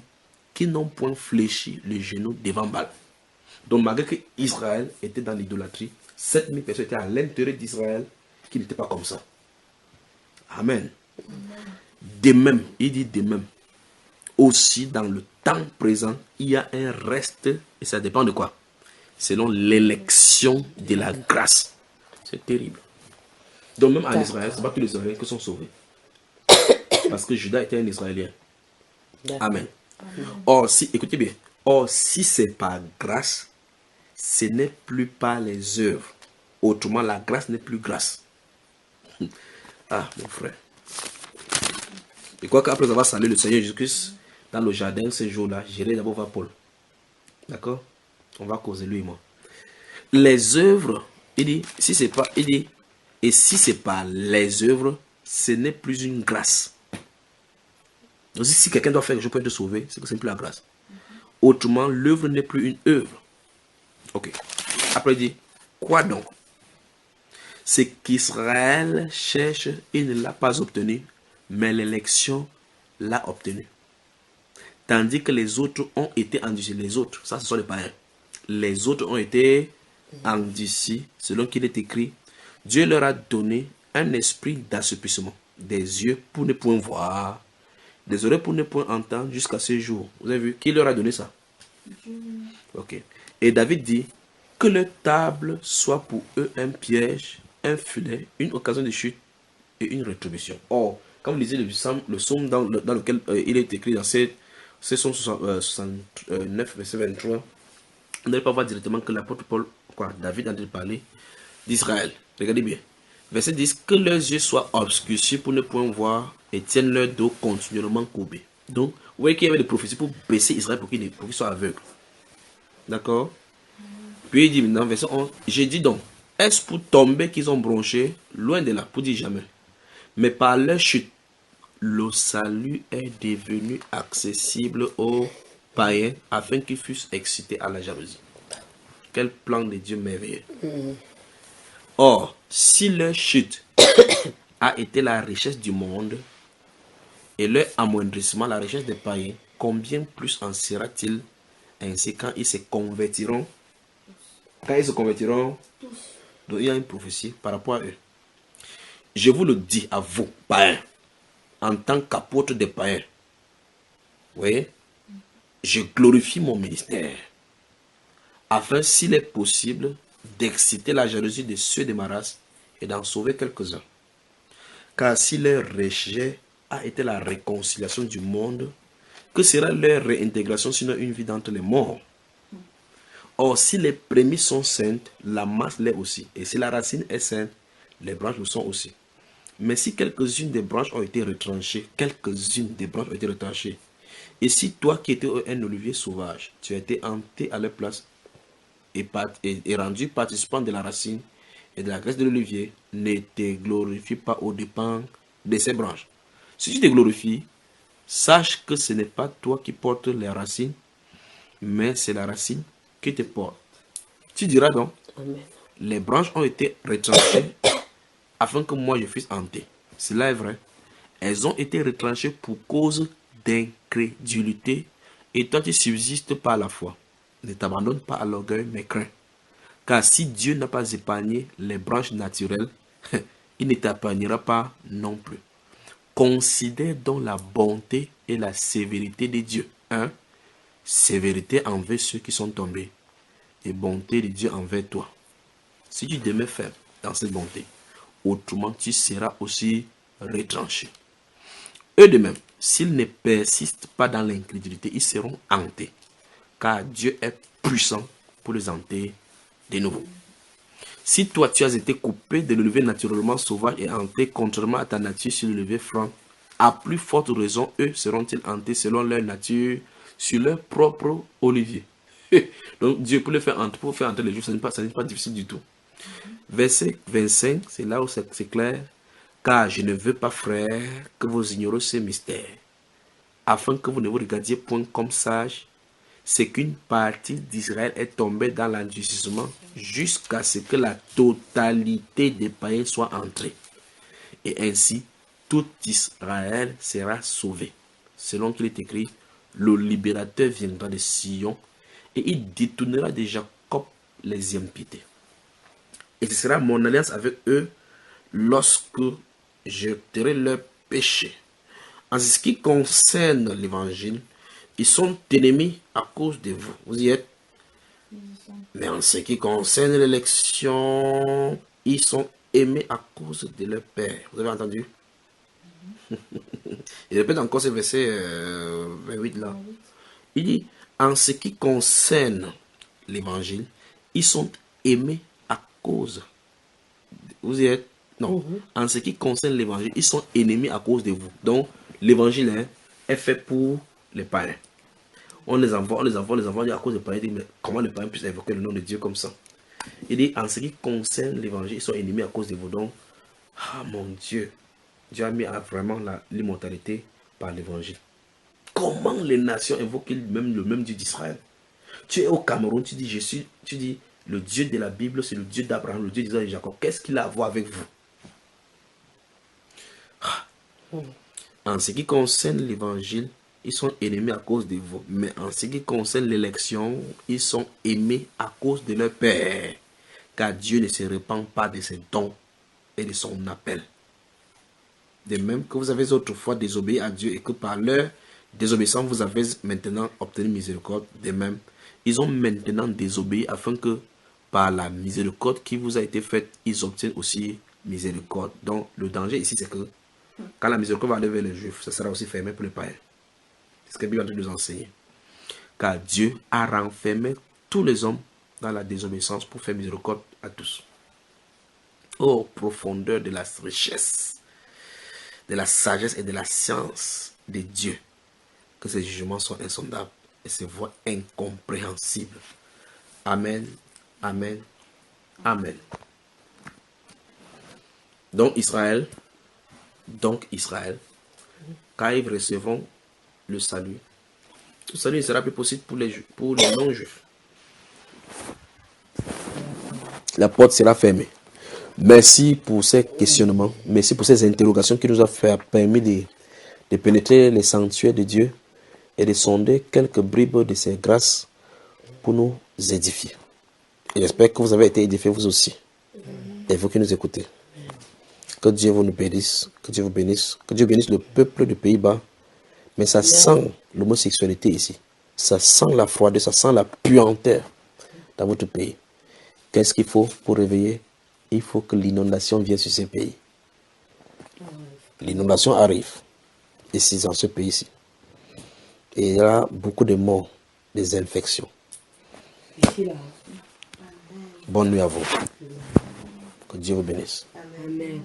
qui n'ont point fléchi le genou devant Baal. Donc malgré que Israël était dans l'idolâtrie, 7000 personnes étaient à l'intérieur d'Israël qui n'étaient pas comme ça. Amen. De même, il dit de même, aussi dans le temps présent, il y a un reste, et ça dépend de quoi? Selon l'élection de la grâce. C'est terrible. Donc même en Israël, ce n'est pas tous les Israéliens qui sont sauvés. Parce que Judas était un Israélien. Amen. Or, si, écoutez bien, or, si c'est par grâce, ce n'est plus par les œuvres. Autrement, la grâce n'est plus grâce. Ah, mon frère. Et quoi qu'après avoir salué le Seigneur Jésus-Christ dans le jardin ce jour-là, j'irai d'abord voir Paul. D'accord? On va causer lui et moi. Les œuvres, il dit, si c'est pas, il dit, et si c'est pas les œuvres, ce n'est plus une grâce. Donc si quelqu'un doit faire quelque chose pour te sauver, c'est que ce n'est plus la grâce. Autrement, l'œuvre n'est plus une œuvre. Ok. Après il dit, quoi donc? C'est qu'Israël cherche, il ne l'a pas obtenu, mais l'élection l'a obtenu. Tandis que les autres ont été endurcis. Les autres, ça ce sont les païens. Les autres ont été endurcis, selon qu'il est écrit, Dieu leur a donné un esprit d'assouplissement, des yeux pour ne point voir, des oreilles pour ne point entendre jusqu'à ce jour. Vous avez vu, qui leur a donné ça? Ok. Et David dit, que leur table soit pour eux un piège, un filet, une occasion de chute et une rétribution. Or, quand vous lisez le psaume dans lequel il est écrit dans ce psaume 69, verset 23, vous n'allez pas voir directement que l'apôtre Paul, David a parlé d'Israël. Regardez bien. Verset 10, que leurs yeux soient obscurcis pour ne point voir et tiennent leur dos continuellement courbé. Donc, vous voyez qu'il y avait des prophéties pour baisser Israël pour qu'il soit aveugle. D'accord? Puis il dit maintenant, verset 11, j'ai dit donc, est-ce pour tomber qu'ils ont bronché? Loin de là, pour dire jamais. Mais par leur chute, le salut est devenu accessible aux païens afin qu'ils fussent excités à la jalousie. Quel plan de Dieu merveilleux. Or, si leur chute a été la richesse du monde et leur amoindrissement la richesse des païens, combien plus en sera-t-il ainsi quand ils se convertiront? Quand ils se convertiront, donc il y a une prophétie par rapport à eux. Je vous le dis à vous, païens, en tant qu'apôtre des païens. Vous voyez, je glorifie mon ministère, afin, s'il est possible, d'exciter la jalousie de ceux de ma race et d'en sauver quelques-uns. Car si leur rejet a été la réconciliation du monde, que sera leur réintégration sinon une vie d'entre les morts? Or, si les prémices sont saintes, la masse l'est aussi. Et si la racine est sainte, les branches le sont aussi. Mais si quelques-unes des branches ont été retranchées, et si toi qui étais un olivier sauvage, tu as été hanté à leur place et rendu participant de la racine et de la graisse de l'olivier, ne te glorifie pas aux dépens de ces branches. Si tu te glorifies, sache que ce n'est pas toi qui portes les racines, mais c'est la racine qui te porte. Tu diras donc, Amen. Les branches ont été retranchées afin que moi je fusse hanté. Cela est vrai. Elles ont été retranchées pour cause d'incrédulité et toi tu subsistes par la foi. Ne t'abandonne pas à l'orgueil, mais crains. Car si Dieu n'a pas épargné les branches naturelles, il ne t'épargnera pas non plus. Considère donc la bonté et la sévérité de Dieu. Sévérité envers ceux qui sont tombés et bonté de Dieu envers toi. Si tu demeures ferme dans cette bonté, autrement tu seras aussi retranché. Eux de même, s'ils ne persistent pas dans l'incrédulité, ils seront hantés, car Dieu est puissant pour les hanter de nouveau. Si toi tu as été coupé de l'élevé naturellement sauvage et hanté contrairement à ta nature sur l'élevé franc, à plus forte raison, eux seront-ils hantés selon leur nature sur leur propre olivier. Donc Dieu pour faire hanter les juifs, ce n'est pas difficile du tout. Verset 25, c'est là où c'est clair. Car je ne veux pas, frères, que vous ignorez ces mystères, afin que vous ne vous regardiez point comme sages, c'est qu'une partie d'Israël est tombée dans l'endurcissement jusqu'à ce que la totalité des païens soit entrée. Et ainsi, tout Israël sera sauvé. Selon qu'il est écrit, le libérateur viendra de Sion et il détournera de Jacob les impiétés. Et ce sera mon alliance avec eux lorsque j'ôterai leurs péchés. En ce qui concerne l'évangile, ils sont ennemis à cause de vous. Vous y êtes? Mais en ce qui concerne l'élection, ils sont aimés à cause de leur Père. Vous avez entendu? Il répète encore ce verset 28 là. Il dit, en ce qui concerne l'évangile, ils sont aimés à cause. Vous y êtes? Non. En ce qui concerne l'évangile, ils sont ennemis à cause de vous. Donc, l'évangile est fait pour les païens. On les envoie à cause des païens. Mais comment les païens puissent invoquer le nom de Dieu comme ça? Il dit, en ce qui concerne l'évangile, ils sont ennemis à cause de vous. Donc, mon Dieu, Dieu a mis vraiment l'immortalité par l'évangile. Comment les nations invoquent le même Dieu d'Israël? Tu es au Cameroun, tu dis, le Dieu de la Bible, c'est le Dieu d'Abraham, le Dieu d'Israël et de Jacob. Qu'est-ce qu'il a à voir avec vous? En ce qui concerne l'évangile, ils sont ennemis à cause de vous. Mais en ce qui concerne l'élection, ils sont aimés à cause de leur Père. Car Dieu ne se répand pas de ses dons et de son appel. De même que vous avez autrefois désobéi à Dieu et que par leur désobéissance, vous avez maintenant obtenu miséricorde. De même, ils ont maintenant désobéi afin que par la miséricorde qui vous a été faite, ils obtiennent aussi miséricorde. Donc, le danger ici, c'est que quand la miséricorde va aller vers les Juifs, ça sera aussi fermé pour les païens. C'est ce que la Bible est en train de nous enseigner. Car Dieu a renfermé tous les hommes dans la désobéissance pour faire miséricorde à tous. Ô profondeur de la richesse, de la sagesse et de la science de Dieu, que ses jugements soient insondables et ses voies incompréhensibles. Amen, amen, amen. Donc Israël, quand ils recevront le salut ne sera plus possible pour les non-juifs. La porte sera fermée. Merci pour ces questionnements, merci pour ces interrogations qui nous ont permis de pénétrer les sanctuaires de Dieu et de sonder quelques bribes de ses grâces pour nous édifier. Et j'espère que vous avez été édifiés vous aussi. Et vous qui nous écoutez. Que Dieu vous bénisse, que Dieu vous bénisse, que Dieu bénisse le peuple du Pays-Bas. Mais ça sent l'homosexualité ici. Ça sent la froideur, ça sent la puanteur dans votre pays. Qu'est-ce qu'il faut pour réveiller? Il faut que l'inondation vienne sur ces pays. L'inondation arrive. Et c'est dans ce pays-ci. Et il y a beaucoup de morts, des infections. Bonne nuit à vous. Que Dieu vous bénisse. Amen.